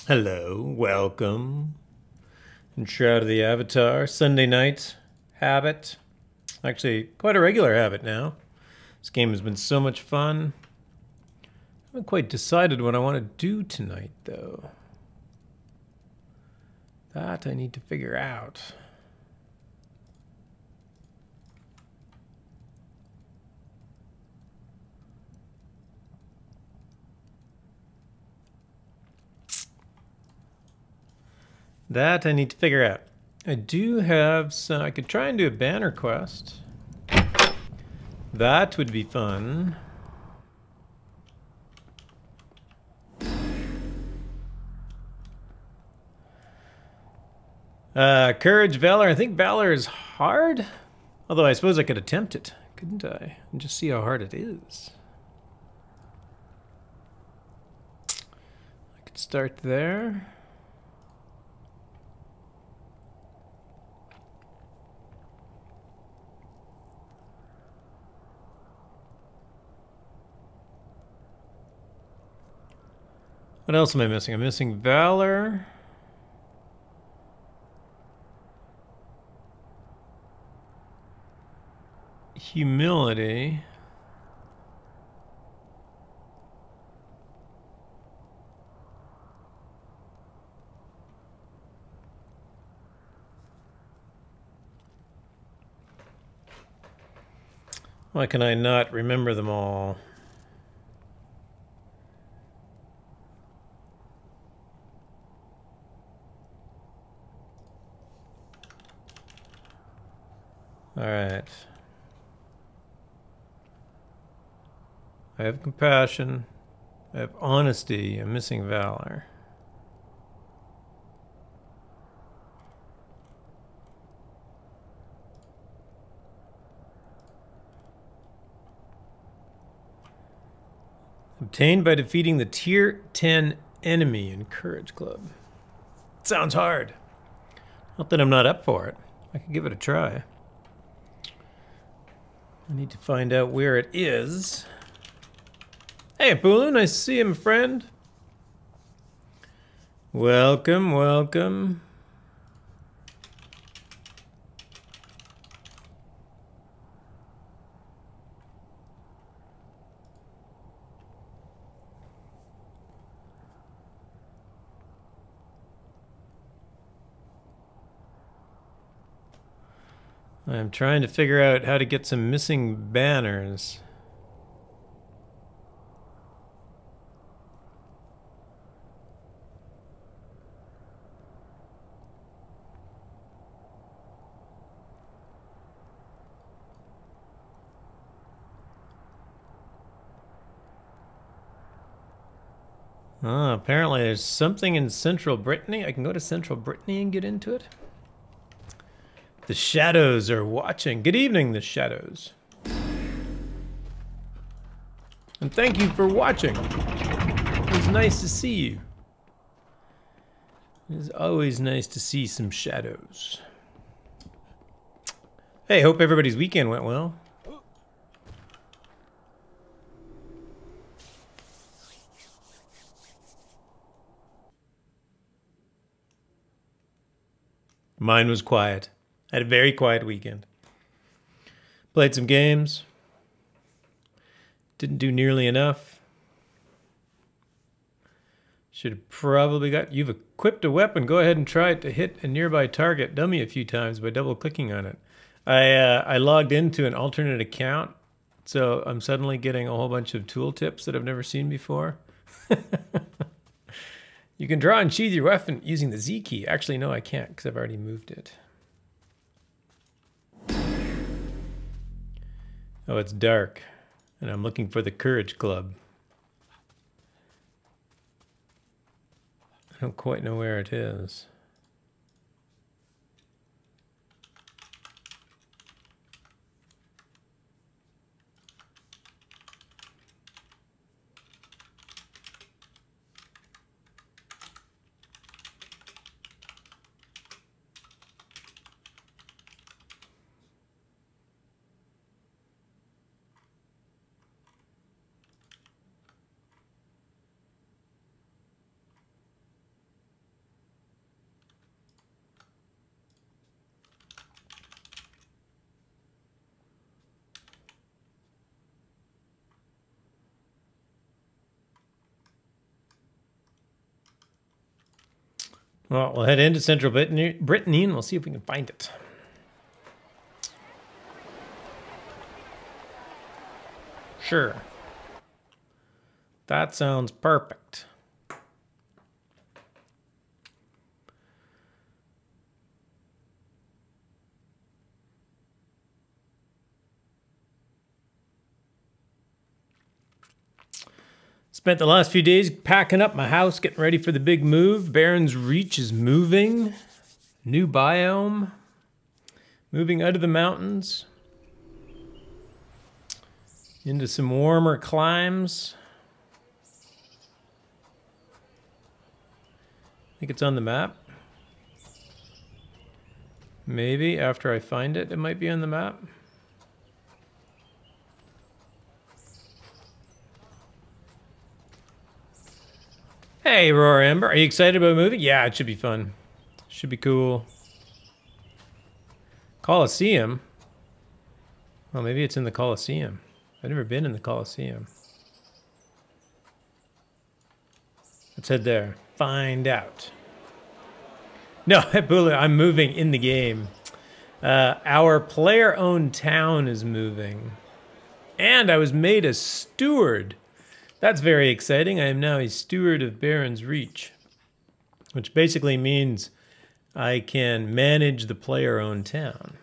Hello, welcome. And Shroud of the Avatar, Sunday night habit. Actually, quite a regular habit now. This game has been so much fun. I haven't quite decided what I want to do tonight, though. That I need to figure out. I do have some. I could try and do a banner quest. That would be fun. Courage, Valor. I think Valor is hard. Although I suppose I could attempt it, couldn't I? And just see how hard it is. I could start there. What else am I missing? I'm missing Valor. Humility. Why can I not remember them all? All right. I have compassion. I have honesty. I'm missing valor. Obtained by defeating the tier 10 enemy in Courage Club. Sounds hard. Not that I'm not up for it. I can give it a try. I need to find out where it is. Hey, Pulu, nice to see you, my friend. Welcome, welcome. I'm trying to figure out how to get some missing banners. Apparently there's something in Central Brittany. I can go to Central Brittany and get into it. The shadows are watching. Good evening, the shadows. And thank you for watching. It was nice to see you. It is always nice to see some shadows. Hey, hope everybody's weekend went well. Mine was quiet. I had a very quiet weekend. Played some games. Didn't do nearly enough. Should have probably got... You've equipped a weapon. Go ahead and try it to hit a nearby target dummy a few times by double-clicking on it. I logged into an alternate account, so I'm suddenly getting a whole bunch of tooltips that I've never seen before. You can draw and sheath your weapon using the Z key. Actually, no, I can't because I've already moved it. Oh, it's dark, and I'm looking for the Courage Club. I don't quite know where it is. Well, we'll head into central Brittany and we'll see if we can find it. Sure. That sounds perfect. Spent the last few days packing up my house, getting ready for the big move. Barren's Reach is moving. New biome. Moving out of the mountains. Into some warmer climes. I think it's on the map. Maybe after I find it, it might be on the map. Hey, Roar Amber, are you excited about moving? Yeah, it should be fun. Should be cool. Coliseum? Well, maybe it's in the Coliseum. I've never been in the Coliseum. Let's head there. Find out. No, I'm moving in the game. Our player-owned town is moving. And I was made a steward. That's very exciting. I am now a steward of Barren's Reach, which basically means I can manage the player-owned town.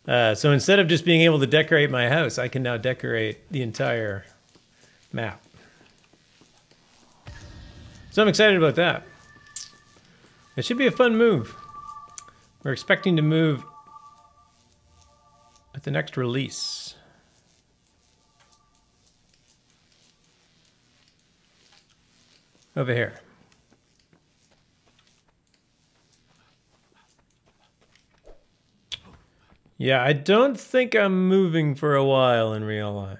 So instead of just being able to decorate my house, I can now decorate the entire map. So I'm excited about that. It should be a fun move. We're expecting to move at the next release. Over here. Yeah, I don't think I'm moving for a while in real life.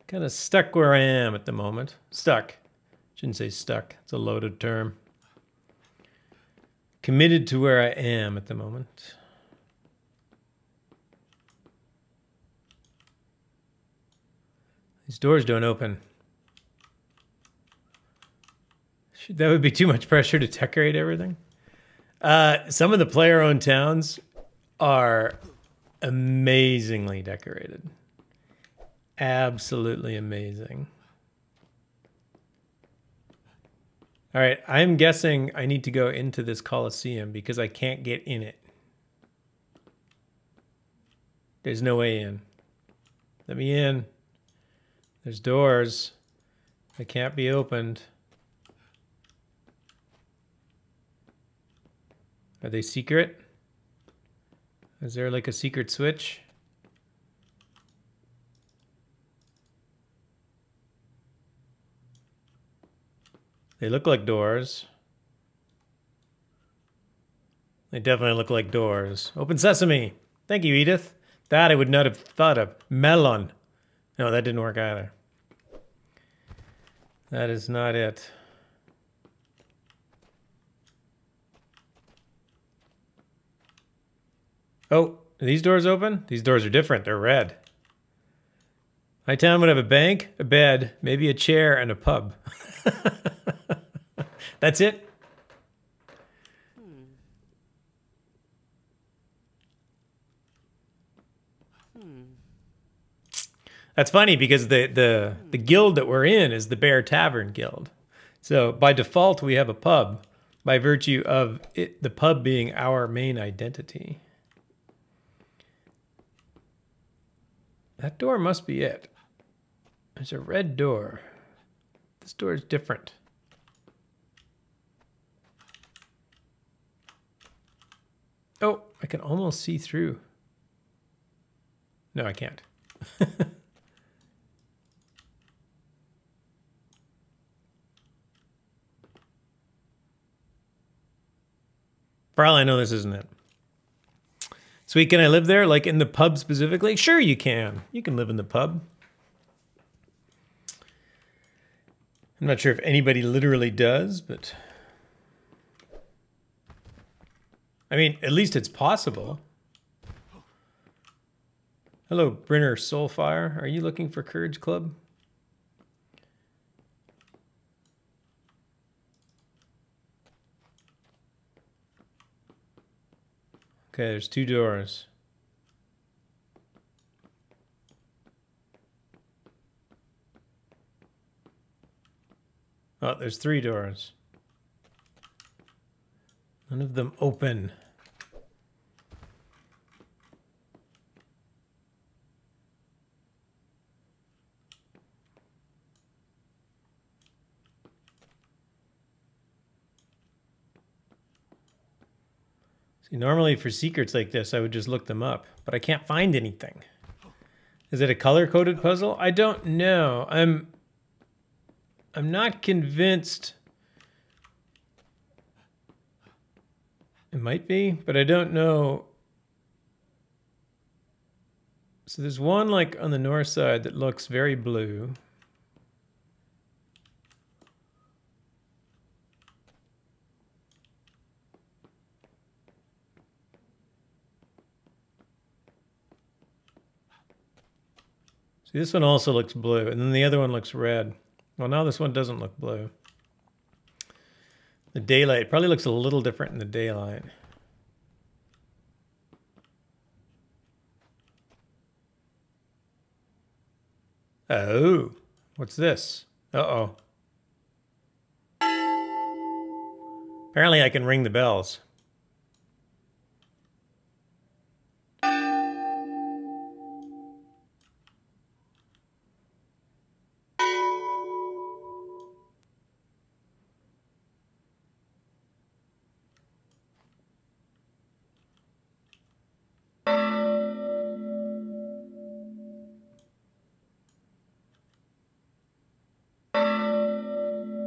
Kind of stuck where I am at the moment. Stuck. Shouldn't say stuck. It's a loaded term. Committed to where I am at the moment. These doors don't open. That would be too much pressure to decorate everything. Some of the player-owned towns are amazingly decorated. Absolutely amazing. All right, I'm guessing I need to go into this Coliseum because I can't get in it. There's no way in. Let me in. There's doors. They can't be opened. Are they secret? Is there like a secret switch? They look like doors. They definitely look like doors. Open sesame. Thank you, Edith. That I would not have thought of. Melon. No, that didn't work either. That is not it. Oh, are these doors open? These doors are different. They're red. My town would have a bank, a bed, maybe a chair, and a pub. That's it? That's funny because the guild that we're in is the Bear Tavern Guild. So by default, we have a pub by virtue of it, the pub being our main identity. That door must be it. There's a red door. This door is different. Oh, I can almost see through. No, I can't. For all I know, this isn't it. Sweet, can I live there? Like in the pub specifically? Sure you can. You can live in the pub. I'm not sure if anybody literally does, but... I mean, at least it's possible. Hello, Brinner Soulfire. Are you looking for Courage Club? Okay, there's 2 doors. Oh, there's 3 doors. None of them open. See, normally for secrets like this, I would just look them up, but I can't find anything. Is it a color-coded puzzle? I don't know. I'm not convinced. It might be, but I don't know. So there's one like on the north side that looks very blue. See, this one also looks blue, and then the other one looks red. Well, now this one doesn't look blue. The daylight probably looks a little different in the daylight. Oh, what's this? Uh-oh. Apparently I can ring the bells.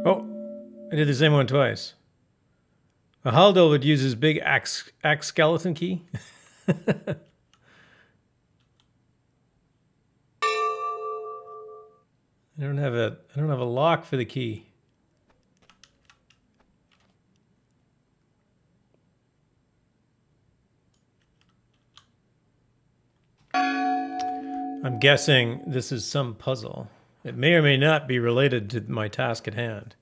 Oh, I did the same one twice. A Haldol would use his big axe skeleton key. I don't have a lock for the key. I'm guessing this is some puzzle. It may or may not be related to my task at hand.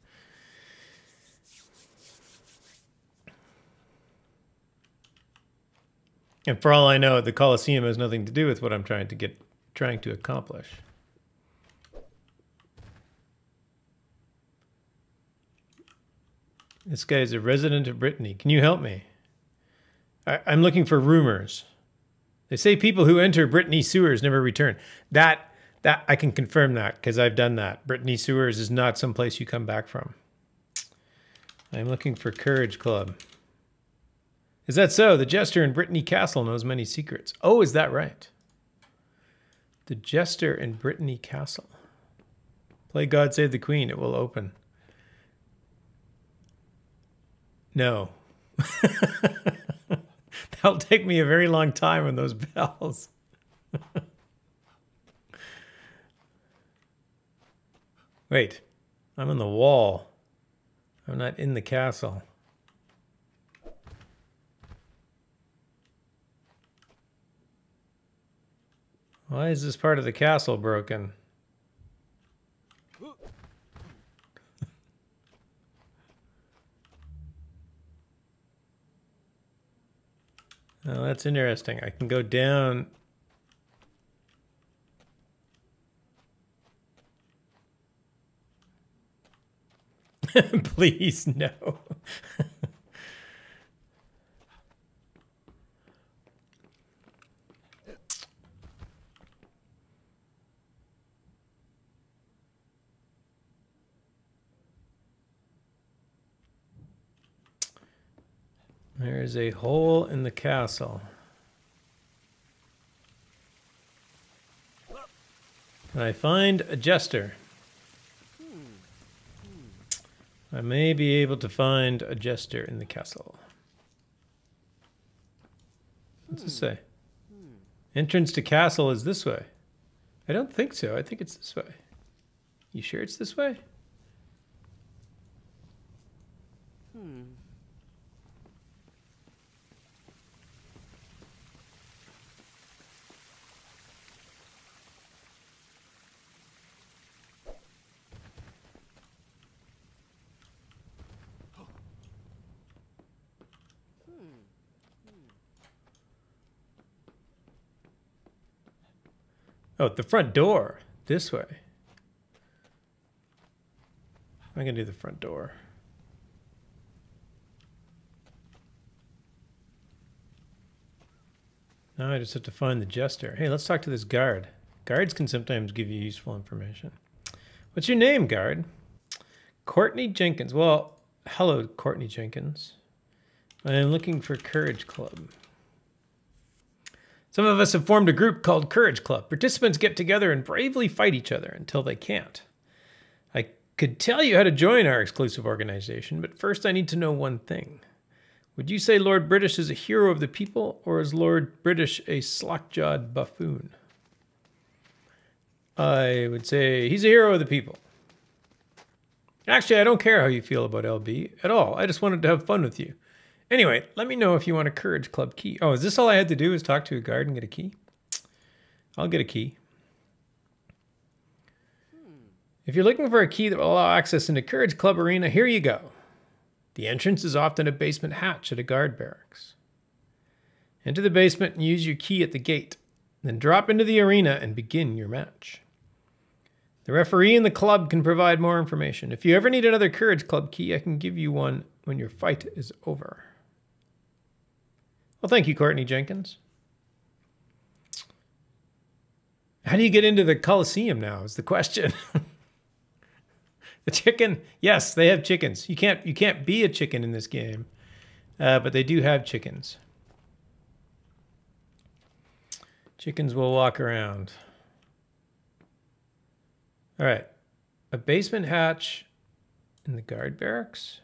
And for all I know, the Colosseum has nothing to do with what I'm trying to accomplish. This guy is a resident of Brittany. Can you help me? I'm looking for rumors. They say people who enter Brittany sewers never return. That I can confirm that because I've done that. Brittany sewers is not some place you come back from. I'm looking for Courage Club. Is that so? The Jester in Brittany Castle knows many secrets. Oh, is that right? The Jester in Brittany Castle. Play God Save the Queen. It will open. No. That'll take me a very long time on those bells. Wait, I'm on the wall. I'm not in the castle. Why is this part of the castle broken? Oh, that's interesting. I can go down. Please, no. There is a hole in the castle. Can I find a jester? I may be able to find a jester in the castle. What's this say? Entrance to castle is this way. I don't think so. I think it's this way. You sure it's this way? Oh, the front door. This way. I'm going to do the front door. Now I just have to find the jester. Hey, let's talk to this guard. Guards can sometimes give you useful information. What's your name, guard? Courtney Jenkins. Well, hello, Courtney Jenkins. I am looking for Courage Club. Some of us have formed a group called Courage Club. Participants get together and bravely fight each other until they can't. I could tell you how to join our exclusive organization, but first I need to know one thing. Would you say Lord British is a hero of the people, or is Lord British a slack-jawed buffoon? I would say he's a hero of the people. Actually, I don't care how you feel about LB at all. I just wanted to have fun with you. Anyway, let me know if you want a Courage Club key. Oh, is this all I had to do is talk to a guard and get a key? I'll get a key. If you're looking for a key that will allow access into Courage Club Arena, here you go. The entrance is often a basement hatch at a guard barracks. Enter the basement and use your key at the gate. Then drop into the arena and begin your match. The referee in the club can provide more information. If you ever need another Courage Club key, I can give you one when your fight is over. Well, thank you, Courtney Jenkins. How do you get into the Coliseum now is the question. The chicken? Yes, they have chickens. You can't be a chicken in this game, but they do have chickens. Chickens will walk around. All right. A basement hatch in the guard barracks.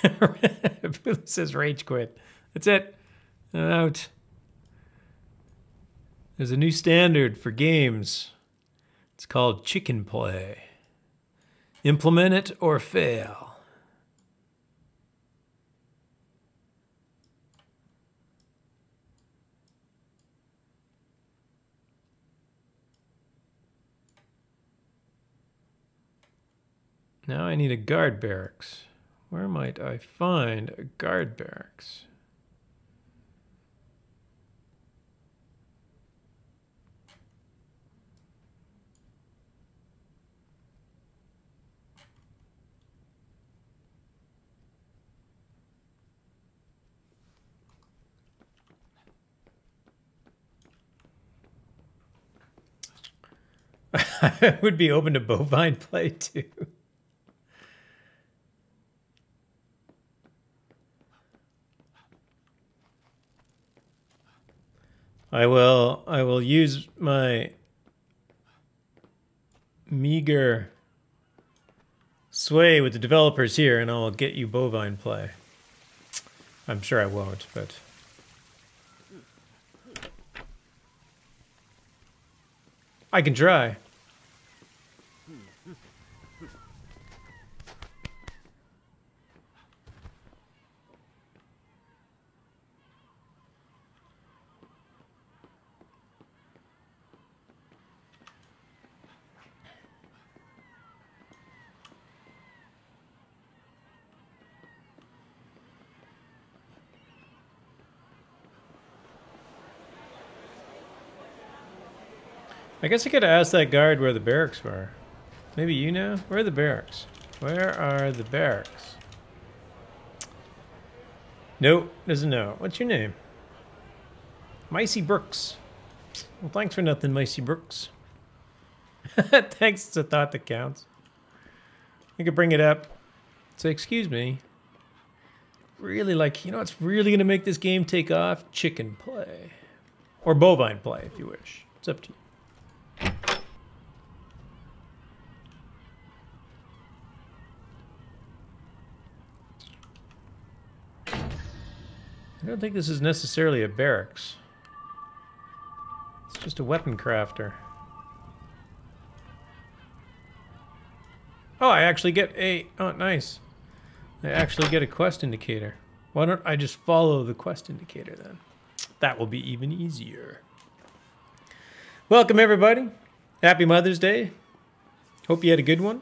It says rage quit. That's it. I'm out. There's a new standard for games. It's called chicken play. Implement it or fail. Now I need a guard barracks. Where might I find a guard barracks? I would be open to bovine play too. I will use my meager sway with the developers here and I'll get you bovine play. I'm sure I won't, but I can try. I guess I could ask that guard where the barracks were. Maybe you know? Where are the barracks? Where are the barracks? Nope, doesn't know. What's your name? Micey Brooks. Well, thanks for nothing, Micey Brooks. Thanks, it's a thought that counts. You could bring it up. Say, excuse me. Really like, you know what's really going to make this game take off? Chicken play. Or bovine play, if you wish. It's up to you. I don't think this is necessarily a barracks. It's just a weapon crafter. Oh, I actually get a... Oh, nice. I actually get a quest indicator. Why don't I just follow the quest indicator then? That will be even easier. Welcome, everybody. Happy Mother's Day. Hope you had a good one.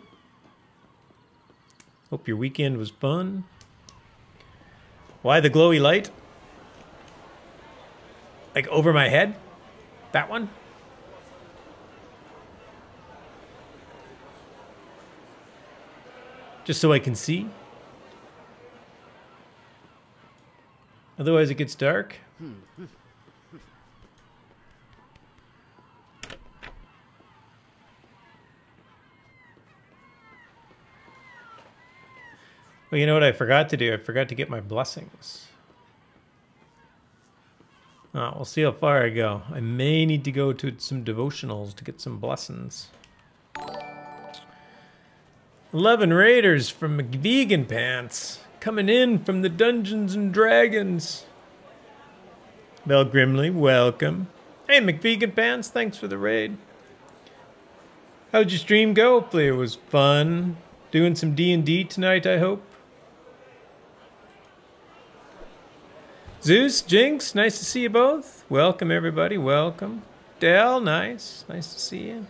Hope your weekend was fun. Why the glowy light? Like over my head? That one? Just so I can see? Otherwise it gets dark. Well, you know what I forgot to do? I forgot to get my blessings. Oh, we'll see how far I go. I may need to go to some devotionals to get some blessings. 11 raiders from McVegan Pants coming in from the Dungeons and Dragons. Bell Grimley, welcome. Hey, McVegan Pants, thanks for the raid. How'd your stream go? Hopefully it was fun. Doing some D&D tonight, I hope. Zeus, Jinx, nice to see you both. Welcome, everybody, welcome. Dell, nice. Nice to see you.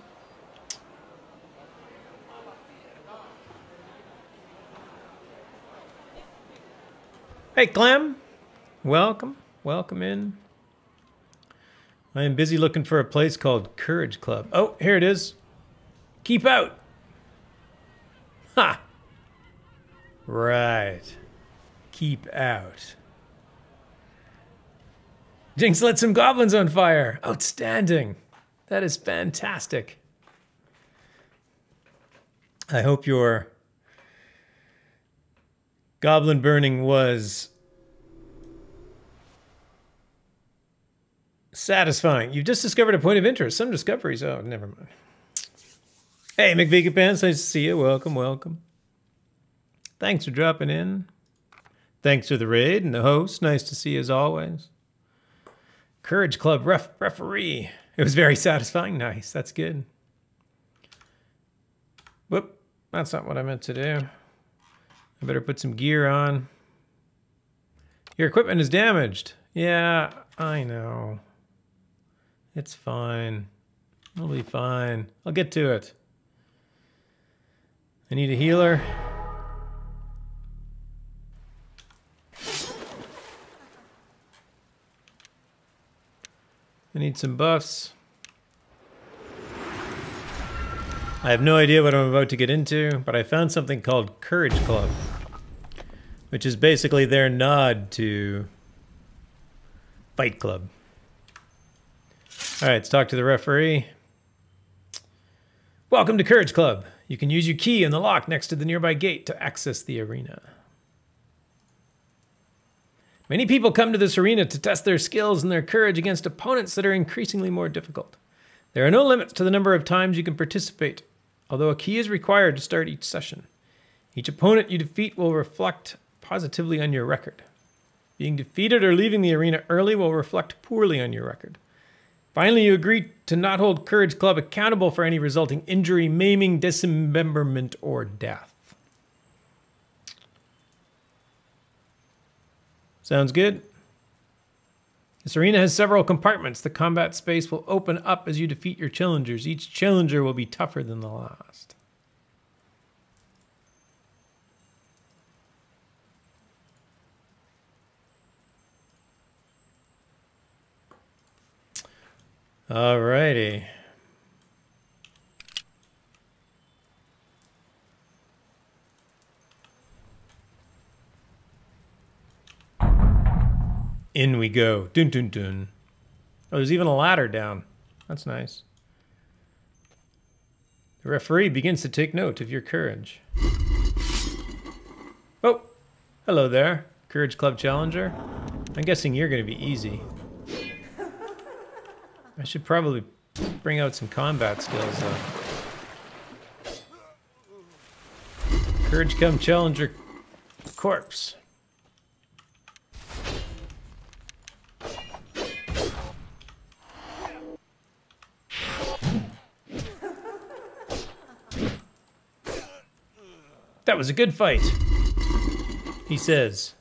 Hey, Clem. Welcome. Welcome in. I am busy looking for a place called Courage Club. Oh, here it is. Keep out. Ha! Right. Keep out. Jinx lit some goblins on fire. Outstanding. That is fantastic. I hope your goblin burning was satisfying. You've just discovered a point of interest. Some discoveries. Oh, never mind. Hey, McVegan Pants, nice to see you. Welcome, welcome. Thanks for dropping in. Thanks for the raid and the host. Nice to see you as always. Courage Club referee. It was very satisfying. Nice. That's good. Whoop. That's not what I meant to do. I better put some gear on. Your equipment is damaged. Yeah, I know. It's fine. It'll be fine. I'll get to it. I need a healer. I need some buffs. I have no idea what I'm about to get into, but I found something called Courage Club, which is basically their nod to Fight Club. All right, let's talk to the referee. Welcome to Courage Club. You can use your key in the lock next to the nearby gate to access the arena. Many people come to this arena to test their skills and their courage against opponents that are increasingly more difficult. There are no limits to the number of times you can participate, although a key is required to start each session. Each opponent you defeat will reflect positively on your record. Being defeated or leaving the arena early will reflect poorly on your record. Finally, you agree to not hold Courage Club accountable for any resulting injury, maiming, dismemberment, or death. Sounds good. This arena has several compartments. The combat space will open up as you defeat your challengers. Each challenger will be tougher than the last. Alrighty. In we go. Dun dun dun. Oh, there's even a ladder down. That's nice. The referee begins to take note of your courage. Oh, hello there, Courage Club Challenger. I'm guessing you're going to be easy. I should probably bring out some combat skills, though. Courage Club Challenger Corpse. That was a good fight, he says.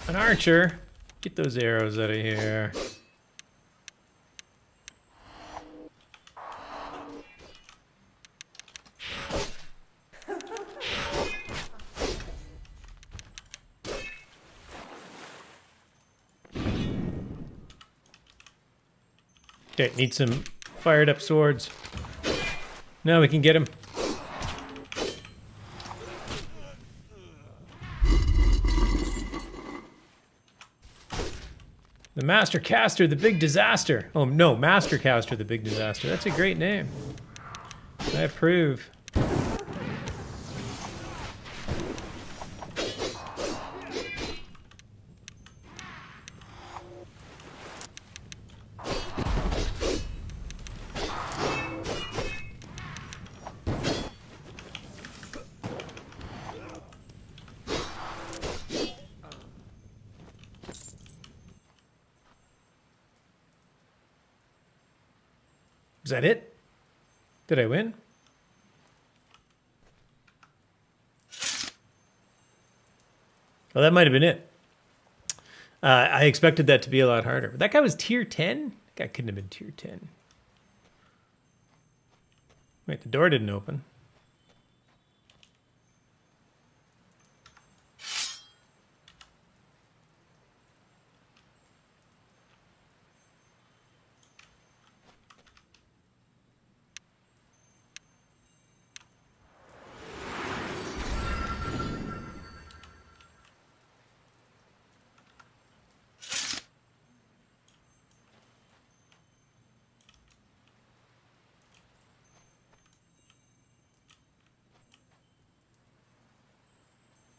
An archer. Get those arrows out of here. Okay, need some fired up swords. Now we can get him. The Master Caster, the Big Disaster. Oh no, Master Caster, the Big Disaster. That's a great name. I approve. Is that it? Did I win? Well, that might have been it. I expected that to be a lot harder. But that guy was tier 10? That guy couldn't have been tier 10. Wait, the door didn't open.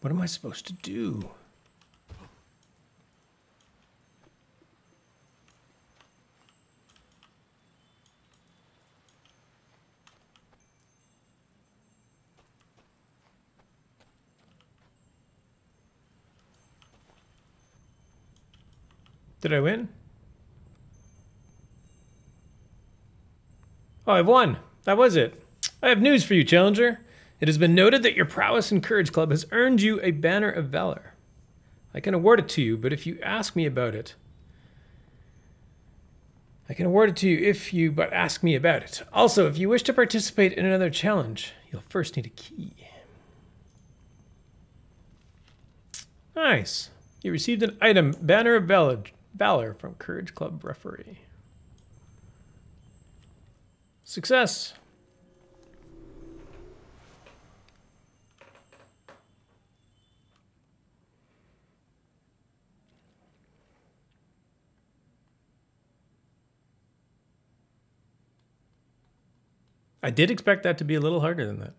What am I supposed to do? Did I win? Oh, I've won. That was it. I have news for you, Challenger. It has been noted that your Prowess and Courage Club has earned you a Banner of Valor. I can award it to you, but if you ask me about it... I can award it to you if you but ask me about it. Also, if you wish to participate in another challenge, you'll first need a key. Nice. You received an item, Banner of Valor from Courage Club Referee. Success. I did expect that to be a little harder than that.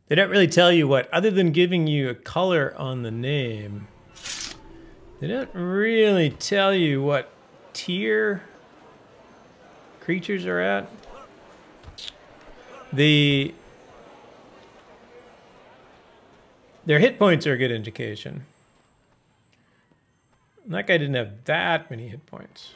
They don't really tell you what, other than giving you a color on the name, they don't really tell you what tier creatures are at. Their hit points are a good indication. And that guy didn't have that many hit points.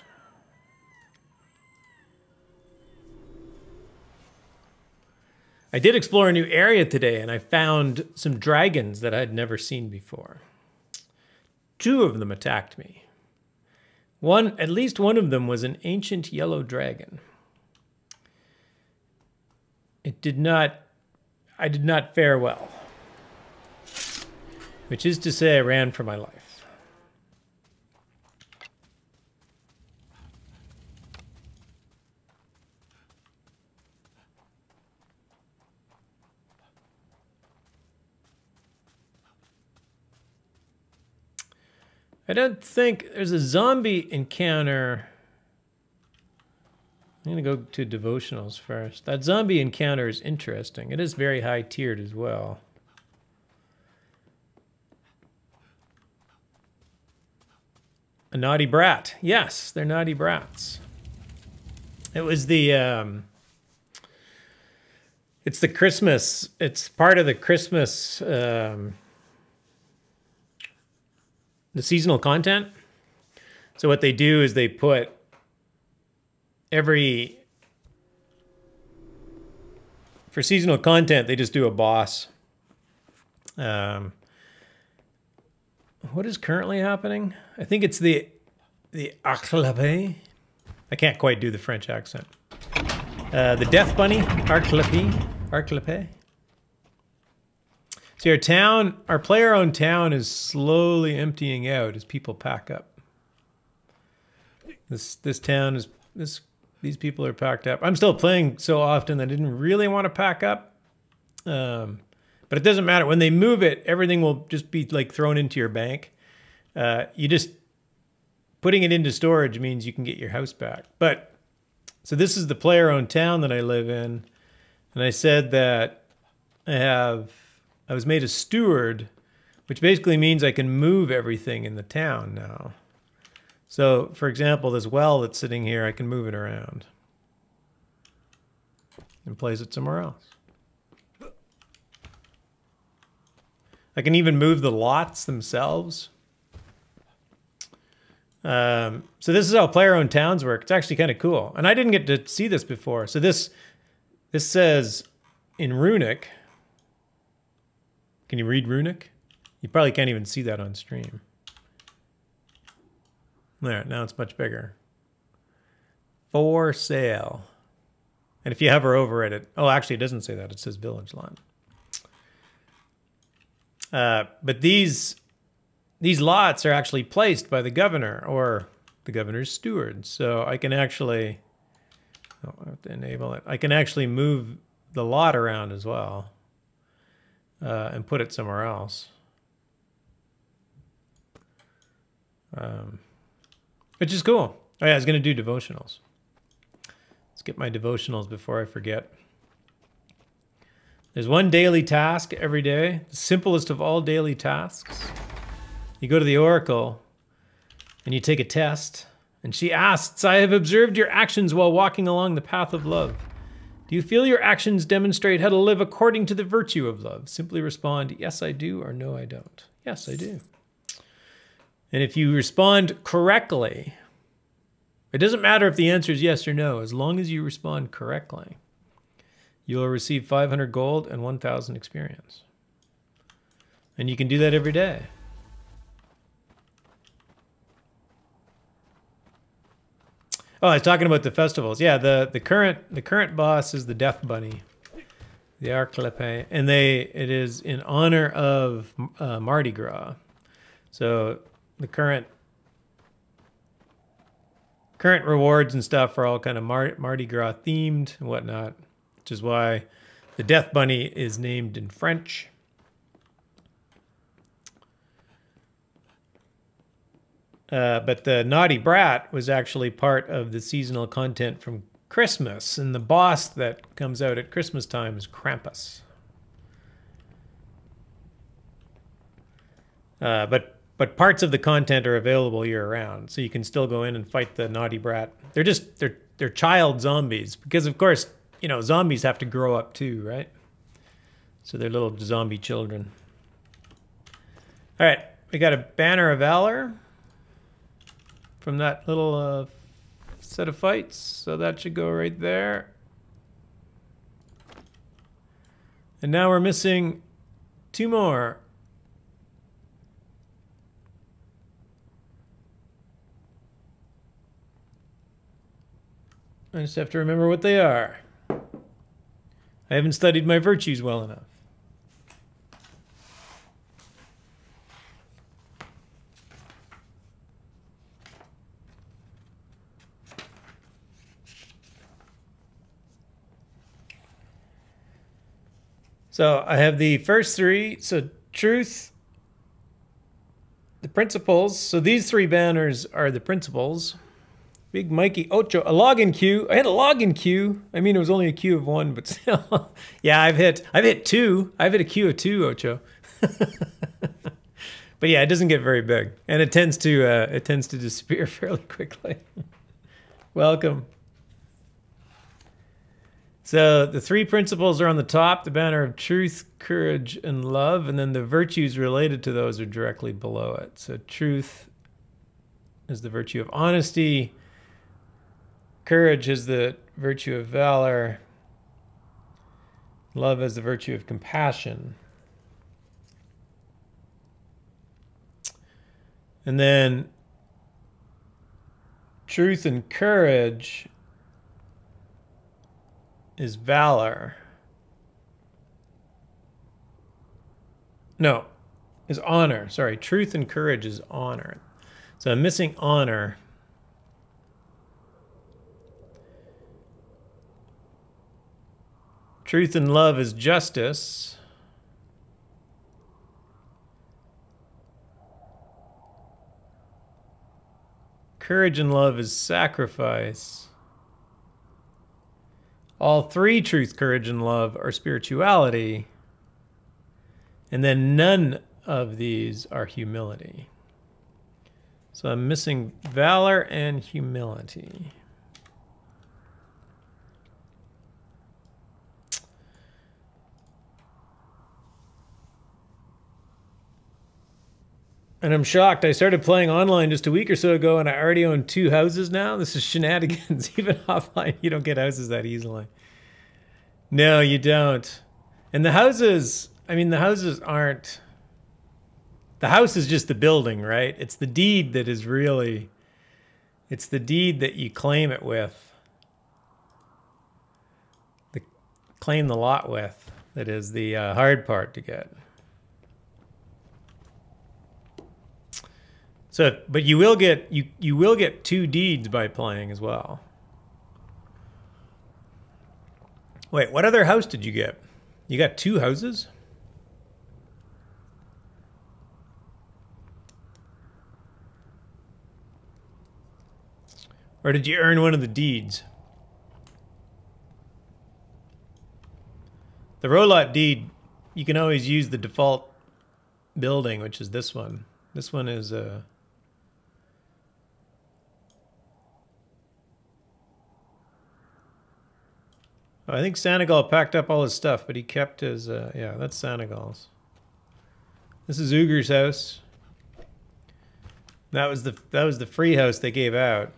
I did explore a new area today, and I found some dragons that I'd never seen before. 2 of them attacked me. At least one of them was an ancient yellow dragon. I did not fare well. Which is to say, I ran for my life. I don't think there's a zombie encounter. I'm going to go to devotionals first. That zombie encounter is interesting. It is very high tiered as well. A naughty brat. Yes, they're naughty brats. It was the it's the Christmas, it's part of the Christmas the seasonal content. So what they do is they put for seasonal content, they just do a boss. what is currently happening? I think it's the Arclapé. I can't quite do the French accent. The Death Bunny, Arclapé. See, our player-owned town is slowly emptying out as people pack up. This town is these people are packed up. I'm still playing so often that I didn't really want to pack up. But it doesn't matter. When they move it, everything will just be like thrown into your bank. Putting it into storage means you can get your house back. But so this is the player-owned town that I live in. And I said that I was made a steward, which basically means I can move everything in the town now. So, for example, this well that's sitting here, I can move it around and place it somewhere else. I can even move the lots themselves. So this is how player-owned towns work. It's actually kind of cool. And I didn't get to see this before. So this says in Runic. Can you read Runic? You probably can't even see that on stream. There, now it's much bigger. For sale. And if you hover over it, oh, actually it doesn't say that. It says village lot. But these lots are actually placed by the governor or the governor's steward. So I can actually, oh, I have to enable it. I can actually move the lot around as well and put it somewhere else. Which is cool. Oh yeah, I was going to do devotionals. Let's get my devotionals before I forget. There's one daily task every day, the simplest of all daily tasks. You go to the oracle and you take a test, and she asks, I have observed your actions while walking along the path of love. Do you feel your actions demonstrate how to live according to the virtue of love? Simply respond, yes, I do, or no, I don't. Yes, I do. And if you respond correctly, it doesn't matter if the answer is yes or no, as long as you respond correctly, you will receive 500 gold and 1,000 experience. And you can do that every day. Oh, I was talking about the festivals. Yeah, the current boss is the Death Bunny, the Arclapé, and it is in honor of Mardi Gras. So the current rewards and stuff are all kind of Mardi Gras themed and whatnot, which is why the Death Bunny is named in French. But the Naughty Brat was actually part of the seasonal content from Christmas, and the boss that comes out at Christmas time is Krampus. But parts of the content are available year-round, so you can still go in and fight the Naughty Brat. They're child zombies, because of course, you know, zombies have to grow up too, right? So they're little zombie children. All right, we got a Banner of Valor from that little set of fights, so that should go right there. And now we're missing 2 more. I just have to remember what they are. I haven't studied my virtues well enough. So I have the first 3. So truth, the principles. So these 3 banners are the principles. Big Mikey Ocho, a login queue. I had a login queue. I mean, it was only a queue of 1, but still. Yeah, I've hit 2. I've hit a queue of 2, Ocho. But yeah, it doesn't get very big, and it tends to disappear fairly quickly. Welcome. So the 3 principles are on the top, the banner of truth, courage, and love, and then the virtues related to those are directly below it. So truth is the virtue of honesty, courage is the virtue of valor, love is the virtue of compassion. And then truth and courage is valor. No, is honor. Sorry, truth and courage is honor. So I'm missing honor. Truth and love is justice. Courage and love is sacrifice. All three, truth, courage, and love, are spirituality. And then none of these are humility. So I'm missing valor and humility. And I'm shocked. I started playing online just a week or so ago, and I already own 2 houses now. This is shenanigans. Even offline, you don't get houses that easily. No, you don't. And the houses, I mean, the houses aren't... The house is just the building, right? It's the deed that is really... It's the deed that you claim it with. Claim the lot with. That is the hard part to get. So, but you will get you will get 2 deeds by playing as well. Wait, what other house did you get? You got 2 houses? Or did you earn one of the deeds? The Rolot deed, you can always use the default building, which is this one. This one is I think Senegal packed up all his stuff, but he kept his, yeah, that's Senegal's. This is Uger's house. That was the free house they gave out.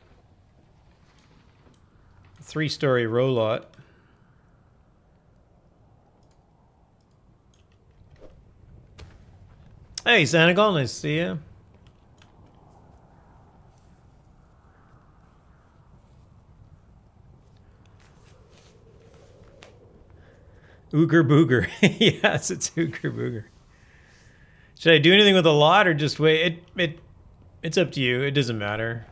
3-story Rolot. Hey, Senegal, nice to see you. Ooger booger. Yes, it's ooger booger. Should I do anything with a lot or just wait? It's up to you. It doesn't matter.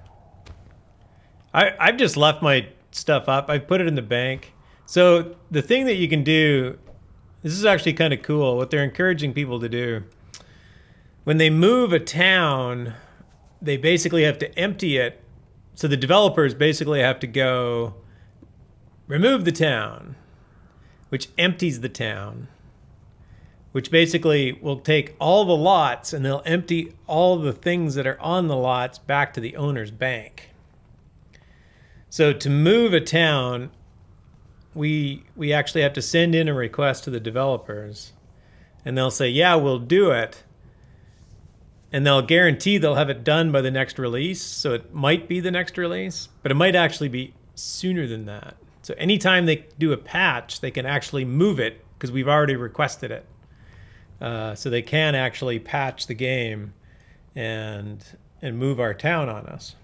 I've just left my stuff up. I've put it in the bank. So the thing that you can do, this is actually kind of cool, what they're encouraging people to do. When they move a town, they basically have to empty it. So the developers basically have to go remove the town, which empties the town, which basically will take all the lots and they'll empty all the things that are on the lots back to the owner's bank. So to move a town, we actually have to send in a request to the developers, and they'll say, yeah, we'll do it. And they'll guarantee they'll have it done by the next release. So it might be the next release, but it might actually be sooner than that. So anytime they do a patch, they can actually move it because we've already requested it. So they can actually patch the game and move our town on us.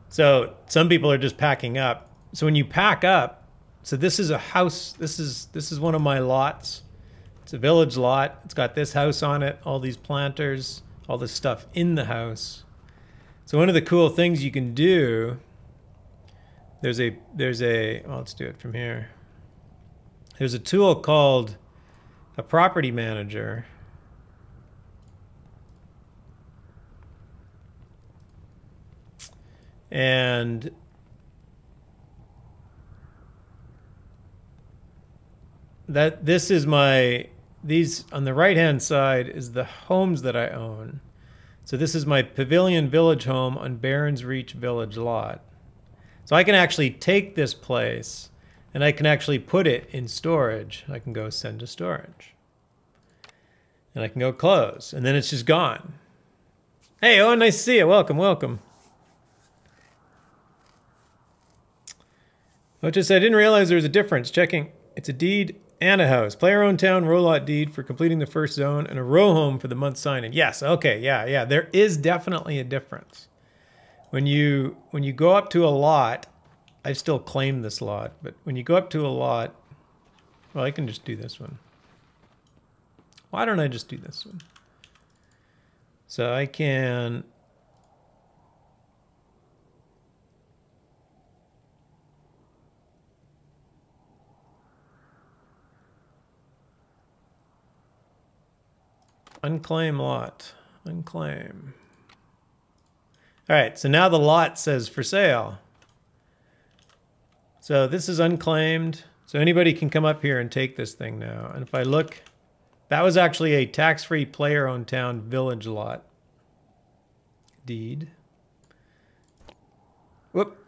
So some people are just packing up. So when you pack up, so this is a house. This is one of my lots. It's a village lot. It's got this house on it, all these planters, all this stuff in the house. So one of the cool things you can do, well, let's do it from here. There's a tool called a property manager. And these on the right hand side is the homes that I own. So this is my Pavilion Village home on Barons Reach Village lot. So I can actually take this place and I can actually put it in storage. I can go send to storage. And I can go close, and then it's just gone. Hey, oh, nice to see you. Welcome, welcome. I didn't realize there was a difference. Checking, it's a deed and a house. Player-owned town, row lot deed for completing the first zone, and a row home for the month sign-in. Yes, okay, yeah. There is definitely a difference. When you go up to a lot, I still claim this lot, but when you go up to a lot, well, I can just do this one. Why don't I just do this one? So I can... unclaim lot. Unclaim. All right, so now the lot says for sale. So this is unclaimed. So anybody can come up here and take this thing now. And if I look, that was actually a tax-free player-owned town village lot. Deed. Whoop.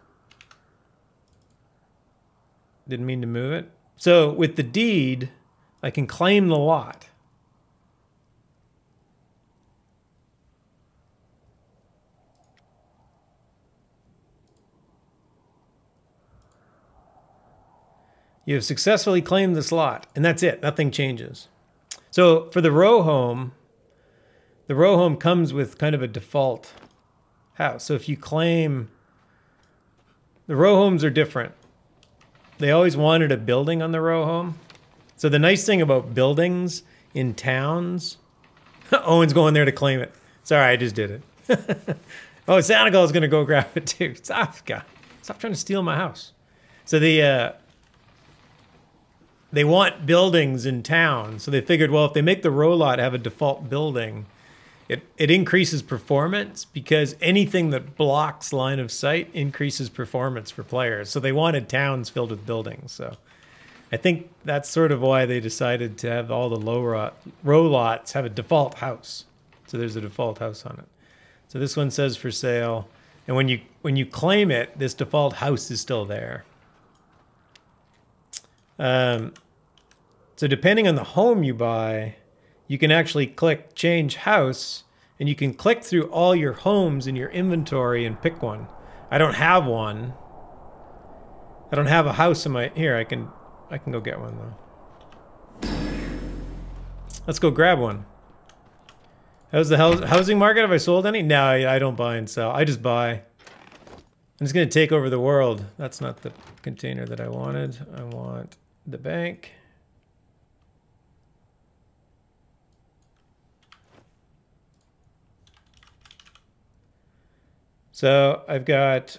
Didn't mean to move it. So with the deed, I can claim the lot. You have successfully claimed this lot, and that's it. Nothing changes. So for the row home comes with kind of a default house. So if you claim, the row homes are different. They always wanted a building on the row home. So the nice thing about buildings in towns, Owen's going there to claim it. Sorry, I just did it. Oh, Santa Claus is going to go grab it too. Stop, God. Stop trying to steal my house. So they want buildings in town, so they figured, well, if they make the row lot have a default building, it increases performance, because anything that blocks line of sight increases performance for players. So they wanted towns filled with buildings. So I think that's sort of why they decided to have all the row lots have a default house. So there's a default house on it. So this one says for sale, and when you claim it, this default house is still there. So depending on the home you buy, you can actually click change house, and you can click through all your homes in your inventory and pick one. I don't have one. I don't have a house in my, here, I can go get one though. Let's go grab one. How's the housing market? Have I sold any? No, I don't buy and sell. I just buy. I'm just gonna take over the world. That's not the container that I wanted. I want the bank. So I've got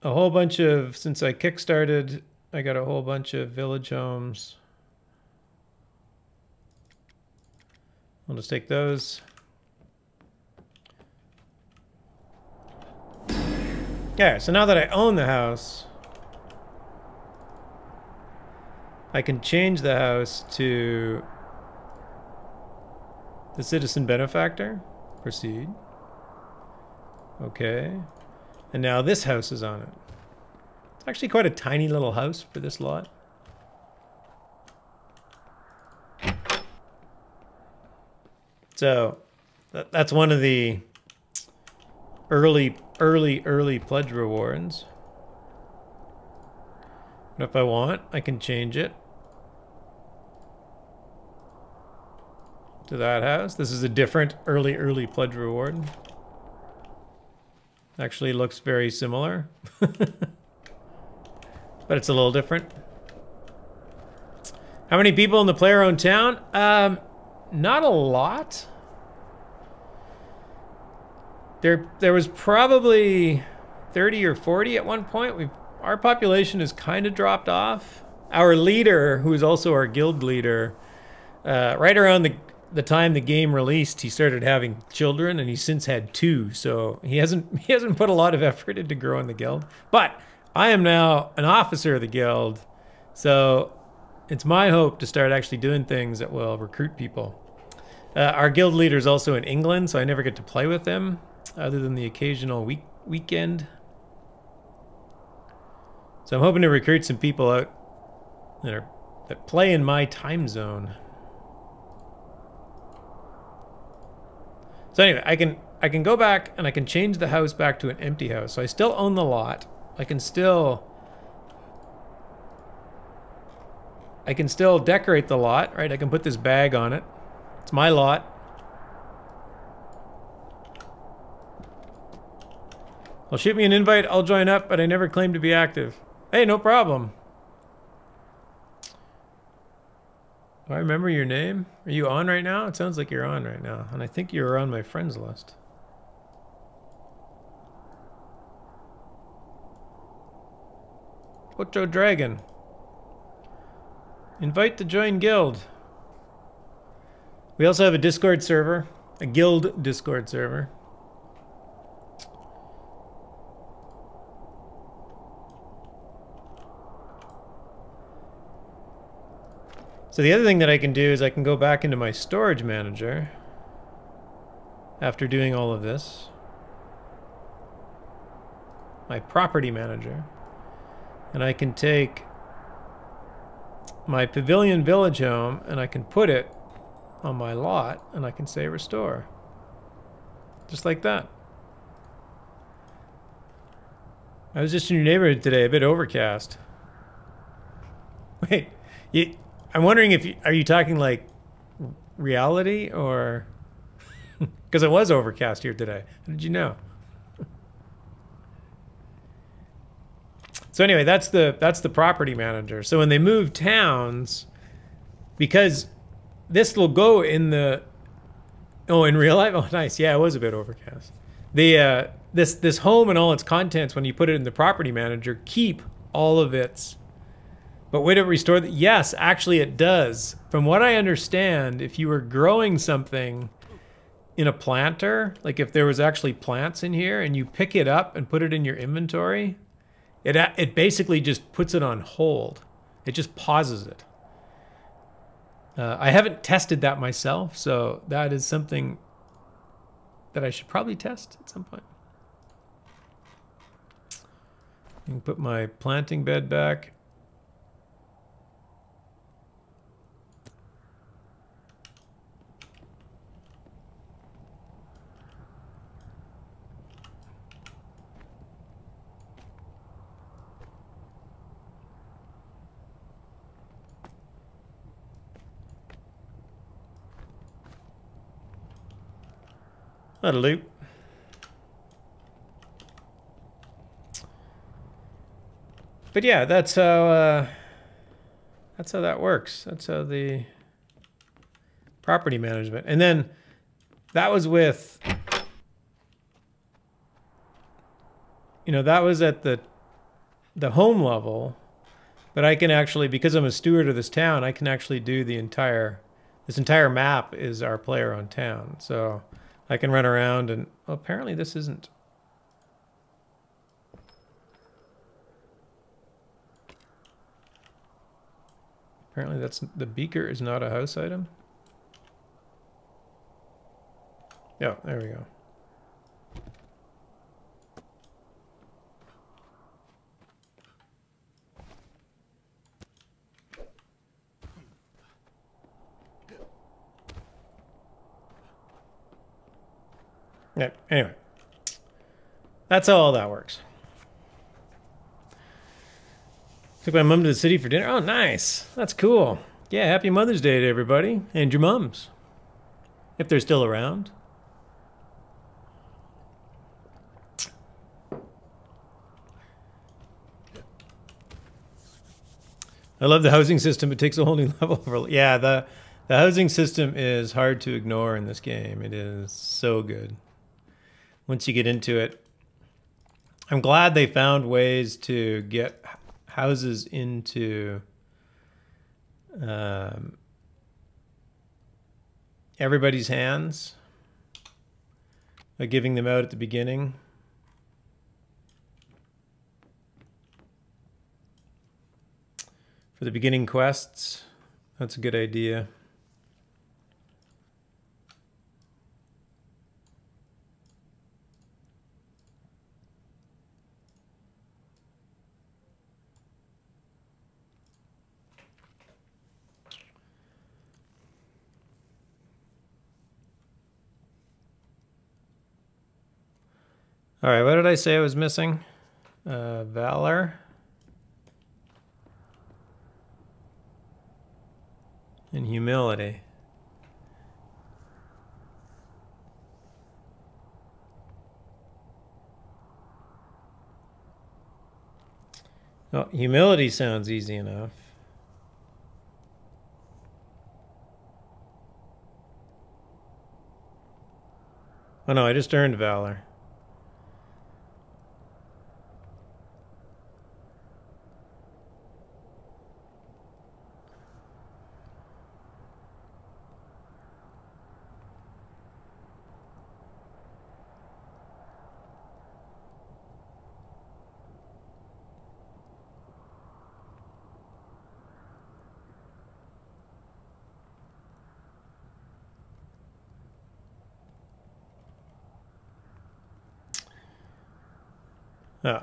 a whole bunch of, since I kickstarted, I got a whole bunch of village homes. I'll just take those. Yeah, so now that I own the house, I can change the house to the citizen benefactor. Proceed. Okay. And now this house is on it. It's actually quite a tiny little house for this lot. So that's one of the early pledge rewards. But if I want, I can change it to that house. This is a different early pledge reward. Actually looks very similar. But it's a little different. How many people in the player-owned town? Not a lot. There was probably 30 or 40 at one point. Our population has kind of dropped off. Our leader, who is also our guild leader, right around the time the game released, he started having children, and he's since had 2. So he hasn't put a lot of effort into growing the guild. But I am now an officer of the guild, so it's my hope to start actually doing things that will recruit people. Our guild leader is also in England, so I never get to play with him, other than the occasional weekend. So I'm hoping to recruit some people out that play in my time zone. So anyway, I can go back and I can change the house back to an empty house. So I still own the lot. I can still I can still decorate the lot, right? I can put this bag on it. It's my lot. Well, shoot me an invite, I'll join up, but I never claim to be active. Hey, no problem. Do I remember your name? Are you on right now? It sounds like you're on right now. And I think you're on my friends list. Ocho Dragon. Invite to join guild. We also have a Discord server. A guild Discord server. So the other thing that I can do is I can go back into my storage manager after doing all of this. My property manager. And I can take my Pavilion Village home and I can put it on my lot and I can say restore. Just like that. I was just in your neighborhood today, a bit overcast. Wait, I'm wondering if are you talking like reality or because it was overcast here today. How did you know? So anyway, that's the property manager. So when they move towns, because this will go in the in real life. Oh, nice. Yeah, it was a bit overcast. The this home and all its contents, when you put it in the property manager, keep all of its. But would it restore the... Yes, actually it does. From what I understand, if you were growing something in a planter, like if there was actually plants in here and you pick it up and put it in your inventory, it basically just puts it on hold. It just pauses it. I haven't tested that myself, so that is something that I should probably test at some point. I can put my planting bed back. That'll do. But yeah, that's how that works. That's how the property management. And then that was with, that was at the home level, but I can actually, because I'm a steward of this town, I can actually do this entire map is our player on town. So I can run around and apparently this isn't. Apparently the beaker is not a house item. Yeah, there we go. Yeah, anyway. That's how all that works. Took my mom to the city for dinner. Oh, nice. That's cool. Yeah, happy Mother's Day to everybody. And your mums. If they're still around. I love the housing system. It takes a whole new level of... Yeah, the housing system is hard to ignore in this game. It is so good. Once you get into it. I'm glad they found ways to get houses into everybody's hands by giving them out at the beginning. For the beginning quests, that's a good idea. All right, what did I say I was missing? Valor. and humility. Well, humility sounds easy enough. Oh no, I just earned valor.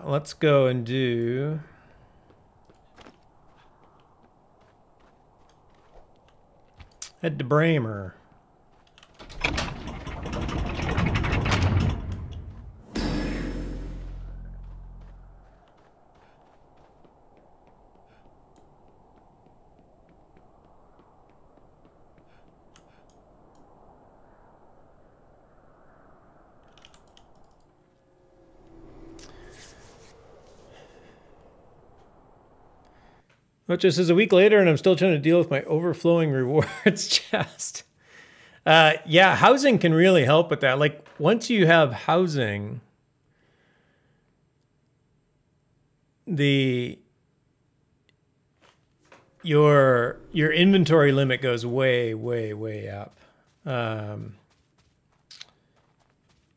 Let's go and do... Head to Bramer. Which just is a week later and I'm still trying to deal with my overflowing rewards chest. Yeah, housing can really help with that. Like once you have housing, your inventory limit goes way, way, way up.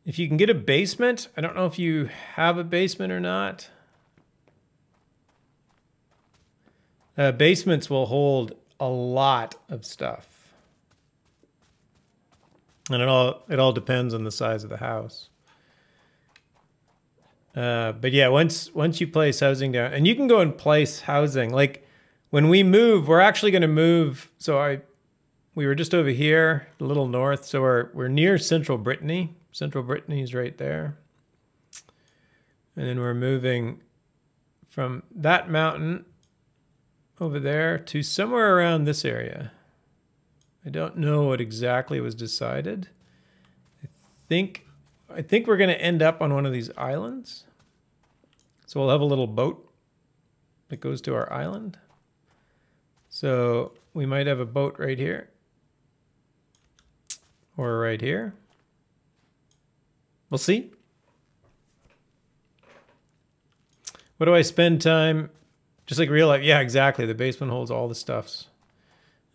If you can get a basement, I don't know if you have a basement or not. Basements will hold a lot of stuff. And it all depends on the size of the house. But yeah, once you place housing down, and you can go and place housing. Like when we move, we're actually going to move. So we were just over here, a little north. So we're near Central Brittany. Central Brittany is right there. And then we're moving from that mountain over there to somewhere around this area. I don't know what exactly was decided. I think we're going to end up on one of these islands. So we'll have a little boat that goes to our island. So we might have a boat right here. Or right here. We'll see. What do I spend time? Just like real life. Yeah, exactly. The basement holds all the stuffs.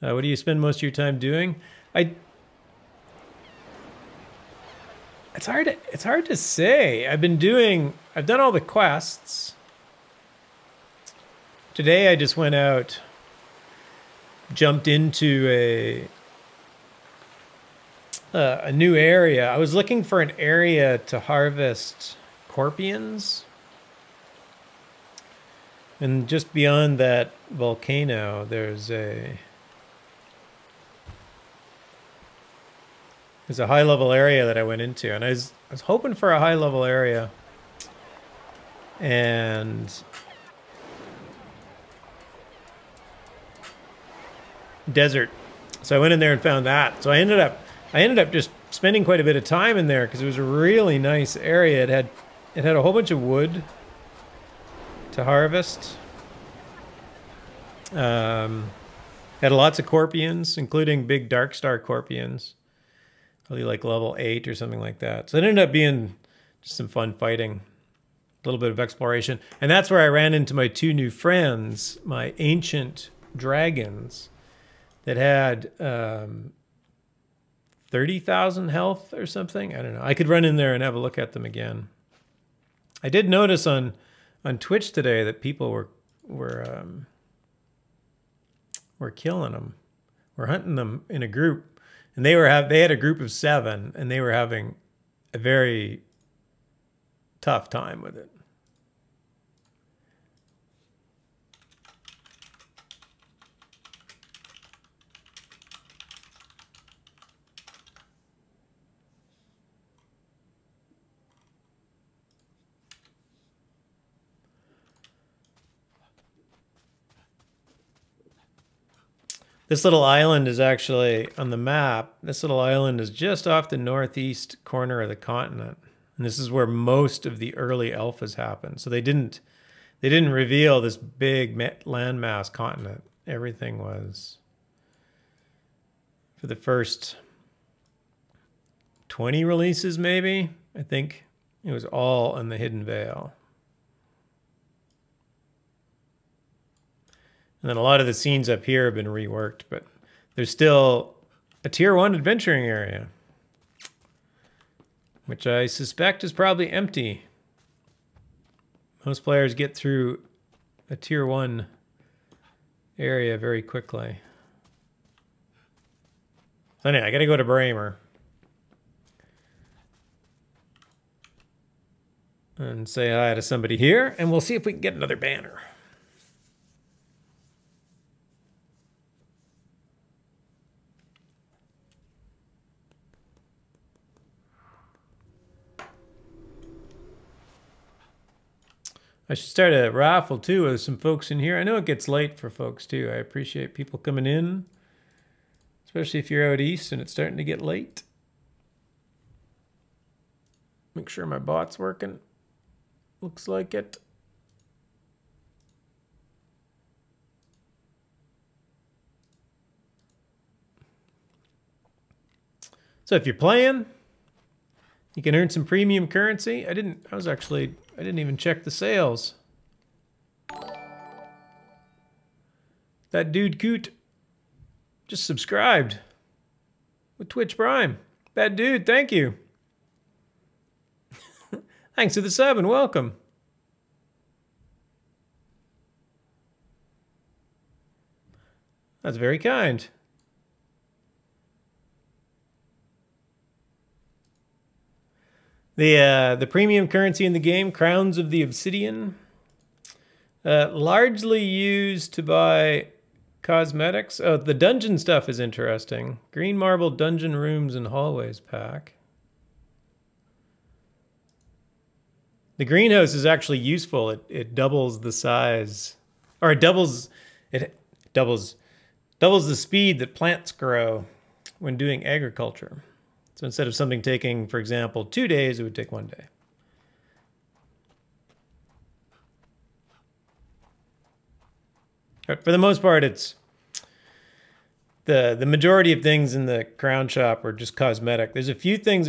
What do you spend most of your time doing? It's hard to say. I've done all the quests. Today I just went out, jumped into a new area. I was looking for an area to harvest scorpions. And just beyond that volcano, there's a high-level area that I went into, and I was hoping for a high-level area, and desert. So I went in there and found that. So I ended up just spending quite a bit of time in there because it was a really nice area. It had a whole bunch of wood to harvest. Had lots of scorpions, including big dark star scorpions. Probably like level 8 or something like that. So it ended up being just some fun fighting, a little bit of exploration. And that's where I ran into my two new friends, my ancient dragons that had 30,000 health or something. I don't know. I could run in there and have a look at them again. I did notice on Twitch today that people were killing them. We're hunting them in a group. And they had a group of 7, and they were having a very tough time with it. This little island is actually on the map. This little island is just off the northeast corner of the continent. And this is where most of the early alphas happened. So they didn't reveal this big landmass continent. Everything was, for the first 20 releases maybe, I think it was all in the Hidden Vale. And then a lot of the scenes up here have been reworked, but there's still a tier 1 adventuring area, which I suspect is probably empty. Most players get through a tier 1 area very quickly. So anyway, I gotta go to Bramer and say hi to somebody here, and we'll see if we can get another banner. I should start a raffle too with some folks in here. I know it gets late for folks too. I appreciate people coming in, especially if you're out east and it's starting to get late. Make sure my bot's working. Looks like it. So if you're playing, you can earn some premium currency. I didn't even check the sales. That dude Coot just subscribed with Twitch Prime. That dude, thank you. Thanks for the sub and welcome. That's very kind. The premium currency in the game, Crowns of the Obsidian, largely used to buy cosmetics. Oh, the dungeon stuff is interesting. Green marble dungeon rooms and hallways pack. The greenhouse is actually useful. It doubles the size, or it doubles the speed that plants grow when doing agriculture. So instead of something taking, for example, 2 days, it would take 1 day. But for the most part, it's the majority of things in the crown shop are just cosmetic. There's a few things.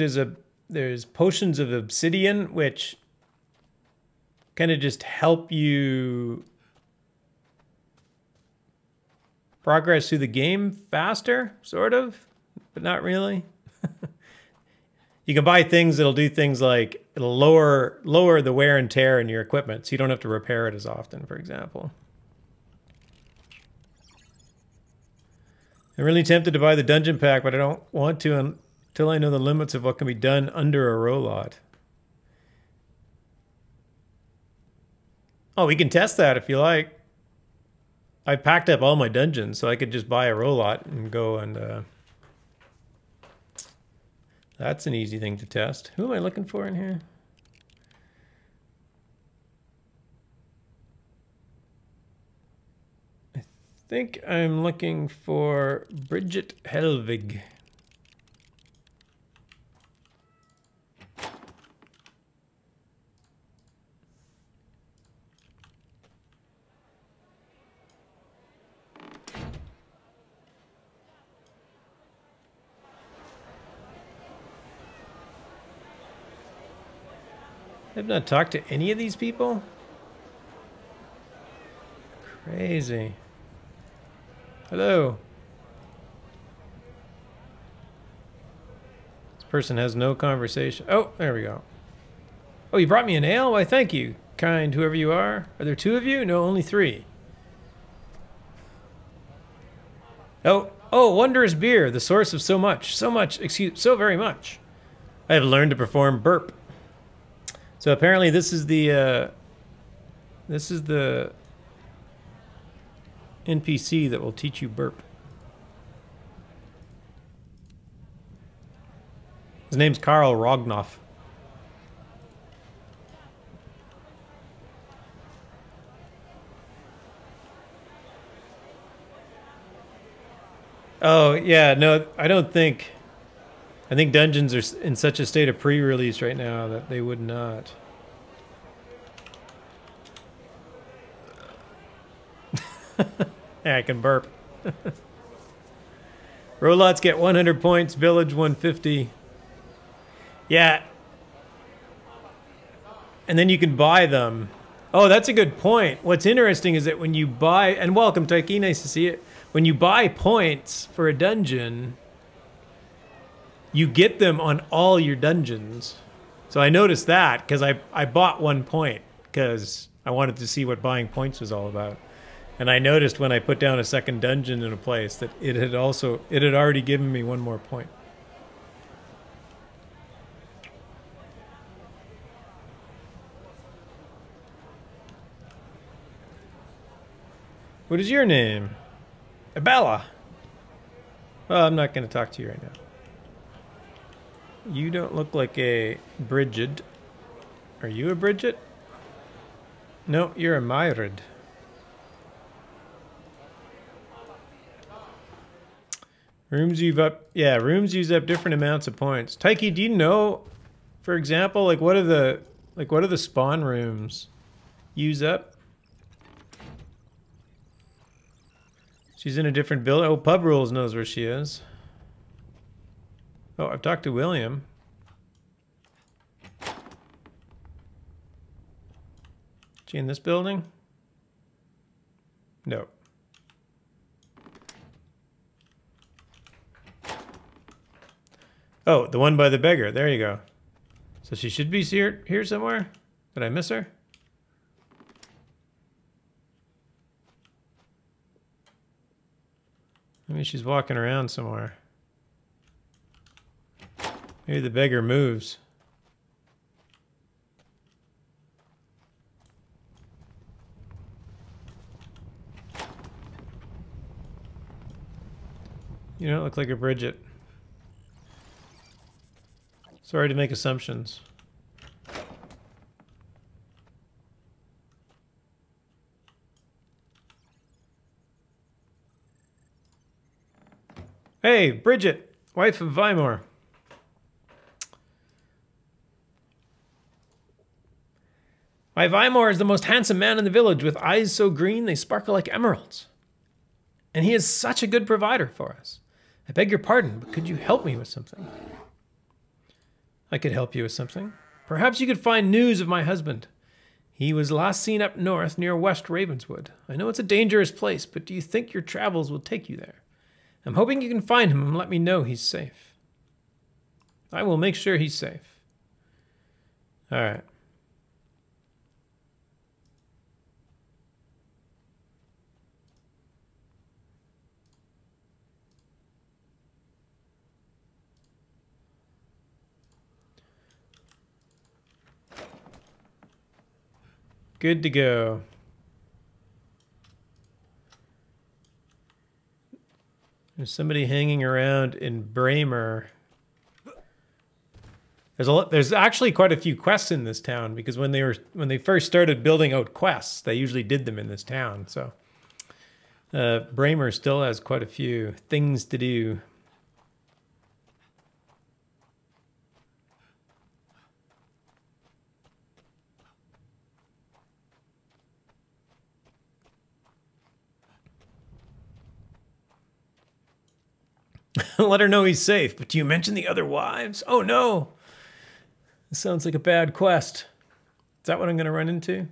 There's potions of obsidian, which kind of just help you progress through the game faster, sort of, but not really. You can buy things that'll do things like it'll lower the wear and tear in your equipment, so you don't have to repair it as often, for example. I'm really tempted to buy the dungeon pack, but I don't want to until I know the limits of what can be done under a rollout. Oh, we can test that if you like. I packed up all my dungeons, so I could just buy a rollout and go and... That's an easy thing to test. Who am I looking for in here? I think I'm looking for Bridget Helvig. I've not talked to any of these people? Crazy. Hello. This person has no conversation. Oh, there we go. Oh, you brought me an ale? Why, thank you, kind whoever you are. Are there 2 of you? No, only 3. Oh, wondrous beer, the source of so much, so very much. I have learned to perform burp. So apparently this is the NPC that will teach you burp. His name's Karl Rognoff. Oh, yeah, no, I don't think... I think dungeons are in such a state of pre-release right now that they would not. Yeah, I can burp. Robots get 100 points, village 150. Yeah. And then you can buy them. Oh, that's a good point. What's interesting is that when you buy... And welcome, Taiki, nice to see you. When you buy points for a dungeon, you get them on all your dungeons. So I noticed that because I bought 1 point because I wanted to see what buying points was all about. And I noticed when I put down a second dungeon in a place that it had already given me 1 more point. What is your name? Abella. Well, I'm not going to talk to you right now. You don't look like a Bridget. Are you a Bridget? No, you're a Myrid. Rooms use up different amounts of points. Taiki, do you know, for example, like what are the spawn rooms use up? She's in a different building. Oh, Pub Rules knows where she is. Oh, I've talked to William. She in this building? No. Oh, the one by the beggar. There you go. So she should be here somewhere? Did I miss her? Maybe she's walking around somewhere. Maybe the beggar moves. You don't look like a Bridget. Sorry to make assumptions. Hey, Bridget, wife of Weimar. My Weimar is the most handsome man in the village, with eyes so green they sparkle like emeralds. And he is such a good provider for us. I beg your pardon, but could you help me with something? I could help you with something. Perhaps you could find news of my husband. He was last seen up north near West Ravenswood. I know it's a dangerous place, but do you think your travels will take you there? I'm hoping you can find him and let me know he's safe. I will make sure he's safe. All right. Good to go. There's somebody hanging around in Braemar. There's actually quite a few quests in this town because when they first started building out quests, they usually did them in this town. So Braemar still has quite a few things to do. Let her know he's safe. But do you mention the other wives? Oh no! This sounds like a bad quest. Is that what I'm going to run into?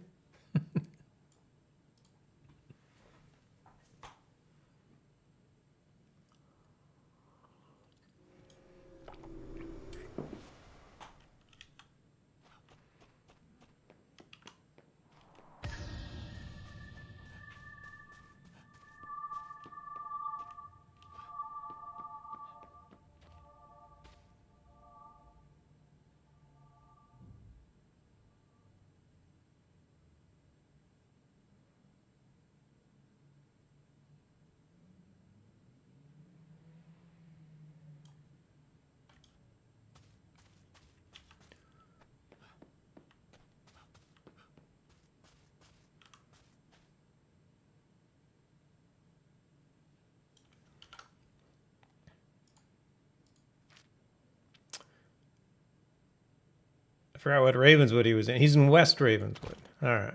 I forgot what Ravenswood he was in. He's in West Ravenswood. All right.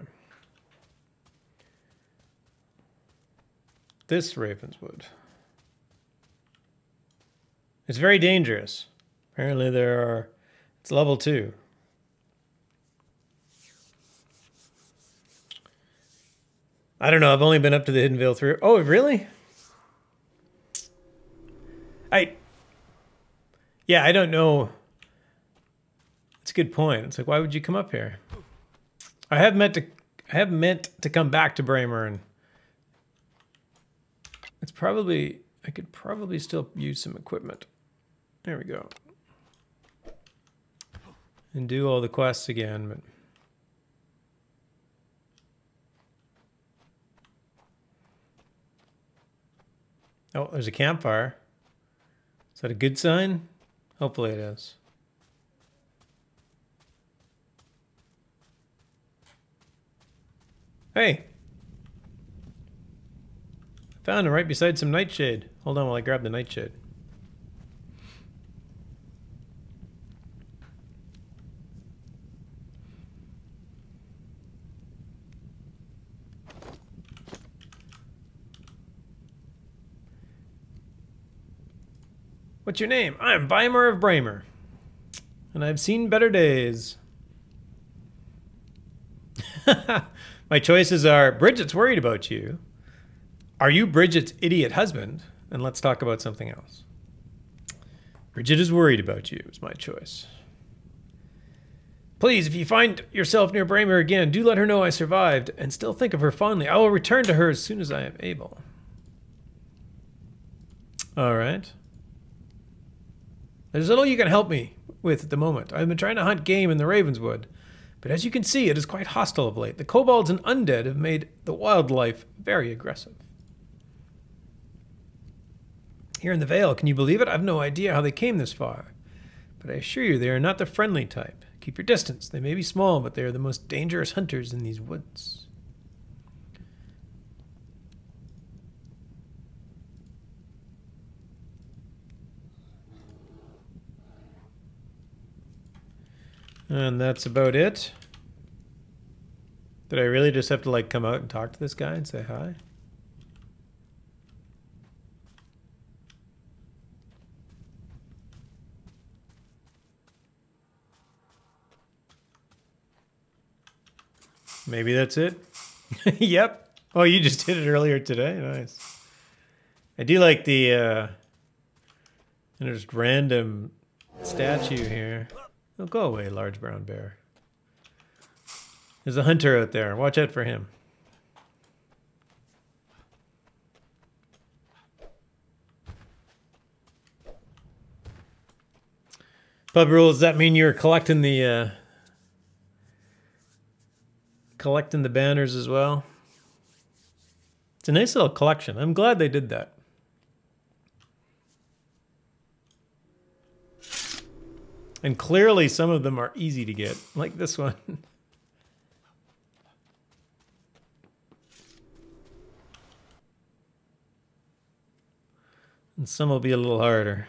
This Ravenswood. It's very dangerous. Apparently it's level 2. I don't know. I've only been up to the Hidden Vale 3. Oh, really? Yeah, I don't know. That's a good point. It's like, why would you come up here? I have meant to come back to Braemar, and it's probably, I could probably still use some equipment. There we go. And do all the quests again, but oh, there's a campfire. Is that a good sign? Hopefully it is. Hey! I found him right beside some nightshade. Hold on while I grab the nightshade. What's your name? I'm Weimar of Braemar, and I've seen better days. My choices are, Bridget's worried about you. Are you Bridget's idiot husband? And let's talk about something else. Bridget is worried about you is my choice. Please, if you find yourself near Braemar again, do let her know I survived and still think of her fondly. I will return to her as soon as I am able. All right. There's little you can help me with at the moment. I've been trying to hunt game in the Ravenswood, but as you can see, it is quite hostile of late. The kobolds and undead have made the wildlife very aggressive. Here in the Vale, can you believe it? I've no idea how they came this far, but I assure you they are not the friendly type. Keep your distance. They may be small, but they are the most dangerous hunters in these woods. And that's about it. Did I really just have to like come out and talk to this guy and say hi? Maybe that's it. Yep. Oh, you just did it earlier today? Nice. I do like the just random statue here. Oh, go away, large brown bear. There's a hunter out there. Watch out for him. Pub rules, does that mean you're collecting the banners as well? It's a nice little collection. I'm glad they did that. And clearly some of them are easy to get, like this one. And some will be a little harder.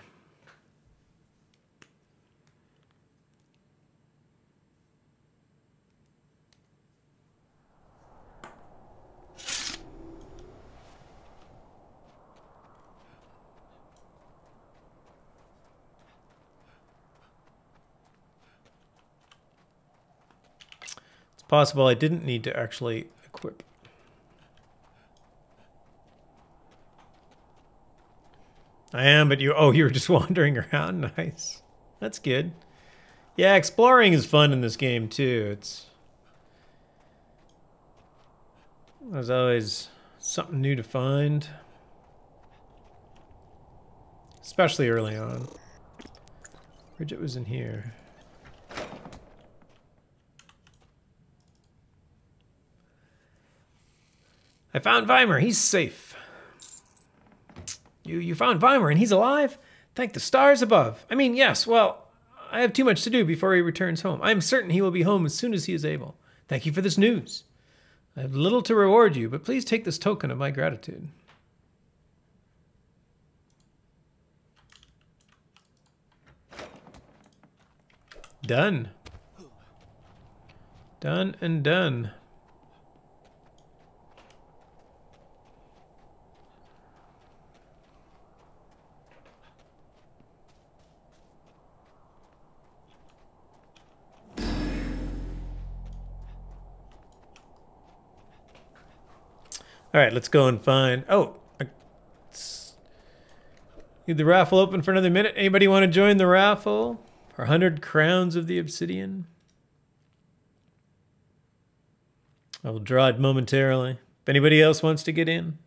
Possible I didn't need to actually equip. I am, but you were just wandering around. Nice. That's good. Yeah, exploring is fun in this game too. There's always something new to find. Especially early on. Bridget was in here. I found Weimar. He's safe. You found Weimar and he's alive? Thank the stars above. I mean, yes, well, I have too much to do before he returns home. I am certain he will be home as soon as he is able. Thank you for this news. I have little to reward you, but please take this token of my gratitude. Done. Done and done. All right, let's go and find... Oh, leave the raffle open for another minute. Anybody want to join the raffle for 100 crowns of the obsidian? I will draw it momentarily. If anybody else wants to get in.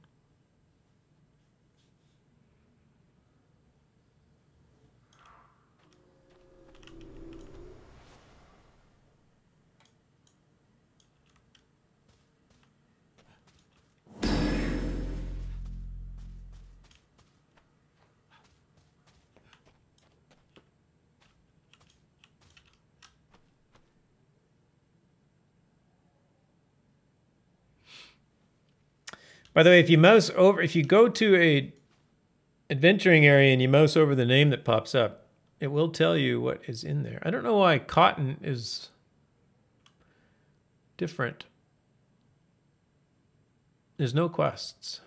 By the way, if you mouse over, if you go to a adventuring area and you mouse over the name that pops up, it will tell you what is in there. I don't know why cotton is different. There's no quests.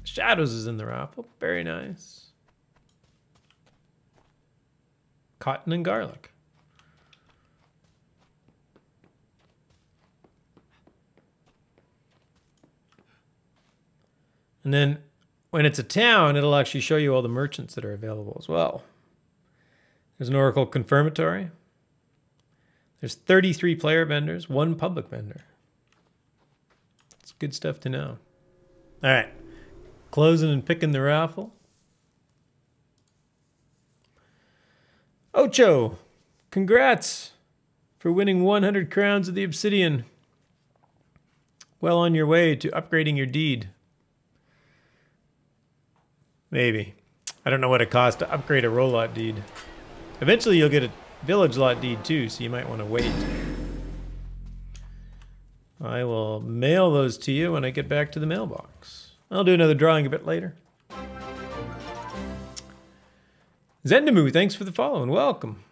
Shadows is in the raffle. Very nice. Cotton and garlic. And then when it's a town, it'll actually show you all the merchants that are available as well. There's an Oracle Confirmatory. There's 33 player vendors, 1 public vendor. It's good stuff to know. All right. Closing and picking the raffle. Ocho, congrats for winning 100 crowns of the obsidian. Well on your way to upgrading your deed. Maybe. I don't know what it costs to upgrade a roll lot deed. Eventually you'll get a village lot deed too, so you might want to wait. I will mail those to you when I get back to the mailbox. I'll do another drawing a bit later. Zendamu, thanks for the follow and welcome.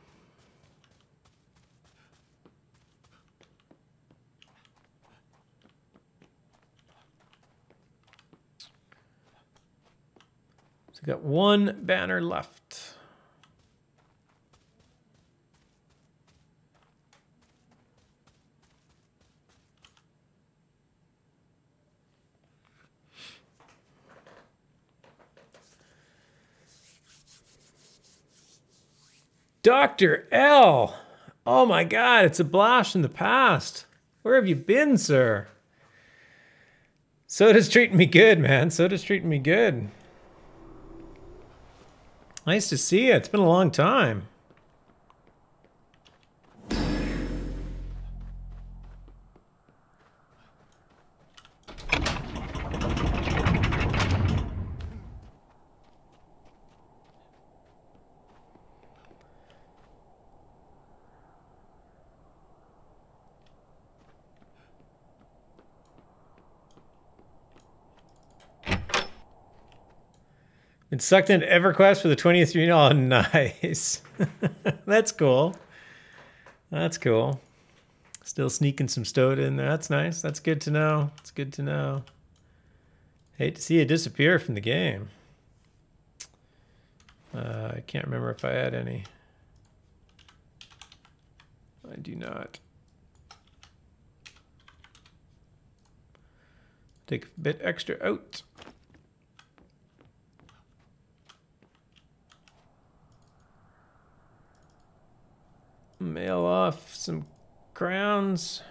So got 1 banner left. Dr. L. Oh my God, it's a blast from the past. Where have you been, sir? Soda's treating me good, man. Soda's treating me good. Nice to see you. It's been a long time. It sucked into EverQuest for the 20th year. Oh, nice. That's cool. That's cool. Still sneaking some Stoda in there. That's nice. That's good to know. It's good to know. Hate to see it disappear from the game. I can't remember if I had any. I do not. Take a bit extra out. Mail off some crowns.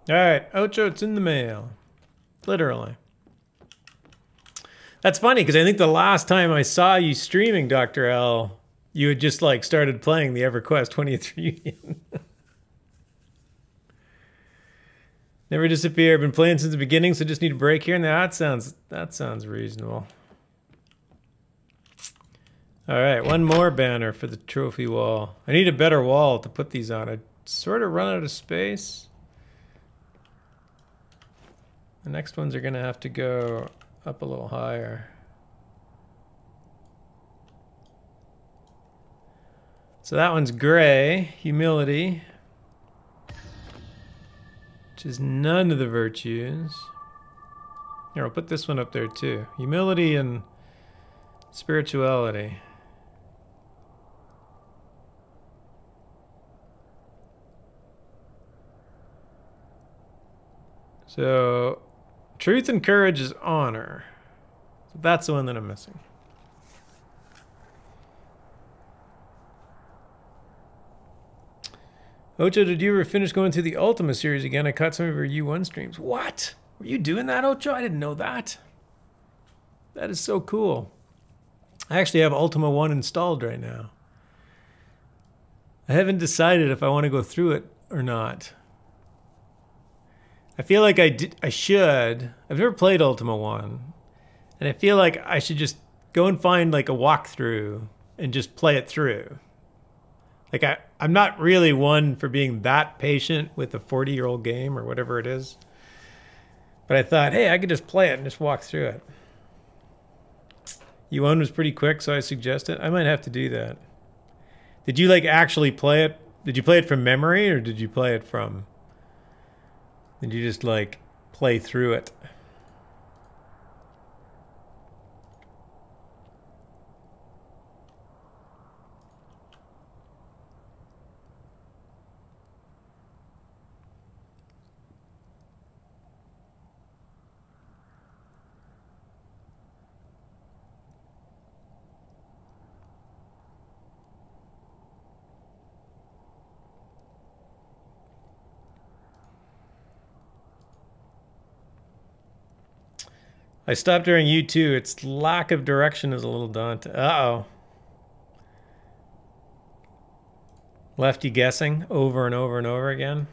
All right, Ocho, it's in the mail. Literally. That's funny because I think the last time I saw you streaming, Dr. L, you had just like started playing the EverQuest 20th reunion. Never disappear. Been playing since the beginning, so just need a break here. Now that sounds reasonable. All right, one more banner for the trophy wall. I need a better wall to put these on. I sort of run out of space. The next ones are going to have to go up a little higher. So that one's gray, humility, which is none of the virtues. Here, I'll put this one up there too. Humility and spirituality. So, truth and courage is honor. So that's the one that I'm missing. Ocho, did you ever finish going through the Ultima series again? I caught some of your U1 streams. What? Were you doing that, Ocho? I didn't know that. That is so cool. I actually have Ultima 1 installed right now. I haven't decided if I want to go through it or not. I feel like I should. I've never played Ultima 1. And I feel like I should just go and find like a walkthrough and just play it through. Like I'm not really one for being that patient with a 40-year-old game or whatever it is. But I thought, hey, I could just play it and just walk through it. U1 was pretty quick, so I suggested. I might have to do that. Did you like actually play it? Did you play it from memory or did you play it from... Did you just like play through it? I stopped during U2. Its lack of direction is a little daunting. Uh-oh. Left you guessing over and over and over again.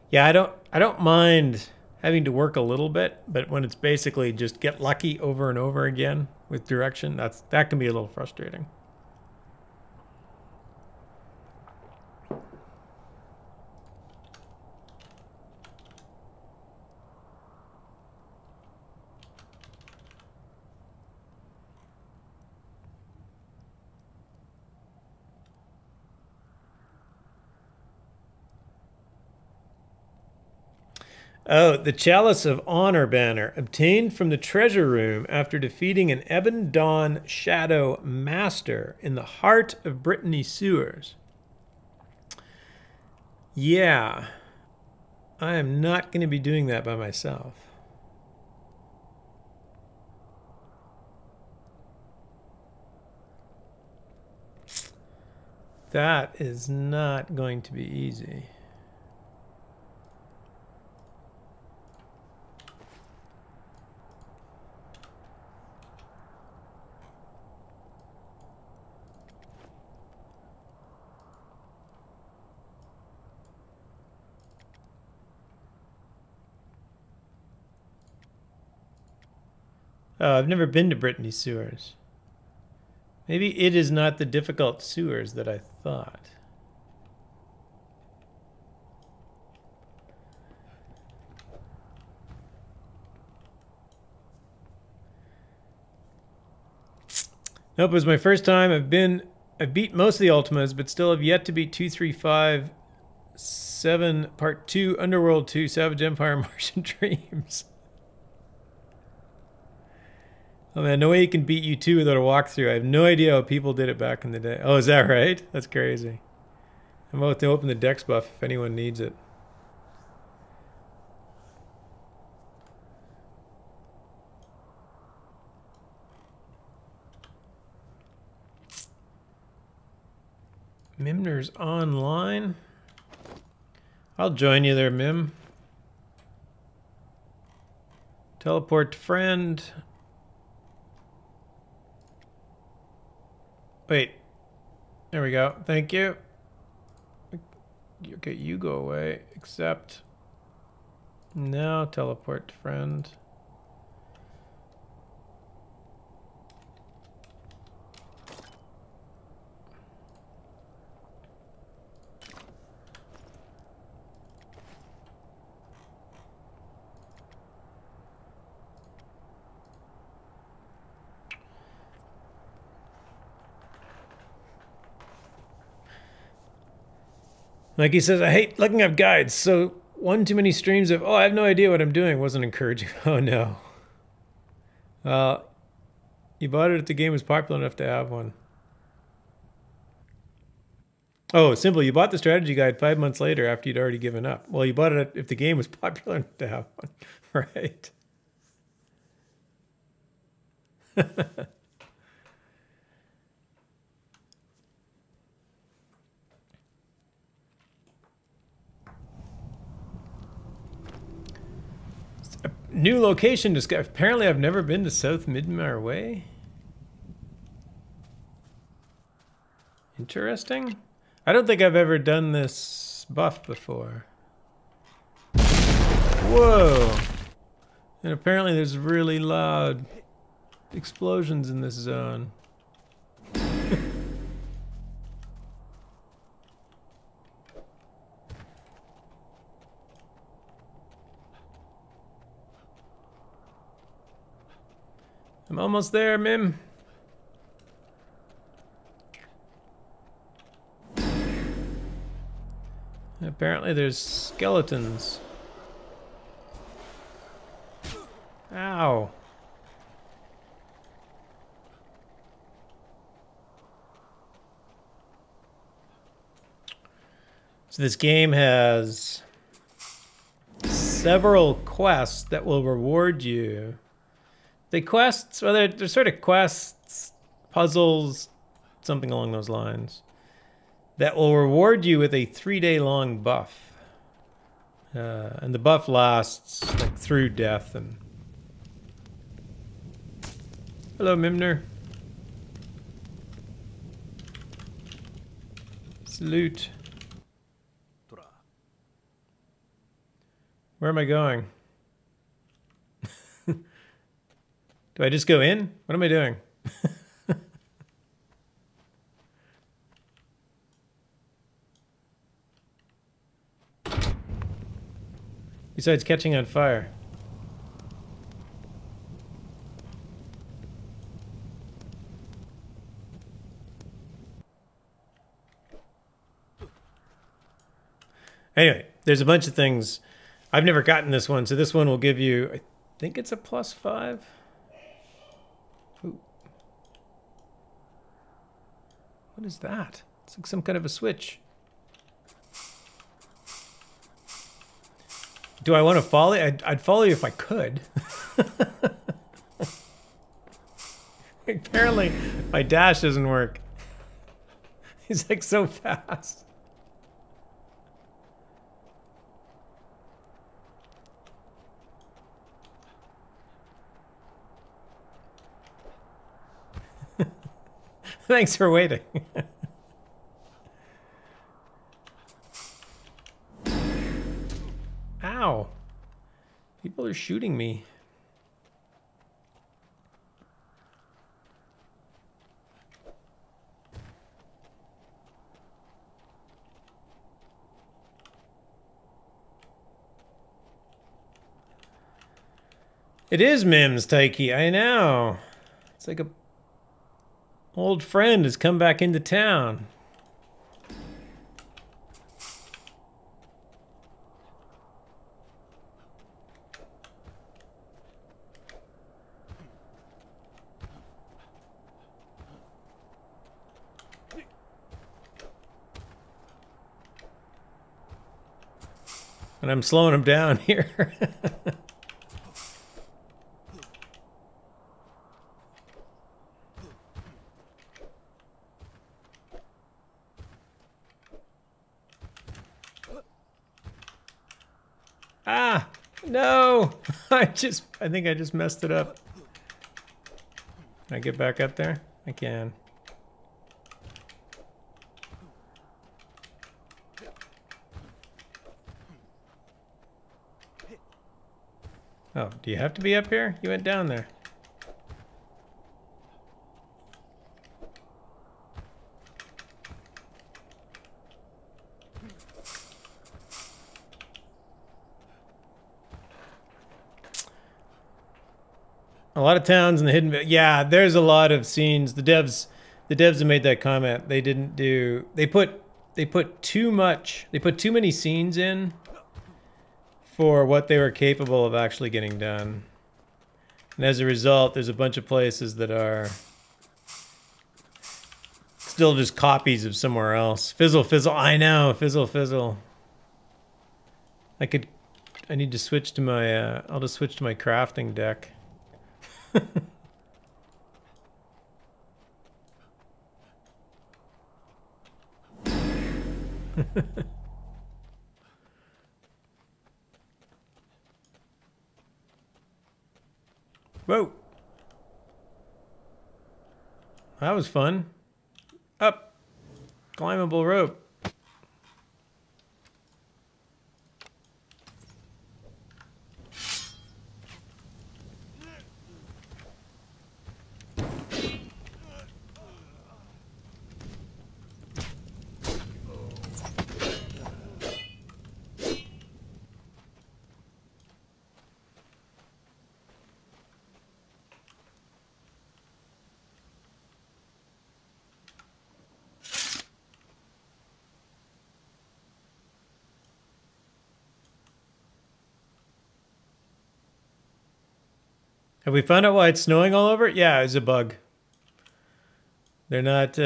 Yeah, I don't mind having to work a little bit, but when it's basically just get lucky over and over again with direction, that can be a little frustrating. Oh, the Chalice of Honor banner, obtained from the treasure room after defeating an Ebon Dawn Shadow Master in the heart of Brittany sewers. Yeah, I am not going to be doing that by myself. That is not going to be easy. Oh, I've never been to Brittany sewers. Maybe it is not the difficult sewers that I thought. Nope, it was my first time. I've beat most of the Ultimas, but still have yet to beat 235-7 Part 2, Underworld 2, Savage Empire, Martian Dreams. Oh man, no way you can beat U2 without a walkthrough. I have no idea how people did it back in the day. Oh, is that right? That's crazy. I'm about to open the Dex buff if anyone needs it. Mimner's online. I'll join you there, Mim. Teleport to friend. Wait. There we go. Thank you. Okay, you go away. Accept. Now teleport to friend. Like he says, I hate looking up guides, so one too many streams of, oh, I have no idea what I'm doing wasn't encouraging. Oh, no. You bought it if the game was popular enough to have one. Oh, simple. You bought the strategy guide 5 months later after you'd already given up. Well, you bought it if the game was popular enough to have one. Right. New location discovered. Apparently, I've never been to South Midmar Way. Interesting. I don't think I've ever done this buff before. Whoa! And apparently, there's really loud explosions in this zone. I'm almost there, Mim. And apparently there's skeletons. Ow. So this game has several quests that will reward you. The quests, well, they're sort of quests, puzzles, something along those lines, that will reward you with a 3-day-long buff. And the buff lasts like through death. And hello, Mimner. Salute. Where am I going? Do I just go in? What am I doing? Besides catching on fire. Anyway, there's a bunch of things. I've never gotten this one, so this one will give you, I think it's a +5. Ooh. What is that? It's like some kind of a switch. Do I want to follow you? I'd follow you if I could. Apparently, my dash doesn't work. He's like so fast. Thanks for waiting. Ow. People are shooting me. It is Mims, Taiki. I know. It's like a old friend has come back into town. And I'm slowing him down here. Ah, no. I think I just messed it up. Can I get back up there? I can. Oh, do you have to be up here? You went down there. A lot of towns in the hidden... Yeah, there's a lot of scenes. The devs have made that comment. They didn't do... They put they put too many scenes in for what they were capable of actually getting done. And as a result, there's a bunch of places that are still just copies of somewhere else. Fizzle, fizzle. I know. Fizzle, fizzle. I need to switch to my, I'll just switch to my crafting deck. Whoa. That was fun. Up. Climbable rope. Have we found out why it's snowing all over? Yeah, it's a bug. They're not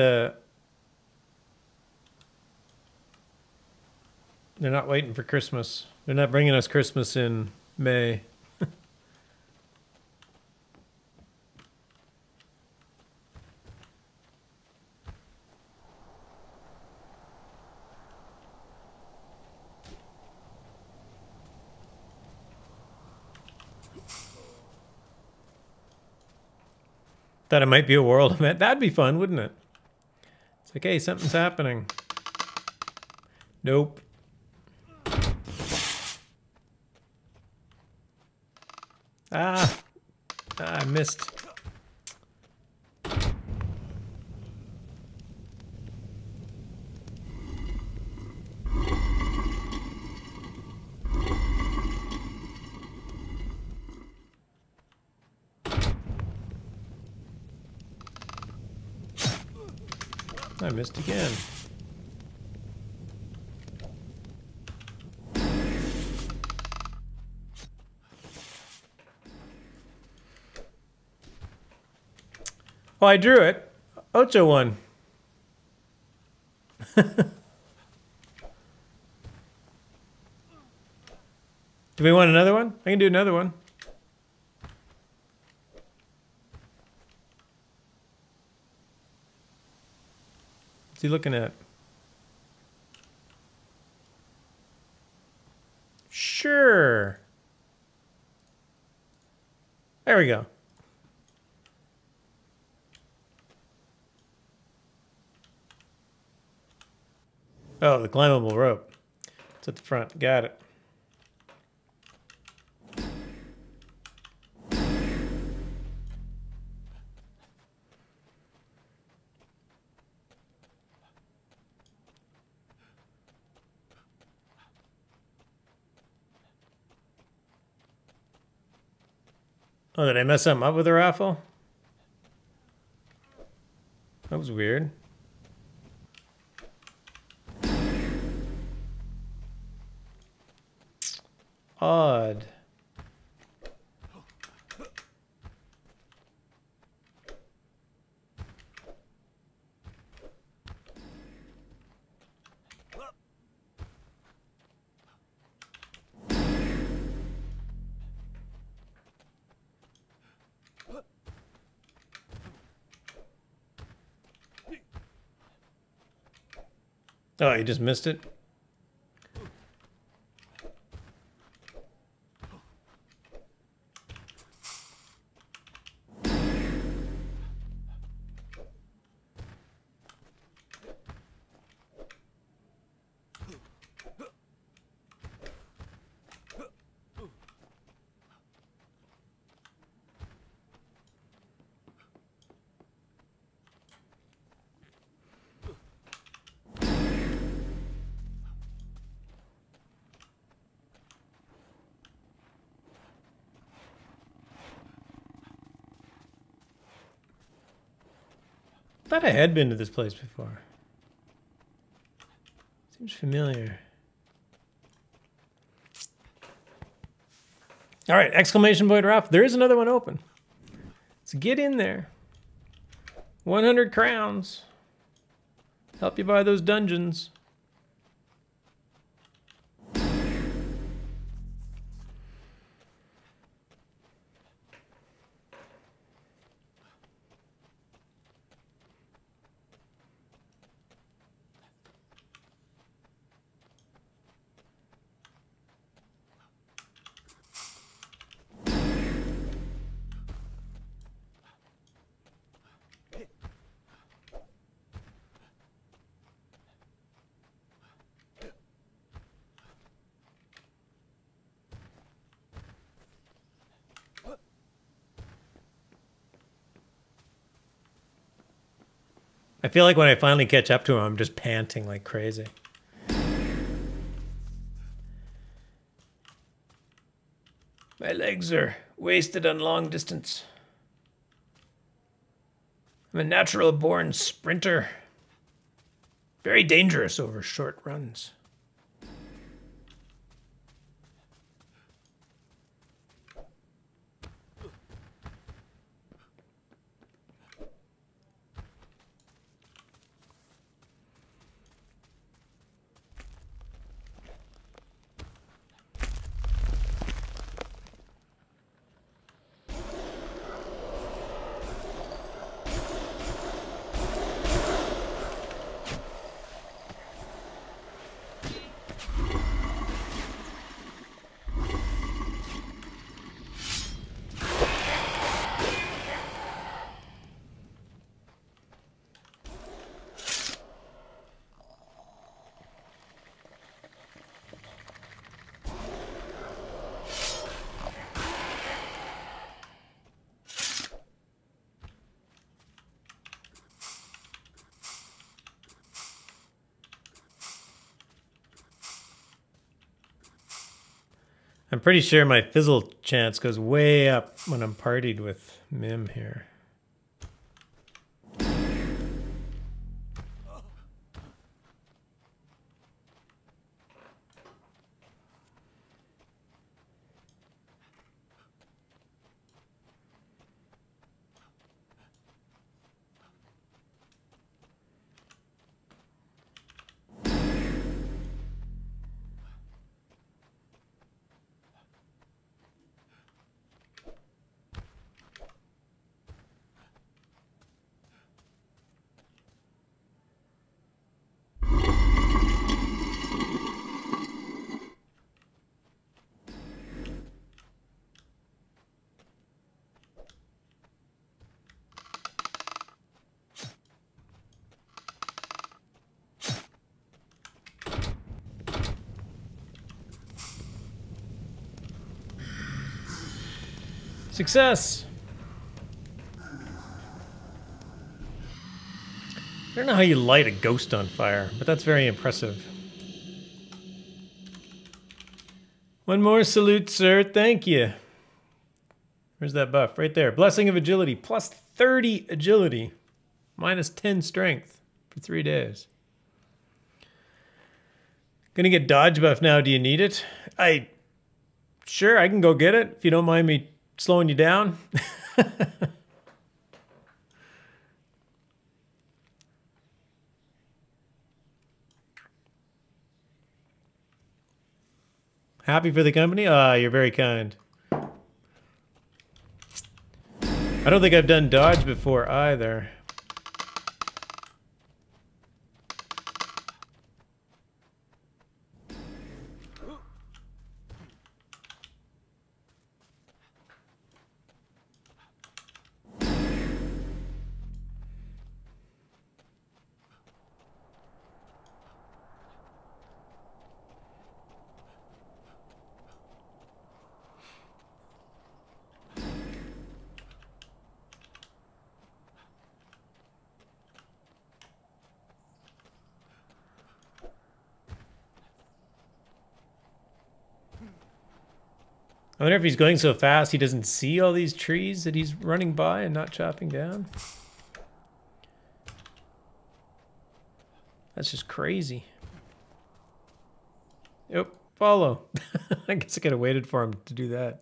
waiting for Christmas. They're not bringing us Christmas in May. Thought it might be a world event. That'd be fun, wouldn't it? It's like, hey, something's happening. Nope. Ah, I missed. I missed again. Oh, I drew it. Ocho won. Do we want another one? I can do another one. What's he looking at? Sure. There we go. Oh, the climbable rope. It's at the front. Got it. Oh, did I mess something up with the raffle? That was weird. Odd. Oh, you just missed it? I thought I had been to this place before. Seems familiar. All right, exclamation point Ralph. There is another one open. Let's get in there. 100 crowns. Help you buy those dungeons. I feel like when I finally catch up to him, I'm just panting like crazy. My legs are wasted on long distance. I'm a natural-born sprinter. Very dangerous over short runs. I'm pretty sure my fizzle chance goes way up when I'm partied with Mim here. Success! I don't know how you light a ghost on fire, but that's very impressive. One more salute, sir. Thank you. Where's that buff? Right there. Blessing of Agility. Plus 30 agility. Minus 10 strength for 3 days. Gonna get dodge buff now. Do you need it? Sure, I can go get it if you don't mind me slowing you down. Happy for the company? Ah, you're very kind. I don't think I've done dodge before either. I wonder if he's going so fast he doesn't see all these trees that he's running by and not chopping down. That's just crazy. Oh, follow. I guess I could have waited for him to do that.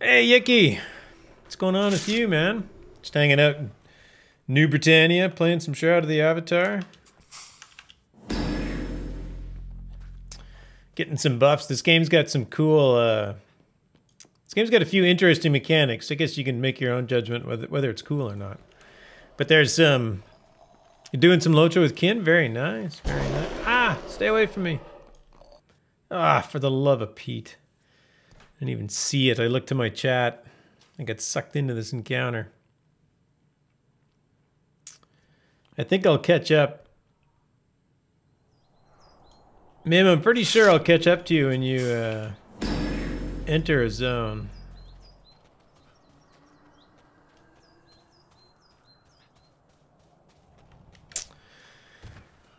Hey, Yicky. What's going on with you, man? Just hanging out in New Britannia, playing some Shroud of the Avatar. Getting some buffs. This game's got some cool... this game's got a few interesting mechanics. I guess you can make your own judgment whether it's cool or not. But there's some... You're doing some Locho with Kin? Very nice. Very nice. Ah! Stay away from me. Ah, for the love of Pete. I didn't even see it. I looked to my chat. I got sucked into this encounter. I think I'll catch up. Mim, I'm pretty sure I'll catch up to you when you enter a zone.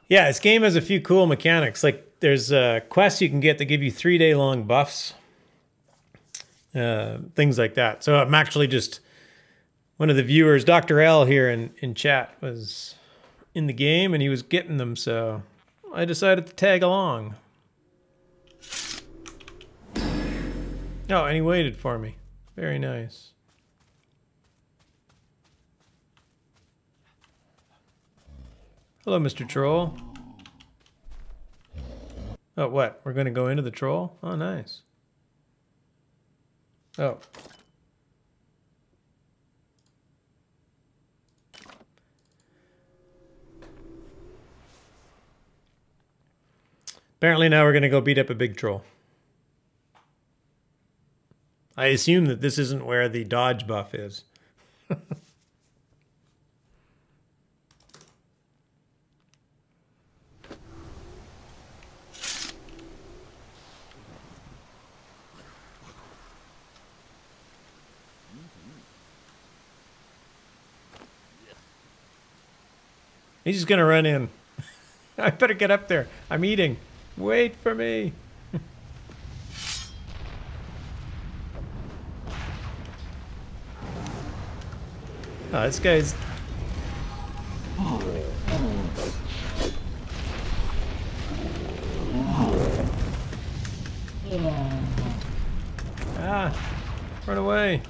Yeah, this game has a few cool mechanics. Like, there's quests you can get that give you 3-day-long buffs. Things like that. So I'm actually just... One of the viewers, Dr. L here in chat, was in the game and he was getting them, so I decided to tag along. Oh, and he waited for me. Very nice. Hello, Mr. Troll. Oh, what? We're going to go into the troll? Oh, nice. Oh. Apparently now we're going to go beat up a big troll. I assume that this isn't where the dodge buff is. He's just going to run in. I better get up there. I'm eating. Wait for me. Oh, this guy's... Ah, run away.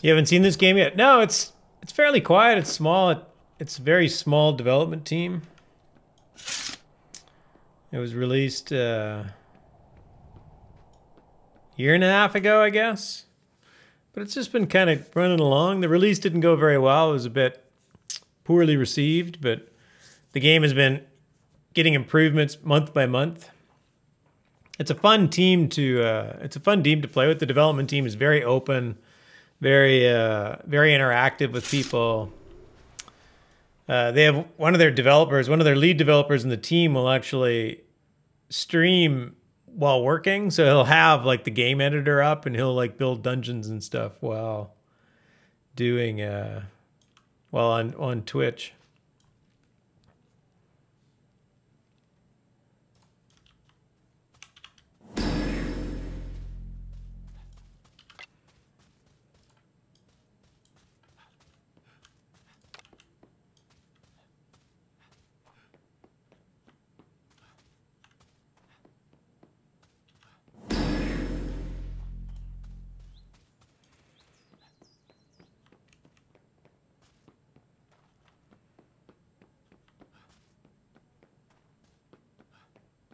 You haven't seen this game yet? No, it's fairly quiet. It's small. It's a very small development team. It was released a year and a half ago, I guess. But it's just been kind of running along. The release didn't go very well. It was a bit poorly received, but the game has been getting improvements month by month. It's a fun team to play with. The development team is very open. Very interactive with people. They have one of their lead developers in the team will actually stream while working. So he'll have like the game editor up and he'll like build dungeons and stuff while doing, while on Twitch.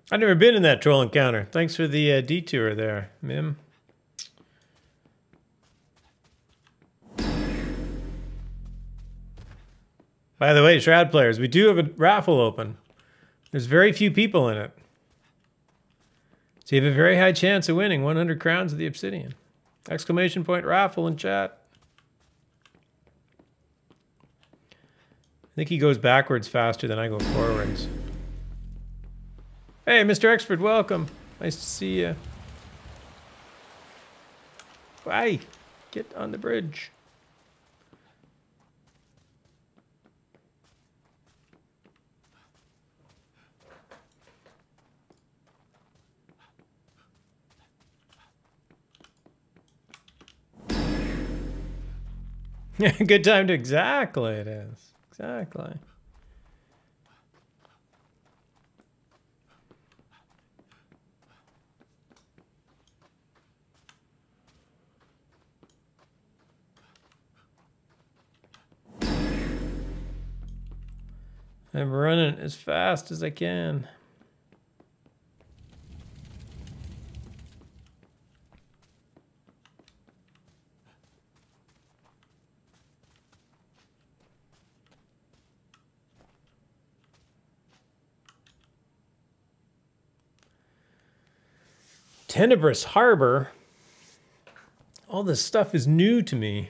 I've never been in that troll encounter. Thanks for the detour there, Mim. By the way, Shroud players, we do have a raffle open. There's very few people in it. So you have a very high chance of winning 100 crowns of the Obsidian. Exclamation point raffle in chat. I think he goes backwards faster than I go forwards. Hey, Mr. Expert, welcome. Nice to see you. Bye. Get on the bridge. Good time to... Exactly, it is. Exactly. I'm running as fast as I can. Tenebrous Harbor. All this stuff is new to me.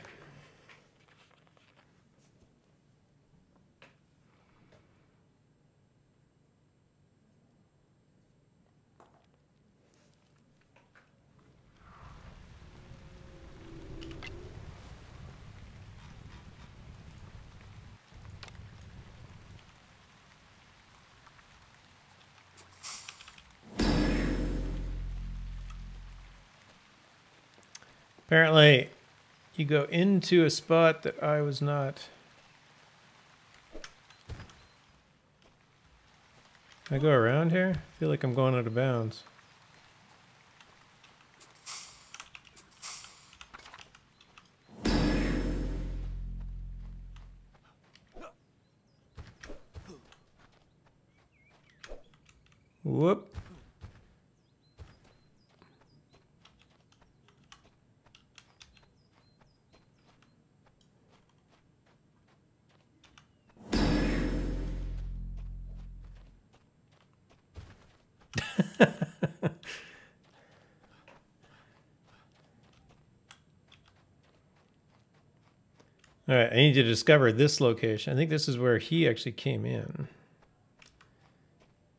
Apparently, you go into a spot that I was not. Can I go around here? I feel like I'm going out of bounds. Whoop. All right, I need to discover this location. I think this is where he actually came in.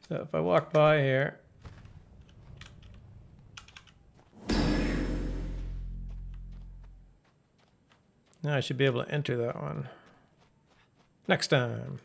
So if I walk by here. Now I should be able to enter that one. Next time.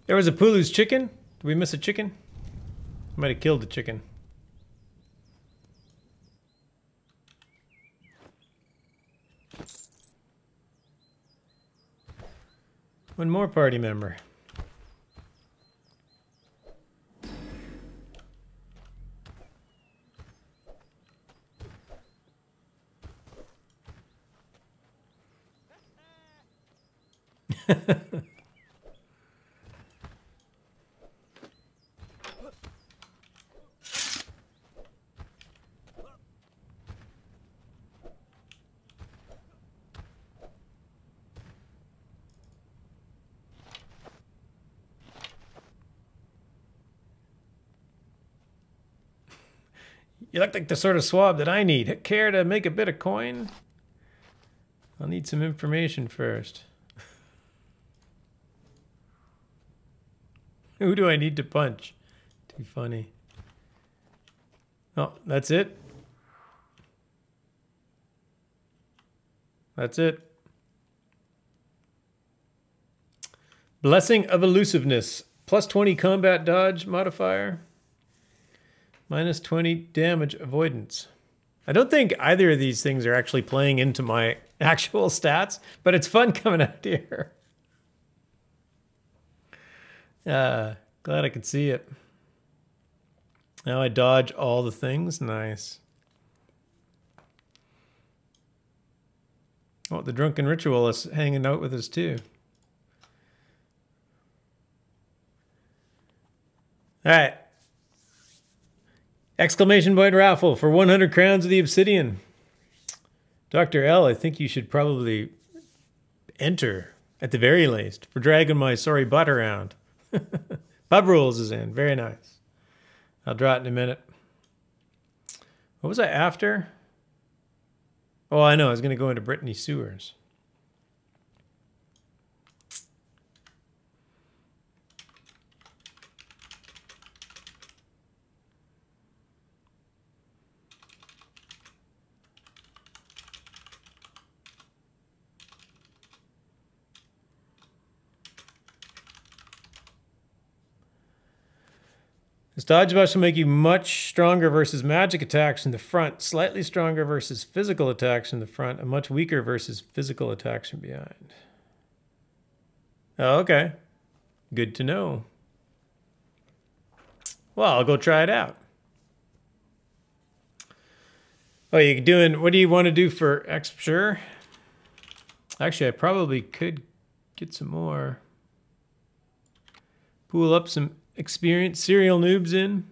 There was a Pulu's chicken. Did we miss a chicken? I might have killed the chicken. One more party member. You look like the sort of swab that I need. Care to make a bit of coin? I'll need some information first. Who do I need to punch? Too funny. Oh, that's it? That's it. Blessing of Elusiveness. Plus 20 combat dodge modifier. Minus 20 damage avoidance. I don't think either of these things are actually playing into my actual stats, but it's fun coming out here. Glad I could see it. Now I dodge all the things. Nice. Oh, the drunken ritualist hanging out with us too. All right. Exclamation point raffle for 100 crowns of the obsidian. Dr. L, I think you should probably enter at the very least for dragging my sorry butt around. Pub Rules is in. Very nice. I'll draw it in a minute. What was I after? Oh, I know. I was going to go into Brittany Sewers. This dodge buff will make you much stronger versus magic attacks in the front, slightly stronger versus physical attacks in the front, and much weaker versus physical attacks from behind. Oh, okay. Good to know. Well, I'll go try it out. Oh, you doing, what do you want to do for X? Sure. Actually, I probably could get some more. Pool up some experienced serial noobs in.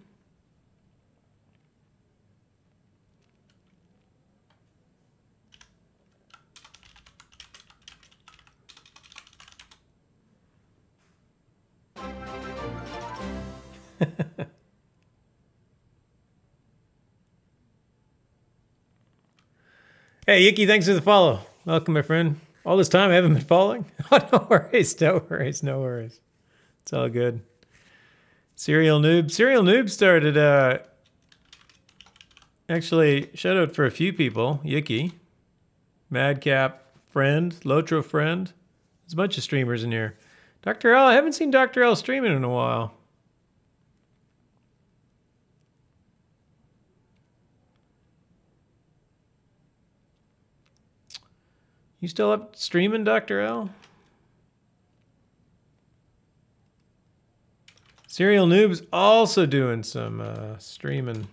Hey, Yicky, thanks for the follow. Welcome, my friend. All this time I haven't been following. Oh, no worries, no worries, no worries. It's all good. Serial Noob. Serial Noob started, actually, shout out for a few people. Yicky, Madcap friend, Lotro friend. There's a bunch of streamers in here. Dr. L, I haven't seen Dr. L streaming in a while. You still up streaming, Dr. L? Serial Noob's also doing some streaming.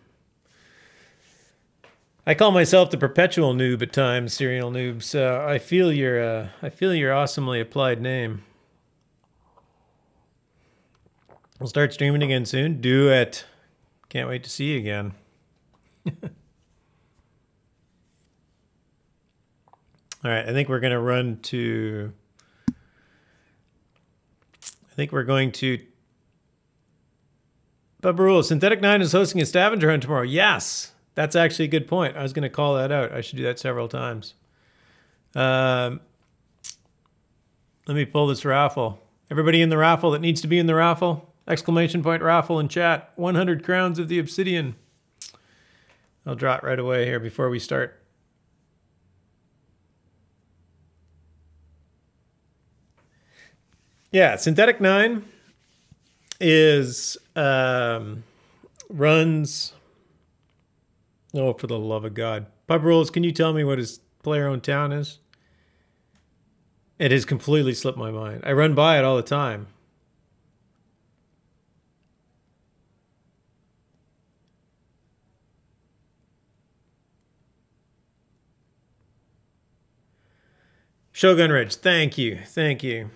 I call myself the perpetual noob at times, Serial Noob. So I feel your awesomely applied name. We'll start streaming again soon. Do it. Can't wait to see you again. All right, I think we're going to run to... I think we're going to... Bubba Rules, Synthetic 9 is hosting a scavenger hunt tomorrow. Yes, that's actually a good point. I was going to call that out. I should do that several times. Let me pull this raffle. Everybody in the raffle that needs to be in the raffle, exclamation point raffle in chat. 100 crowns of the obsidian. I'll draw it right away here before we start. Yeah, Synthetic 9 is runs. Oh, for the love of God. Pub Rules, can you tell me what his player-owned town is? It has completely slipped my mind. I run by it all the time. Shogun Ridge, thank you. Thank you.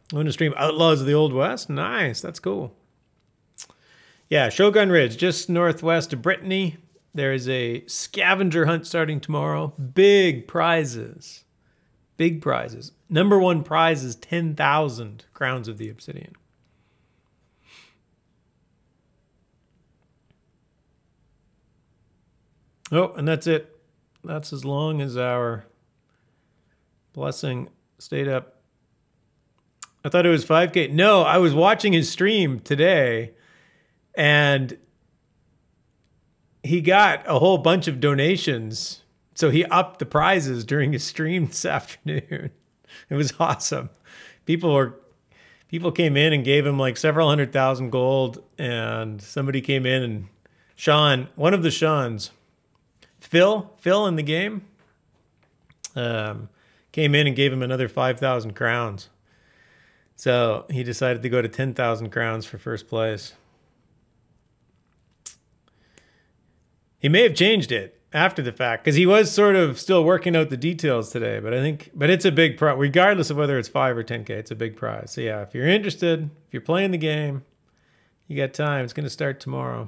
I'm going to stream Outlaws of the Old West. Nice, that's cool. Yeah, Shogun Ridge, just northwest of Brittany. There is a scavenger hunt starting tomorrow. Big prizes. Big prizes. Number one prize is 10,000 crowns of the obsidian. Oh, and that's it. That's as long as our blessing stayed up. I thought it was 5K. No, I was watching his stream today, and he got a whole bunch of donations. So he upped the prizes during his stream this afternoon. It was awesome. People came in and gave him like several 100,000 gold, and somebody came in and Sean, one of the Seans, Phil in the game, came in and gave him another 5,000 crowns. So he decided to go to 10,000 crowns for first place. He may have changed it after the fact because he was sort of still working out the details today. But it's a big prize, regardless of whether it's 5 or 10K. It's a big prize. So yeah, if you're interested, if you're playing the game, you got time. It's going to start tomorrow.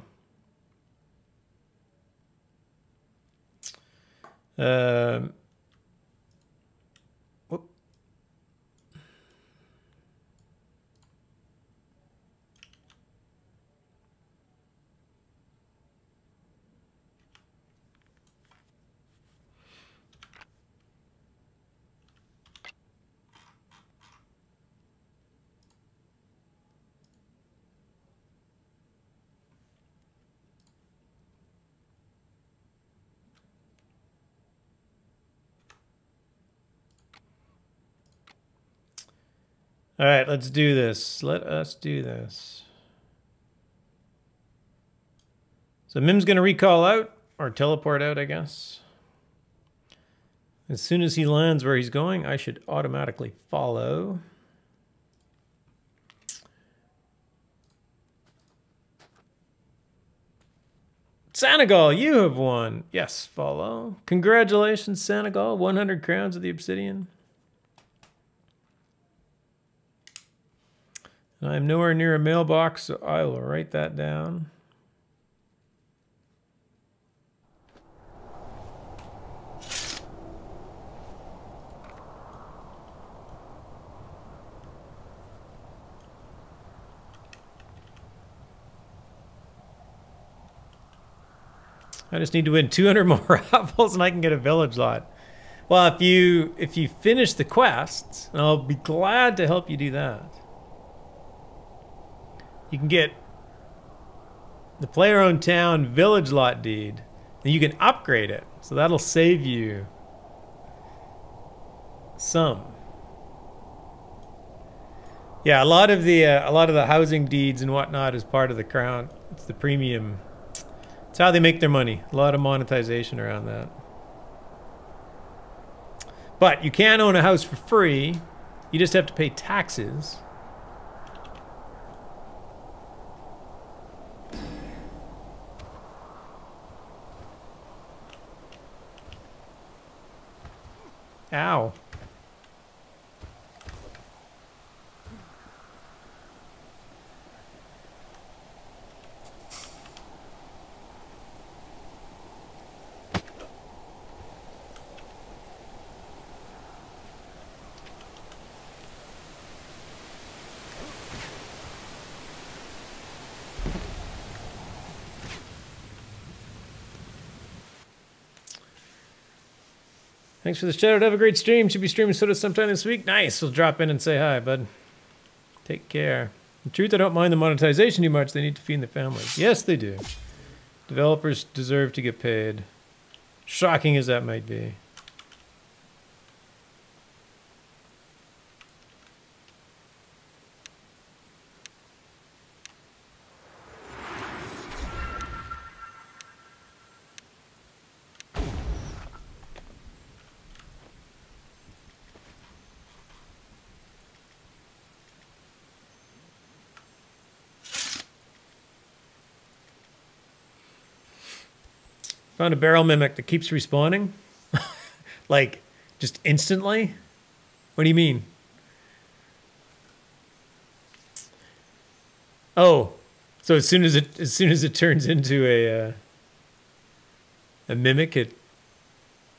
All right, let's do this. Let us do this. So Mim's going to recall out, or teleport out, I guess. As soon as he lands where he's going, I should automatically follow. Senegal, you have won. Yes, follow. Congratulations, Senegal. 100 crowns of the obsidian. I'm nowhere near a mailbox, so I will write that down. I just need to win 200 more apples and I can get a village lot. Well, if you finish the quests, and I'll be glad to help you do that. You can get the player-owned town village lot deed, and you can upgrade it. So that'll save you some. Yeah, a lot of the housing deeds and whatnot is part of the crown. It's the premium. It's how they make their money. A lot of monetization around that. But you can own a house for free. You just have to pay taxes. Ow. Thanks for the shout out. Have a great stream. Should be streaming soda sometime this week. Nice. We'll drop in and say hi, bud. Take care. In truth, I don't mind the monetization too much. They need to feed their families. Yes, they do. Developers deserve to get paid. Shocking as that might be. Found a barrel mimic that keeps respawning. Like, just instantly? What do you mean? Oh, so as soon as it turns into a mimic, it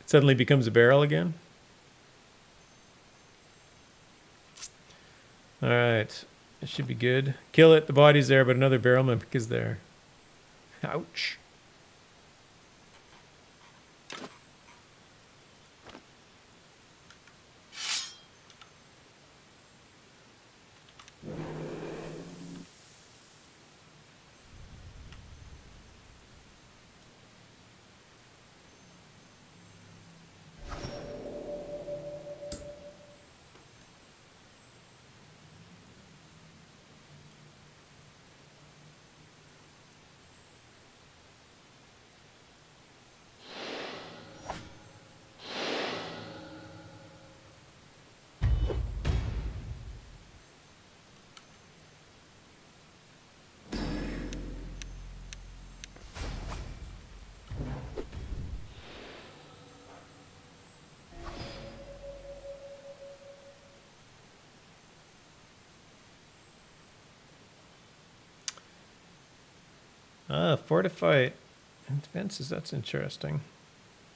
suddenly becomes a barrel again? All right, it should be good. Kill it, the body's there, but another barrel mimic is there. Ouch. Ah, fortified defenses. That's interesting.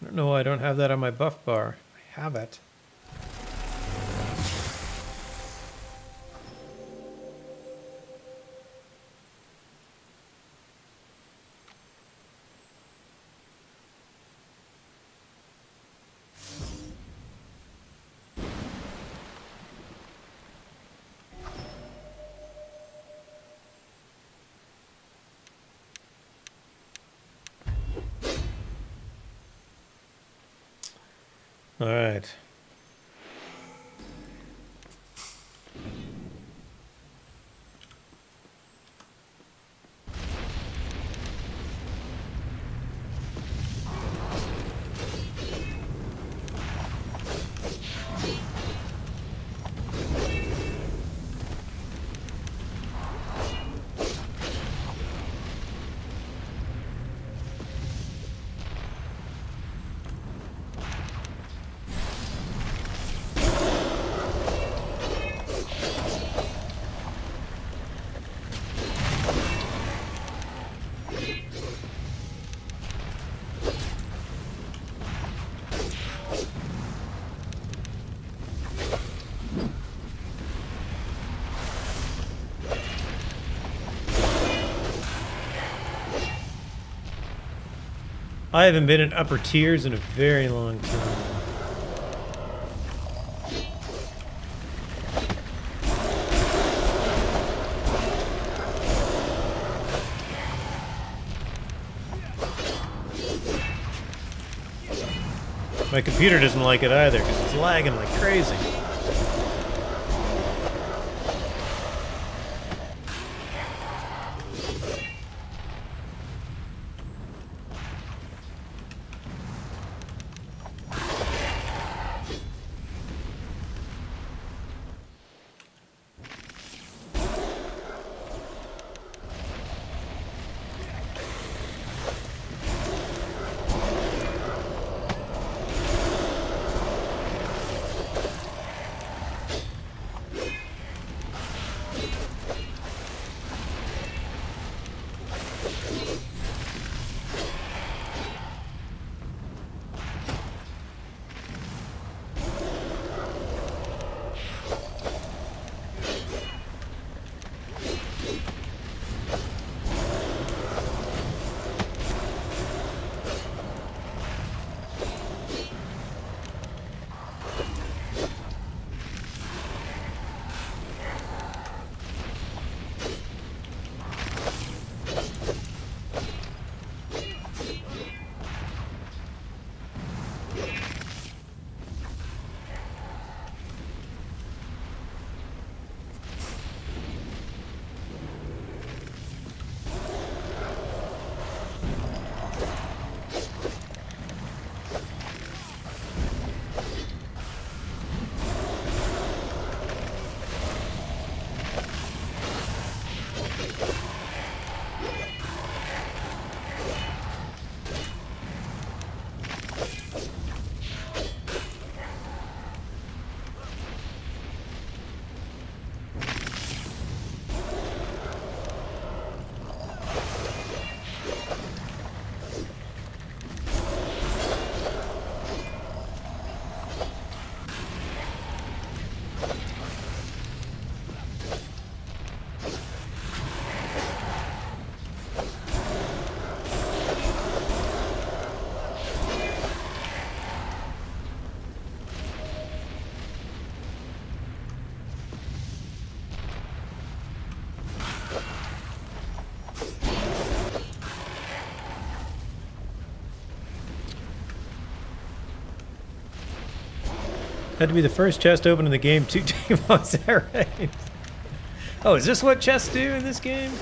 I don't know why I don't have that on my buff bar. I have it. All right. I haven't been in upper tiers in a very long time. My computer doesn't like it either because it's lagging like crazy. Had to be the first chest open in the game to is that right? Oh, is this what chests do in this game?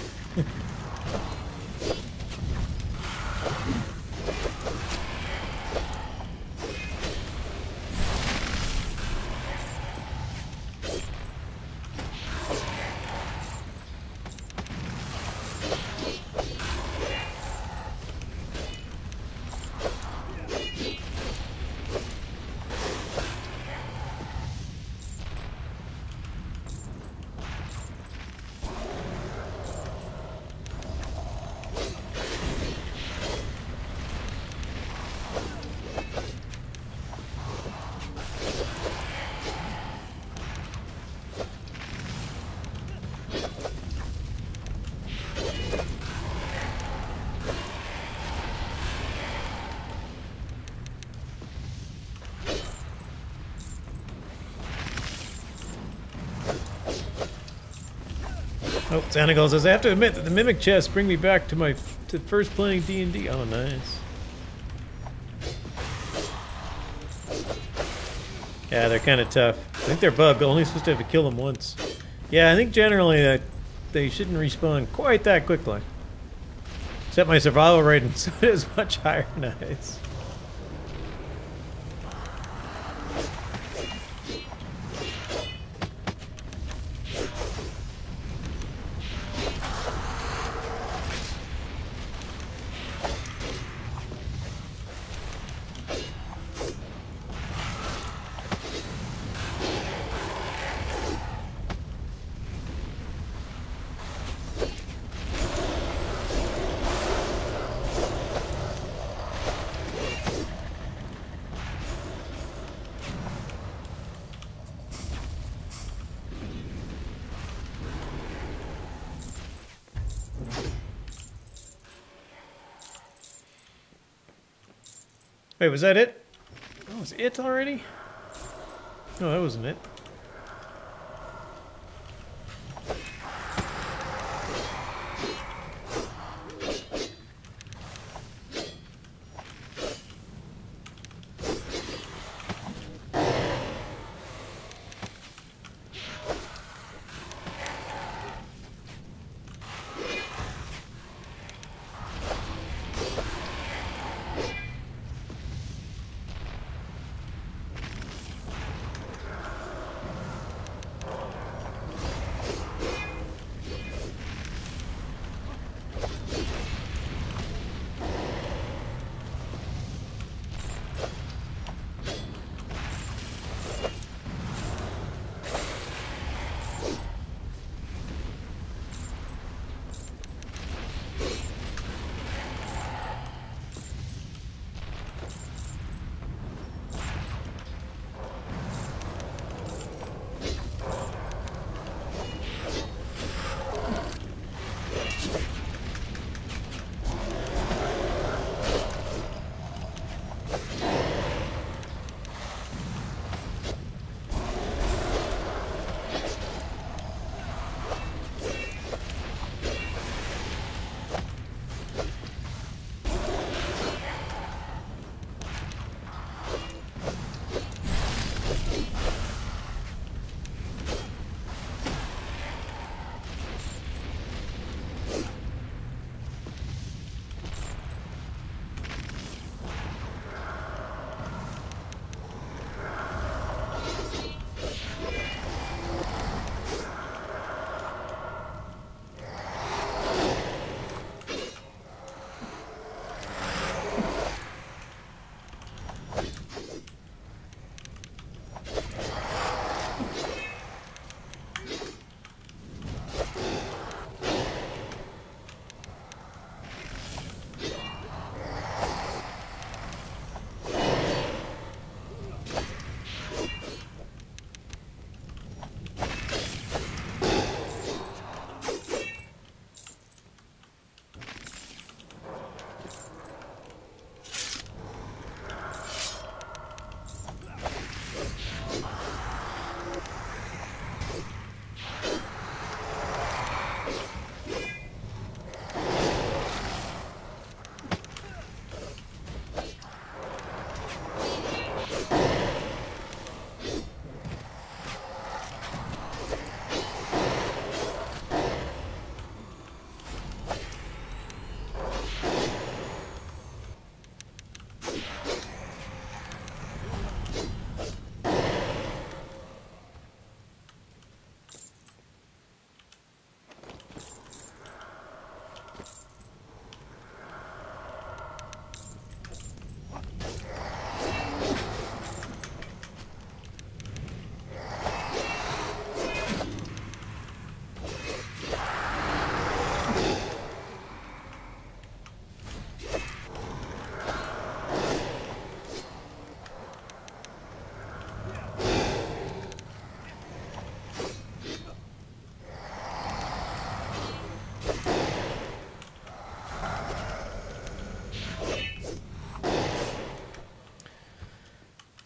Oh, Santa says, I have to admit that the mimic chests bring me back to first playing D&D. Oh, nice. Yeah, they're kind of tough. I think they're bugged. Only supposed to have to kill them once. Yeah, I think generally that they shouldn't respawn quite that quickly. Except my survival rate is much higher. Nice. Wait, was that it? Oh, was it already? No, that wasn't it.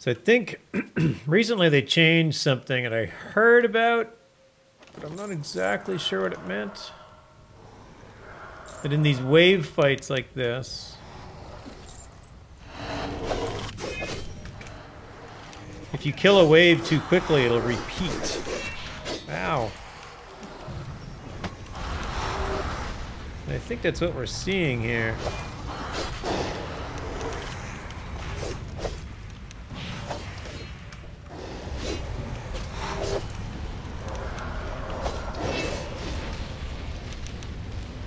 So I think recently they changed something that I heard about but I'm not exactly sure what it meant. But in these wave fights like this, if you kill a wave too quickly, it'll repeat. Ow. And I think that's what we're seeing here.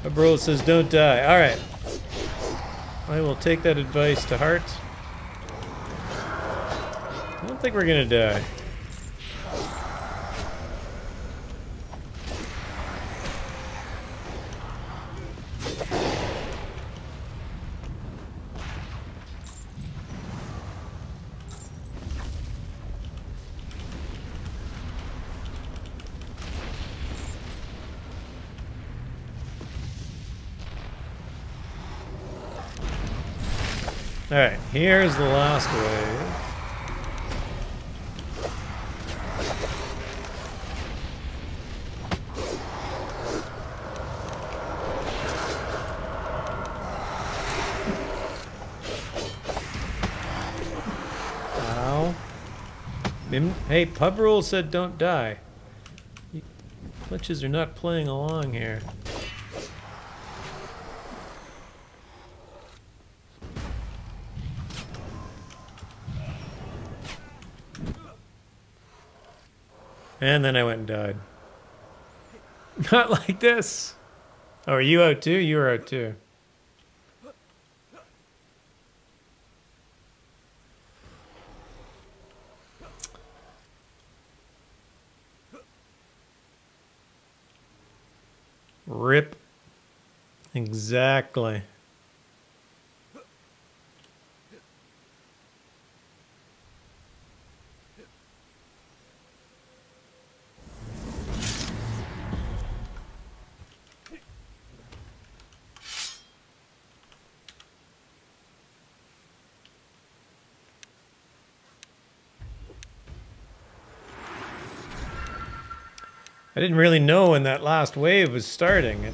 A bro says don't die. Alright. I will take that advice to heart. I don't think we're gonna die. Alright, here's the last wave. Ow. Hey, Pub Rule said don't die. Glitches are not playing along here. And then I went and died. Not like this. Oh, are you out too? You were out too. Rip. Exactly. I didn't really know when that last wave was starting.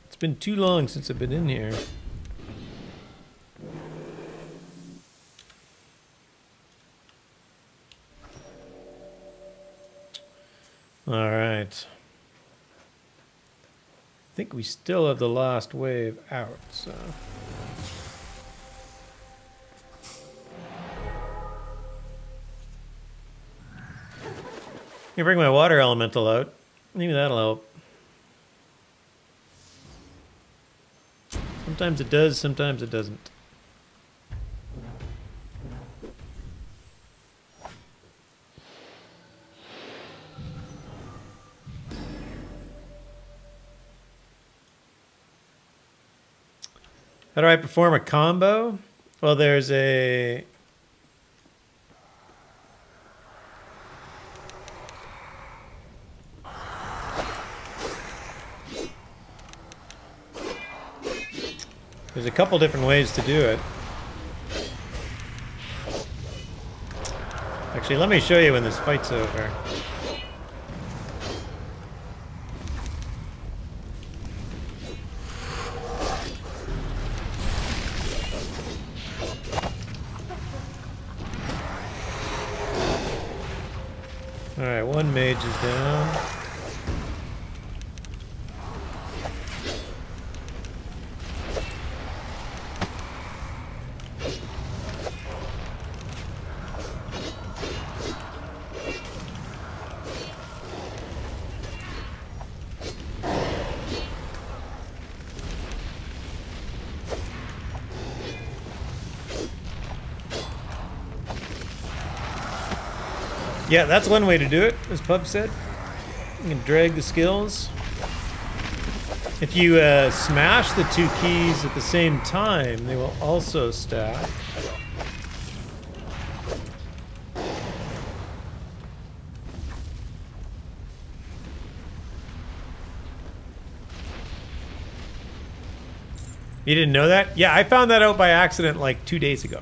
It's been too long since I've been in here. All right. I think we still have the last wave out, so... I can bring my water elemental out. Maybe that'll help. Sometimes it does, sometimes it doesn't. How do I perform a combo? Well, there's a... There's a couple different ways to do it. Actually, let me show you when this fight's over. Alright, one mage is down. Yeah, that's one way to do it, as Pub said. You can drag the skills. If you smash the two keys at the same time, they will also stack. You didn't know that? Yeah, I found that out by accident like 2 days ago.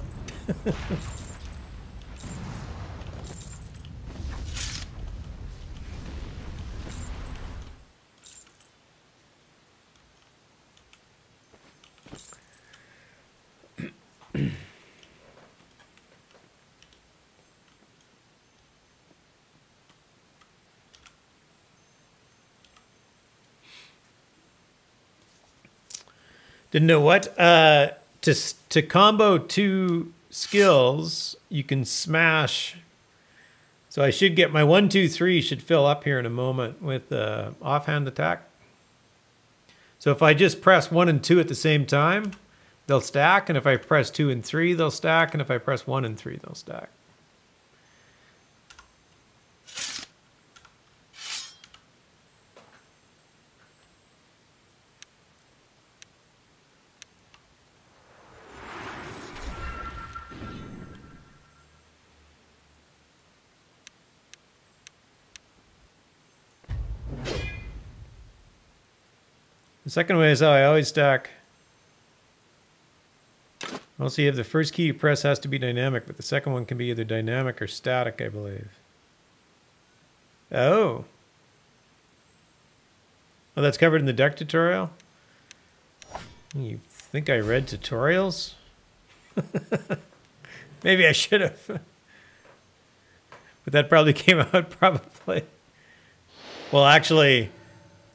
Didn't know what? To combo two skills, you can smash. So I should get my 1, 2, 3 should fill up here in a moment with offhand attack. So if I just press 1 and 2 at the same time, they'll stack. And if I press 2 and 3, they'll stack. And if I press 1 and 3, they'll stack. The second way is how I always stack. Also, you have the first key you press has to be dynamic, but the second one can be either dynamic or static, I believe. Oh. Oh, that's covered in the deck tutorial? You think I read tutorials? Maybe I should have. But that probably came out probably. Well, actually,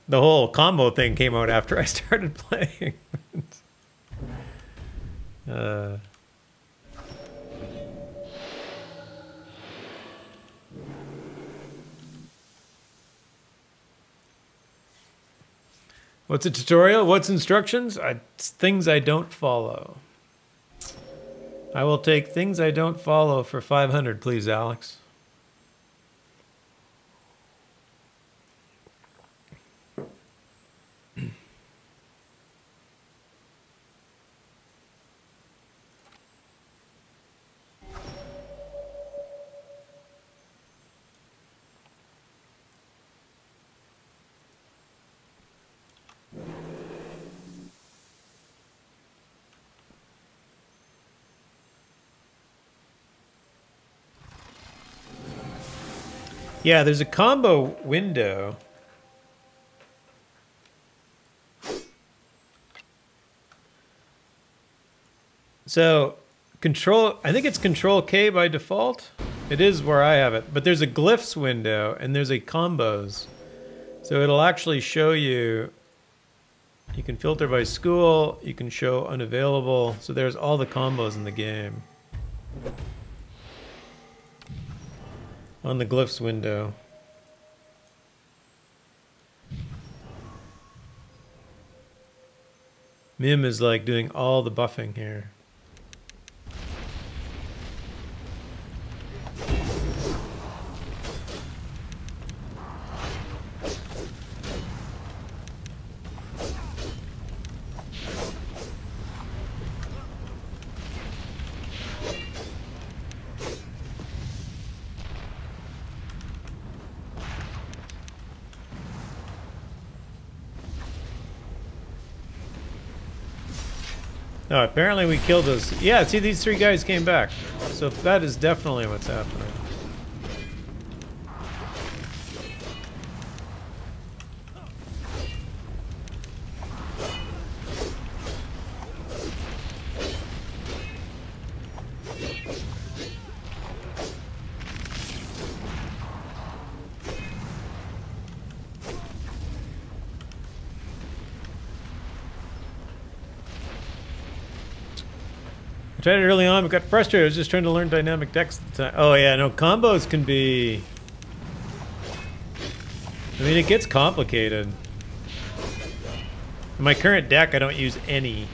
the whole combo thing came out after I started playing. What's a tutorial? What's instructions? Things I don't follow. I will take things I don't follow for 500, please, Alex. Yeah, there's a combo window. So, I think it's Control K by default. It is where I have it. But there's a glyphs window and there's a combos. So it'll actually show you, you can filter by school, you can show unavailable. So there's all the combos in the game. On the glyphs window. Mim is like doing all the buffing here. Oh, apparently we killed those. Yeah, see, these 3 guys came back. So that is definitely what's happening. I tried it early on, but got frustrated. I was just trying to learn dynamic decks at the time. Oh yeah, no, combos can be... I mean, it gets complicated. In my current deck, I don't use any.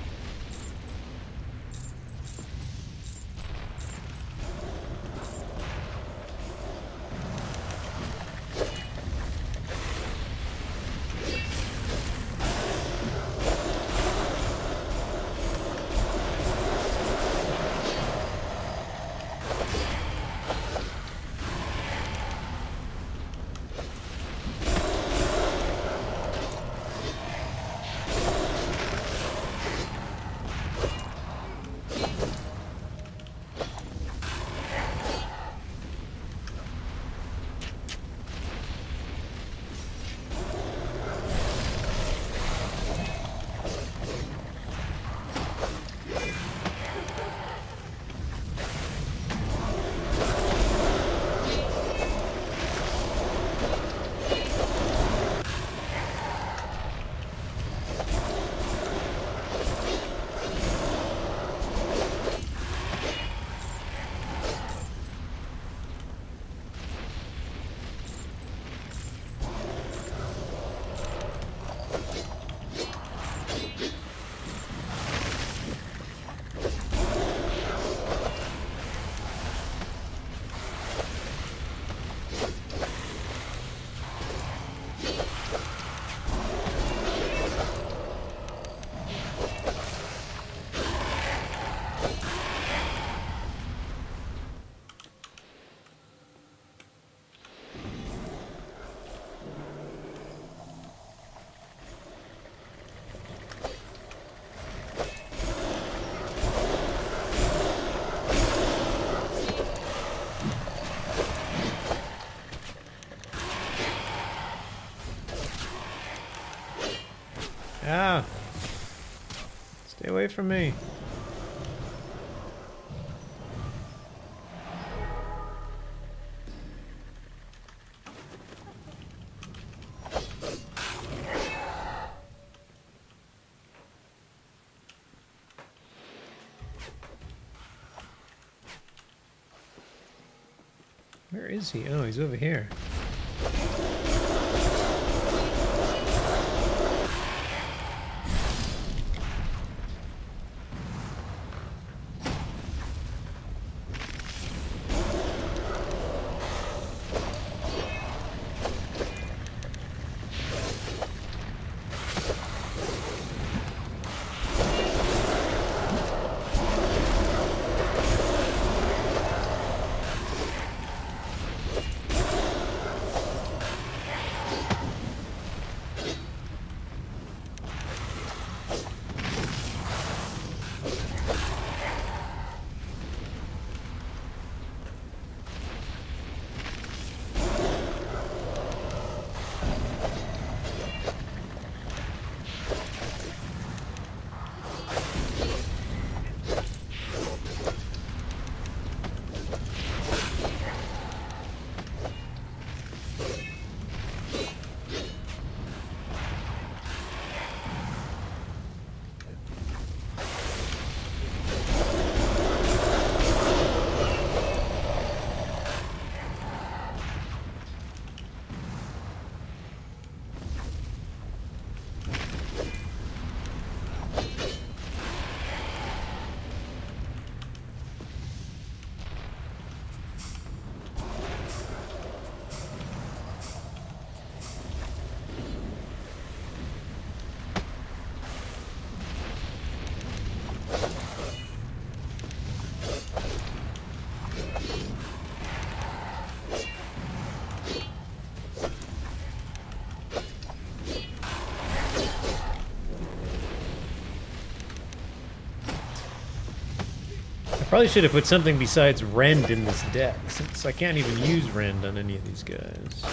Ah! Stay away from me. Where is he? Oh, he's over here. Probably should have put something besides Rend in this deck, since I can't even use Rend on any of these guys.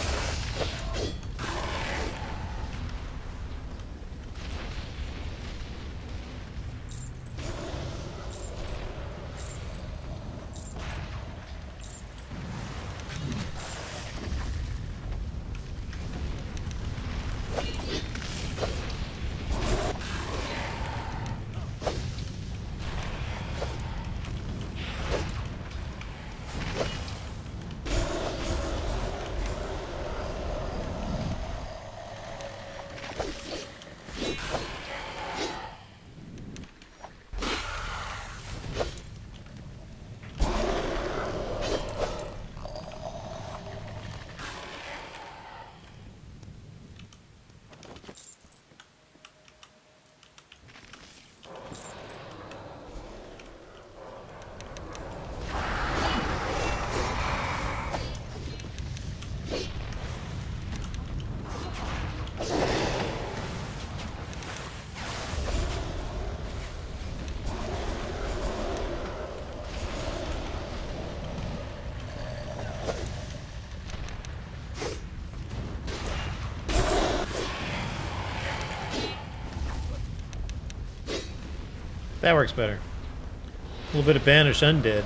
That works better. A little bit of Banish Undead.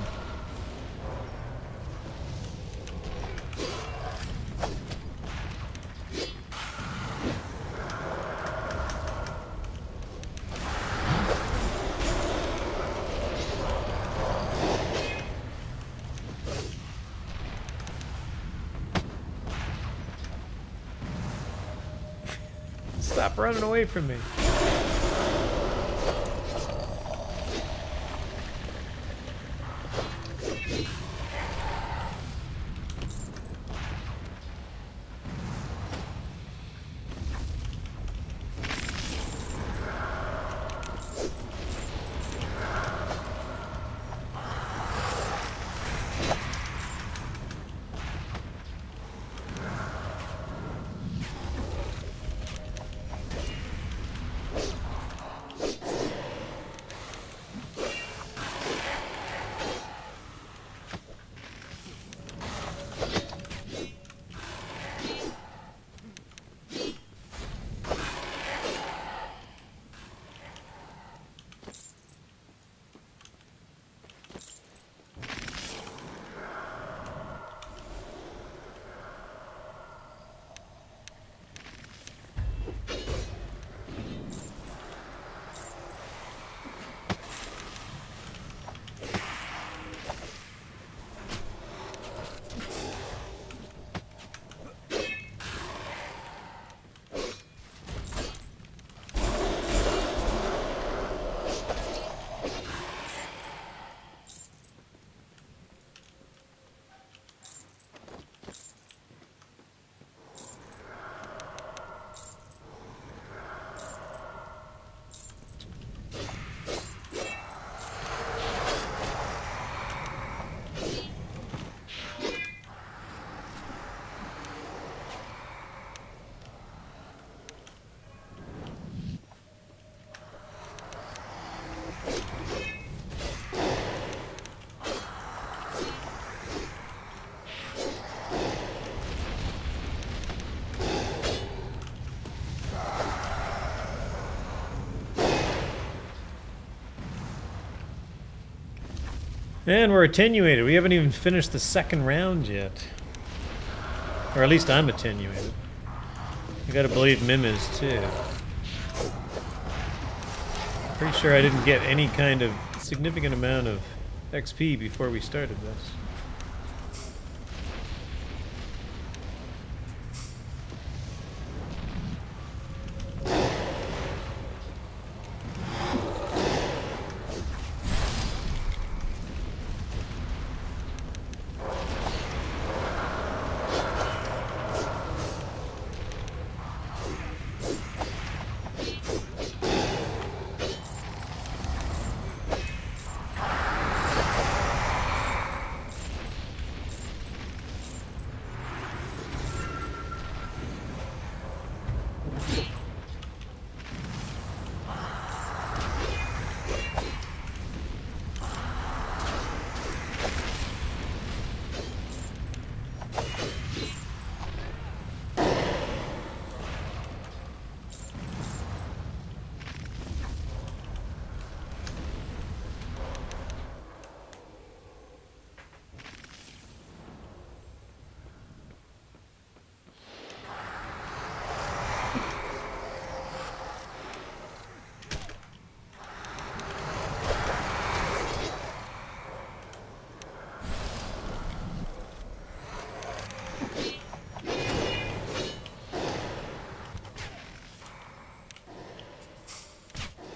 Stop running away from me. And we're attenuated. We haven't even finished the second round yet. Or at least I'm attenuated. You gotta believe Mim is too. Pretty sure I didn't get any kind of significant amount of XP before we started this.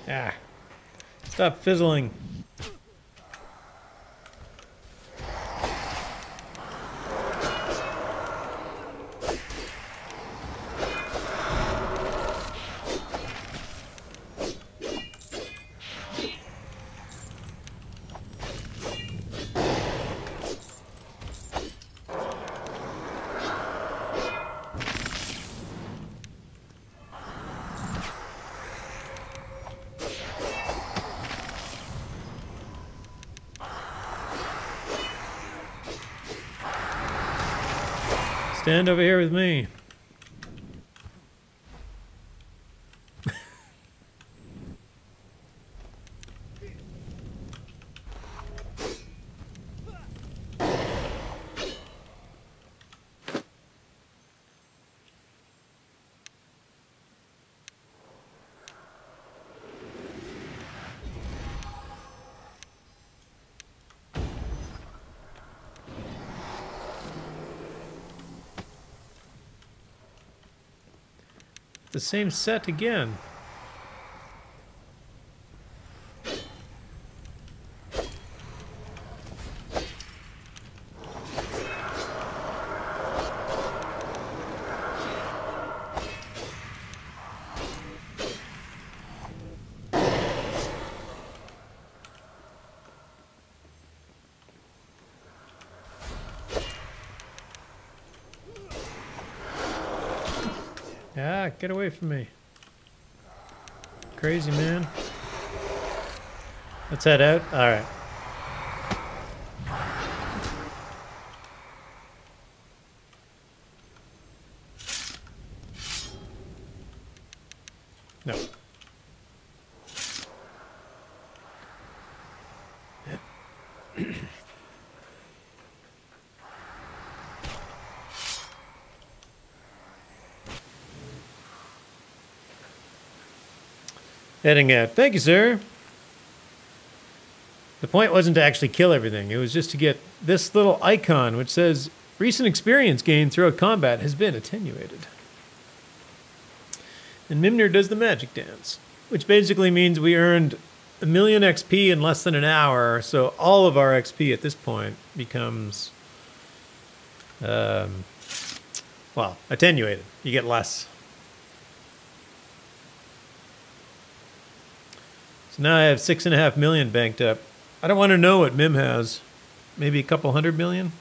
Ah, stop fizzling. Stand over here with me. The same set again. Ah, get away from me. Crazy man. Let's head out. All right. No. Heading out. Thank you, sir. The point wasn't to actually kill everything. It was just to get this little icon which says recent experience gained throughout combat has been attenuated. And Mimnir does the magic dance, which basically means we earned 1,000,000 XP in less than an hour. So all of our XP at this point becomes, well, attenuated. You get less. So now I have 6.5 million banked up. I don't want to know what Mim has. Maybe a couple 100 million?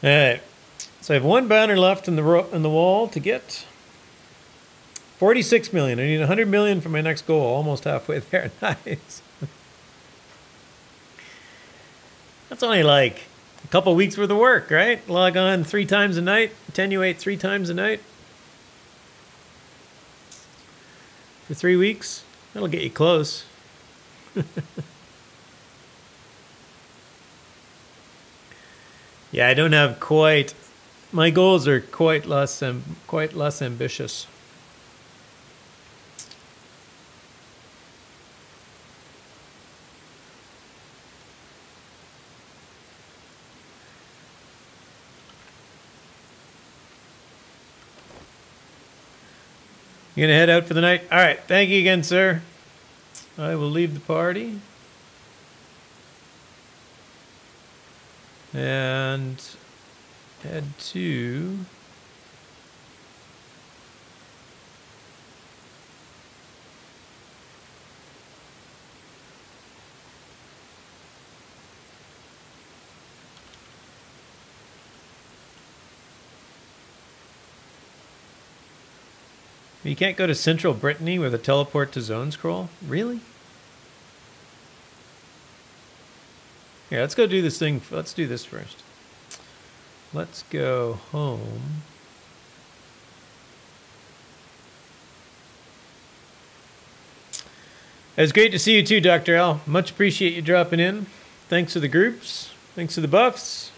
All right. So I have one banner left in the wall to get 46 million. I need 100 million for my next goal. Almost halfway there. Nice. That's only like a couple weeks worth of work, right? Log on 3 times a night, attenuate 3 times a night for 3 weeks. That'll get you close. Yeah, I don't have quite. My goals are quite less ambitious. You gonna head out for the night? All right. Thank you again, sir. I will leave the party. And head to... You can't go to Central Brittany with a teleport to zone scroll? Really? Here, let's go do this thing. Let's do this first. Let's go home. It was great to see you too, Dr. L. Much appreciate you dropping in. Thanks for the groups. Thanks for the buffs.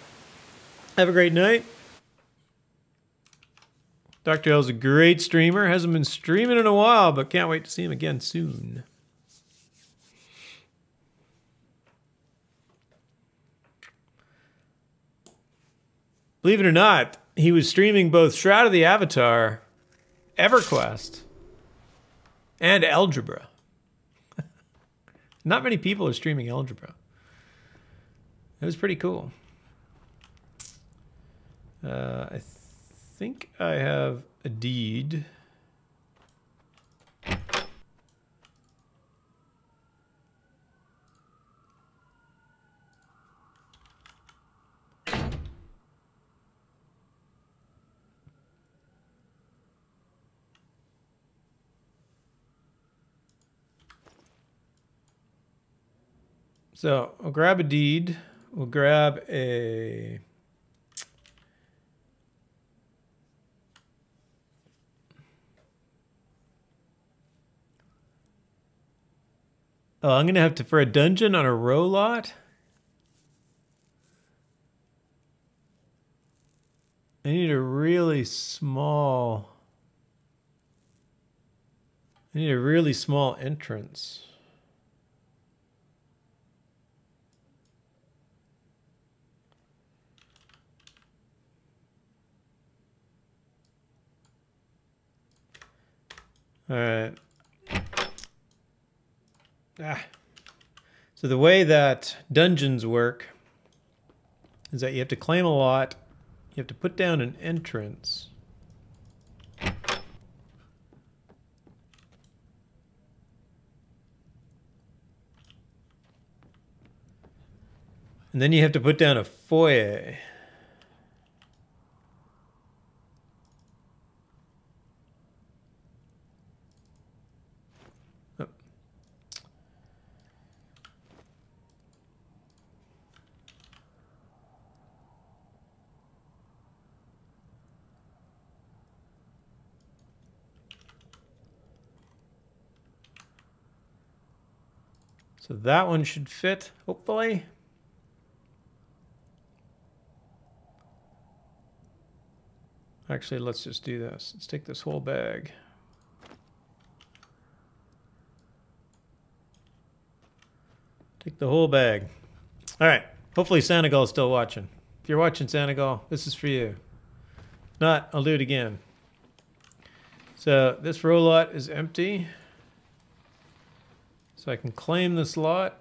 Have a great night. Dr. L's a great streamer. Hasn't been streaming in a while, but can't wait to see him again soon. Believe it or not, he was streaming both Shroud of the Avatar, EverQuest, and Algebra. Not many people are streaming Algebra. It was pretty cool. I think I have a deed. So I'll grab a deed. We'll grab a... Oh, I'm going to have to, for a dungeon on a row lot? I need a really small... I need a really small entrance. All right. So the way that dungeons work is that you have to claim a lot. You have to put down an entrance. And then you have to put down a foyer. So that one should fit, hopefully. Actually, let's just do this. Let's take this whole bag. Take the whole bag. All right. Hopefully Senegal is still watching. If you're watching Senegal, this is for you. If not, I'll do it again. So this row lot is empty. So I can claim this lot.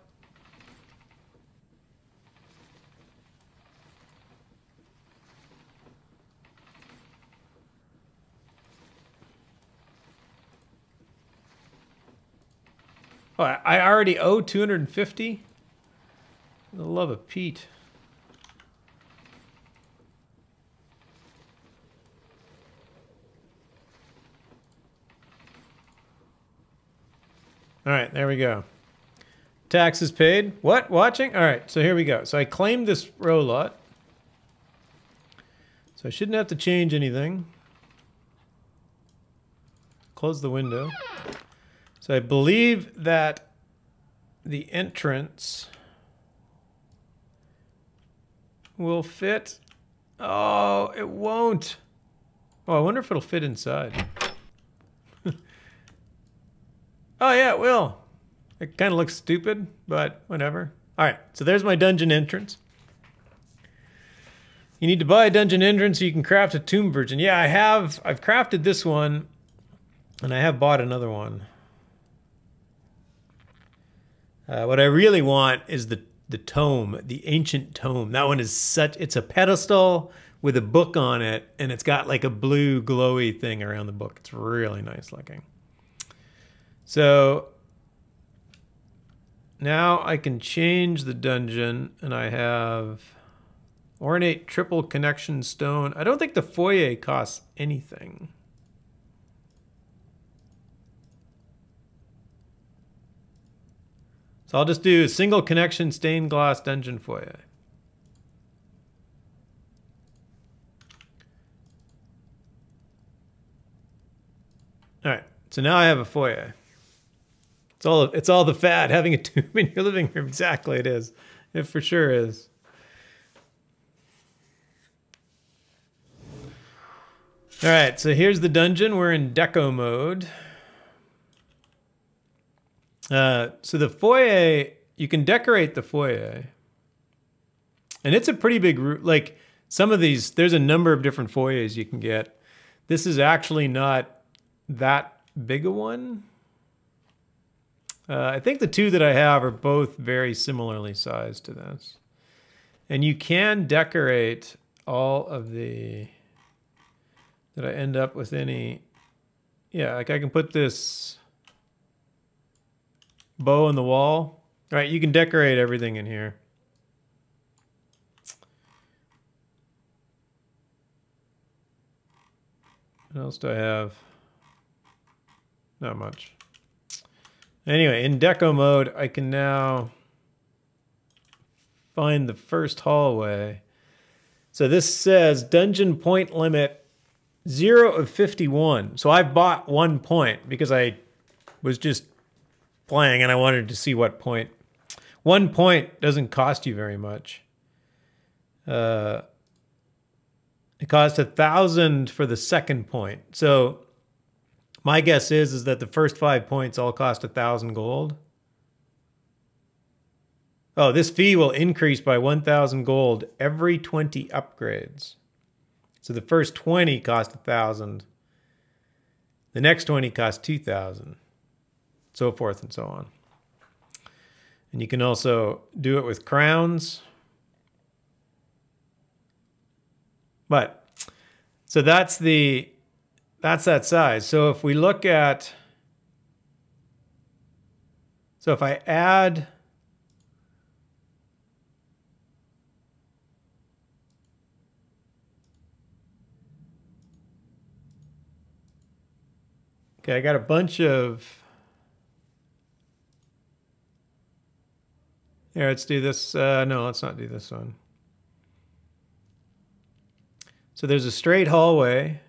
Oh, I already owe 250? For the love of Pete. All right, there we go. Taxes paid. What? Watching? All right, so here we go. So I claimed this row lot. So I shouldn't have to change anything. Close the window. So I believe that the entrance will fit. Oh, it won't. Oh, I wonder if it'll fit inside. Oh, yeah, it will. It kind of looks stupid, but whatever. All right, so there's my dungeon entrance. You need to buy a dungeon entrance so you can craft a tomb version. Yeah, I've crafted this one, and I have bought another one. What I really want is the tome, the ancient tome. That one is it's a pedestal with a book on it, and it's got like a blue glowy thing around the book. It's really nice looking. So now I can change the dungeon, and I have ornate triple connection stone. I don't think the foyer costs anything. So I'll just do a single connection stained glass dungeon foyer. All right, so now I have a foyer. It's all the fad, having a tomb in your living room. Exactly, it is. It for sure is. All right, so here's the dungeon. We're in deco mode. So the foyer, you can decorate the foyer. And it's a pretty big room. Like some of these, there's a number of different foyers you can get. This is actually not that big a one. I think the two that I have are both very similarly sized to this. And you can decorate all of the... Did I end up with any... Yeah, like I can put this bow on the wall. All right, you can decorate everything in here. What else do I have? Not much. Anyway, in deco mode, I can now find the first hallway. So this says dungeon point limit 0 of 51. So I've bought 1 point because I was just playing and I wanted to see what point. 1 point doesn't cost you very much. It cost 1,000 for the second point. So my guess is that the first 5 points all cost 1,000 gold. Oh, this fee will increase by 1,000 gold every 20 upgrades. So the first 20 cost 1,000. The next 20 cost 2,000. So forth and so on. And you can also do it with crowns. But, so that's that size. So if we look at, so if I add, okay, I got a bunch of, here, let's do this. No, let's not do this one. So there's a straight hallway.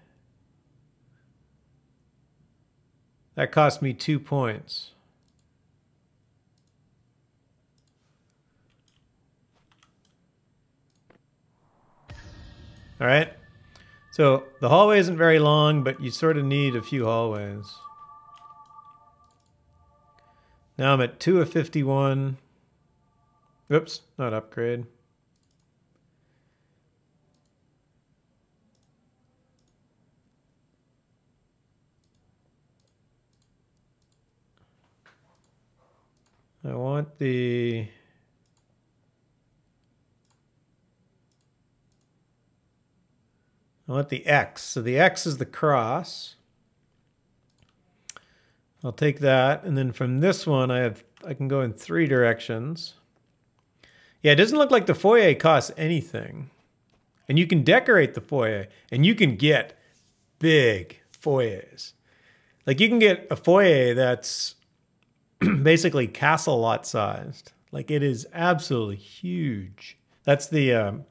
That cost me 2 points. All right. So the hallway isn't very long, but you sort of need a few hallways. Now I'm at 2 of 51. Oops, not upgrade. I want the... I want the X. So the X is the cross. I'll take that, and then from this one I can go in 3 directions. Yeah, it doesn't look like the foyer costs anything. And you can decorate the foyer, and you can get big foyers. Like you can get a foyer that's basically castle lot sized. Like it is absolutely huge. That's the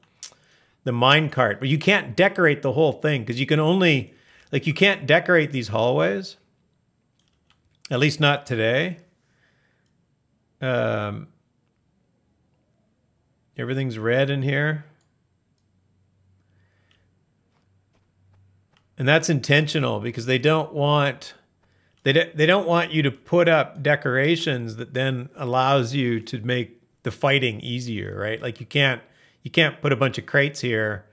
mine cart, but you can't decorate the whole thing because you can only, like, you can't decorate these hallways. At least not today. Everything's red in here. And that's intentional because they don't want they don't want you to put up decorations that then allows you to make the fighting easier, right? Like you can't put a bunch of crates here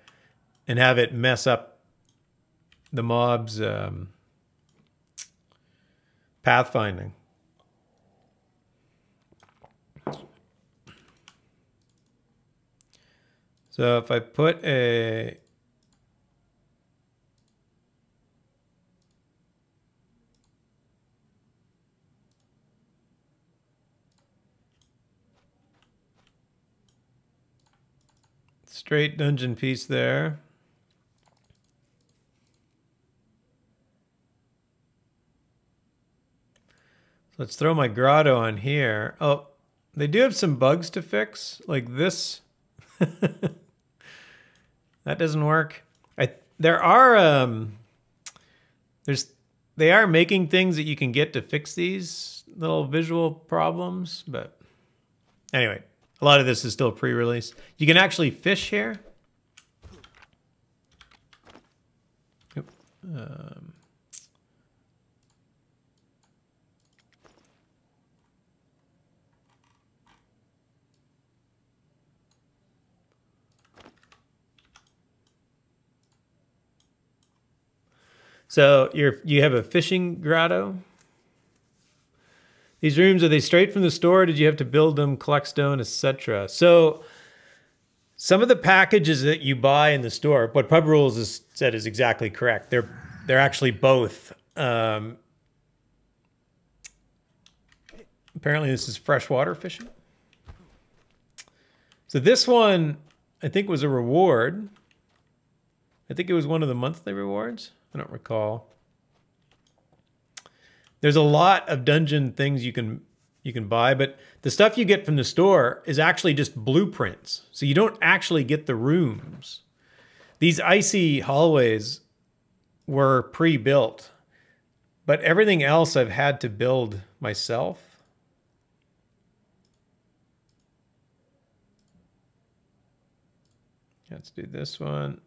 and have it mess up the mob's pathfinding. So if I put a straight dungeon piece there. So let's throw my grotto on here. Oh, they do have some bugs to fix, like this. That doesn't work. They are making things that you can get to fix these little visual problems, but anyway, a lot of this is still pre-release. You can actually fish here. So you have a fishing grotto. These rooms, are they straight from the store? Did you have to build them, collect stone, etc.? So some of the packages that you buy in the store, what Pub Rules has said is exactly correct. They're actually both. Apparently this is freshwater fishing. So this one, I think, was a reward. I think it was one of the monthly rewards. I don't recall. There's a lot of dungeon things you can buy, but the stuff you get from the store is actually just blueprints. So you don't actually get the rooms. These icy hallways were pre-built, but everything else I've had to build myself. Let's do this one.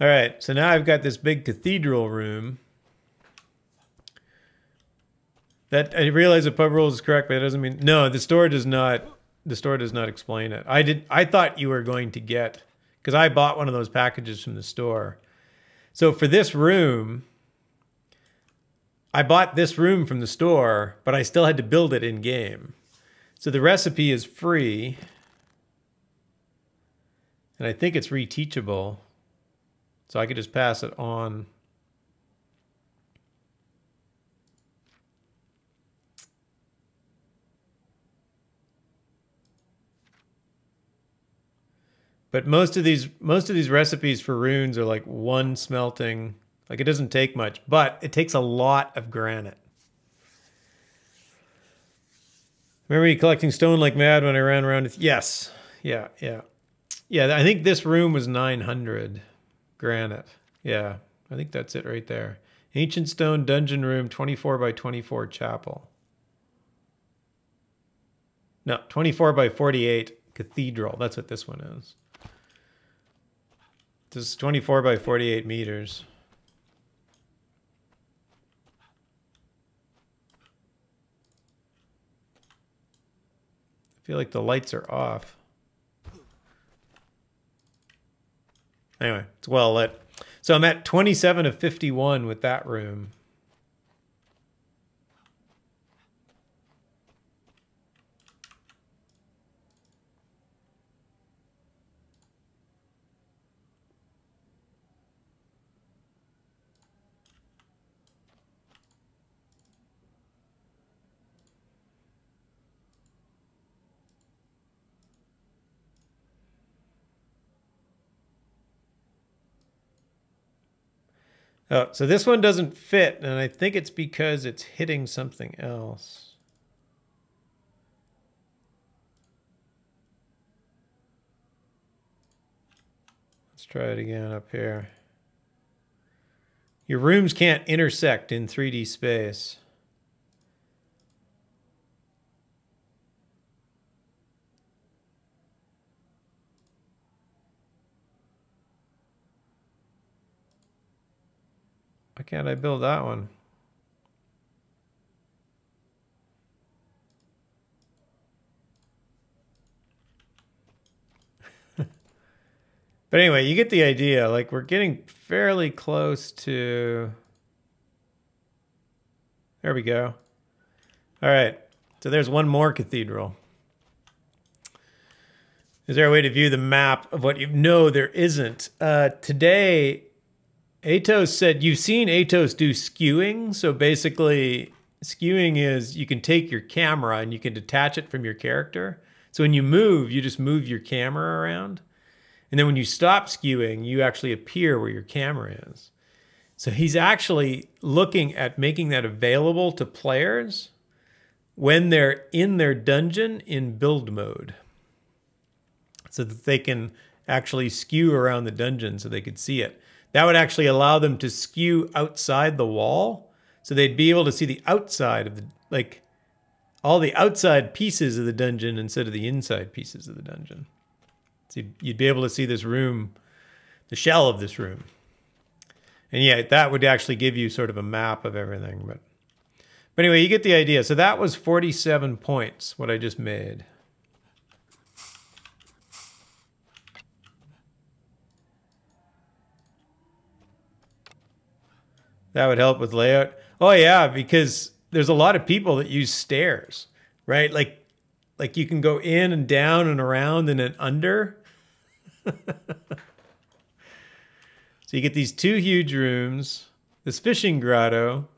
All right, so now I've got this big cathedral room. That I realize the Pub Rules is correct, but it doesn't mean no. The store does not. The store does not explain it. I thought you were going to get, because I bought one of those packages from the store. So for this room, I bought this room from the store, but I still had to build it in game. So the recipe is free, and I think it's reteachable. So I could just pass it on. But most of these recipes for runes are like one smelting. Like it doesn't take much, but it takes a lot of granite. Remember me collecting stone like mad when I ran around with, yes. Yeah. I think this room was 900 granite. Yeah, I think that's it right there. Ancient stone dungeon room, 24 by 24 chapel. No, 24 by 48 cathedral. That's what this one is. This is 24 by 48 meters. I feel like the lights are off. Anyway, it's well lit. So I'm at 27 of 51 with that room. Oh, so this one doesn't fit, and I think it's because it's hitting something else. Let's try it again up here. Your rooms can't intersect in 3D space. Why can't I build that one? But anyway, you get the idea. Like, we're getting fairly close to... There we go. All right. So there's one more cathedral. Is there a way to view the map of what you... No, there isn't. Today, Atos said... You've seen Atos do skewing. So basically, skewing is you can take your camera and you can detach it from your character. So when you move, you just move your camera around. And then when you stop skewing, you actually appear where your camera is. So he's actually looking at making that available to players when they're in their dungeon in build mode, so that they can actually skew around the dungeon so they could see it. That would actually allow them to skew outside the wall, so they'd be able to see the outside of the, like, all the outside pieces of the dungeon instead of the inside pieces of the dungeon. So you'd be able to see this room, the shell of this room. And yeah, that would actually give you sort of a map of everything. But anyway, you get the idea. So that was 47 points, what I just made. That would help with layout. Oh yeah, because there's a lot of people that use stairs, right? Like you can go in and down and around and then under. So you get these two huge rooms, this fishing grotto,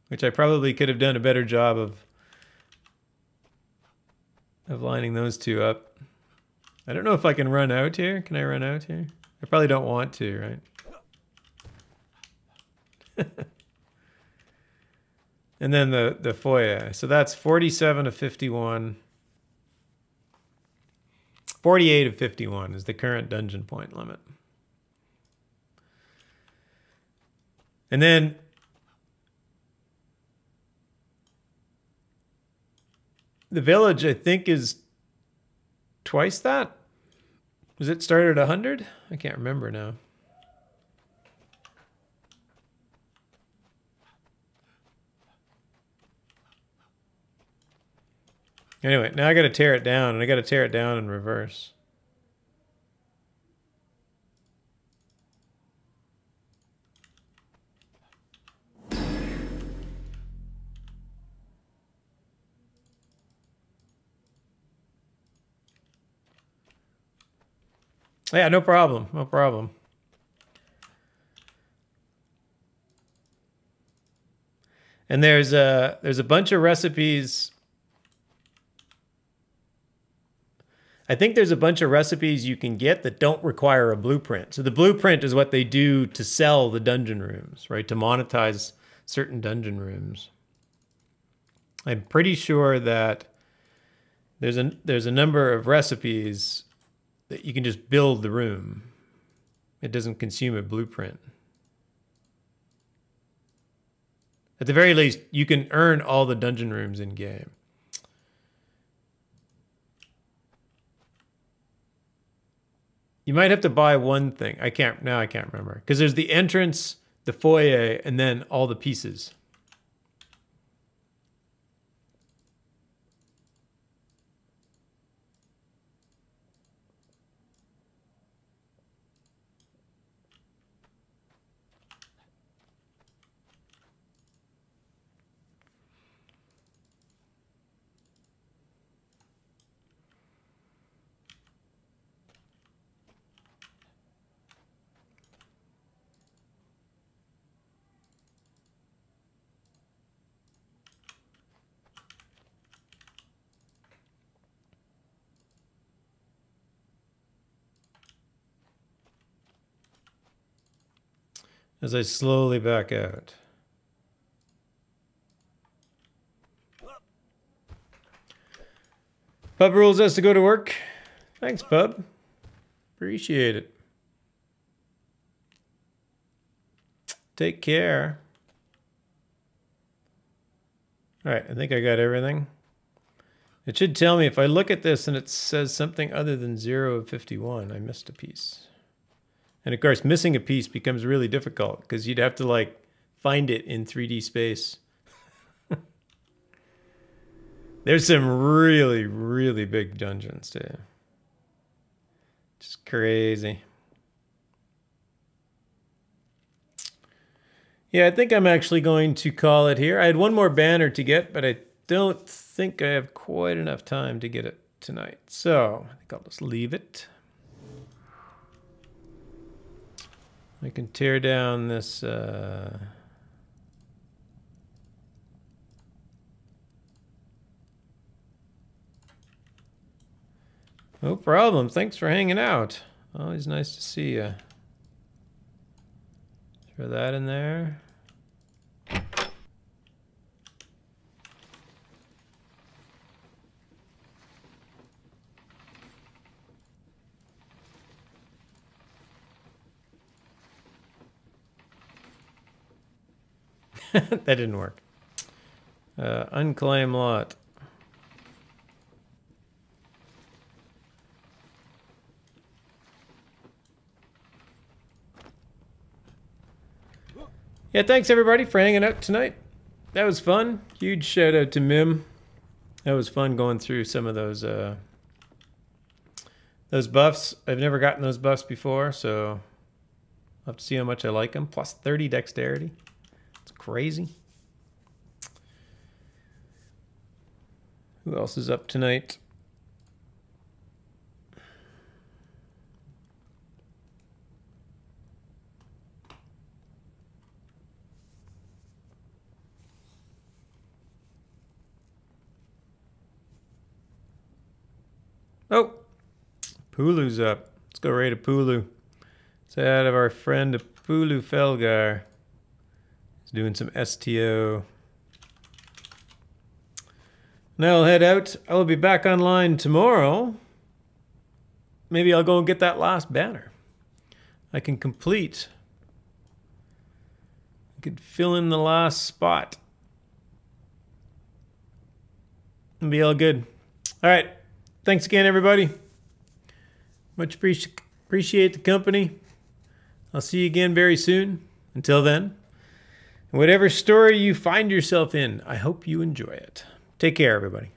which I probably could have done a better job of lining those two up. I don't know if I can run out here. Can I run out here? I probably don't want to, right? And then the foyer. So that's 47 of 51. 48 of 51 is the current dungeon point limit. And then the village, I think, is twice that. Does it start at 100? I can't remember now. Anyway, now I got to tear it down, and I got to tear it down in reverse. Yeah, no problem. No problem. And there's a bunch of recipes. I think there's a bunch of recipes you can get that don't require a blueprint. So the blueprint is what they do to sell the dungeon rooms, right? To monetize certain dungeon rooms. I'm pretty sure that there's a number of recipes that you can just build the room. It doesn't consume a blueprint. At the very least, you can earn all the dungeon rooms in game. You might have to buy one thing. I can't remember. Because there's the entrance, the foyer, and then all the pieces. as I slowly back out. Pub Rules has to go to work. Thanks, Pub. Appreciate it. Take care. All right, I think I got everything. It should tell me if I look at this and it says something other than 0 of 51, I missed a piece. And of course, missing a piece becomes really difficult because you'd have to like find it in 3D space. There's some really, really big dungeons too. Just crazy. Yeah, I think I'm actually going to call it here. I had one more banner to get, but I don't think I have quite enough time to get it tonight. So I think I'll just leave it. I can tear down this... No problem. Thanks for hanging out. Always nice to see you. Throw that in there. That didn't work. Unclaimed lot. Yeah, thanks everybody for hanging out tonight. That was fun. Huge shout out to Mim. That was fun going through some of those buffs. I've never gotten those buffs before, so I'll have to see how much I like them. Plus 30 dexterity. It's crazy. Who else is up tonight? Oh, Pulu's up. Let's go raid a Pulu. Say hi to our friend Pulu Felgar. He's doing some STO. Now I'll head out. I'll be back online tomorrow. Maybe I'll go and get that last banner. I can complete. I could fill in the last spot. It'll be all good. All right. Thanks again, everybody. Much appreciate the company. I'll see you again very soon. Until then, whatever story you find yourself in, I hope you enjoy it. Take care, everybody.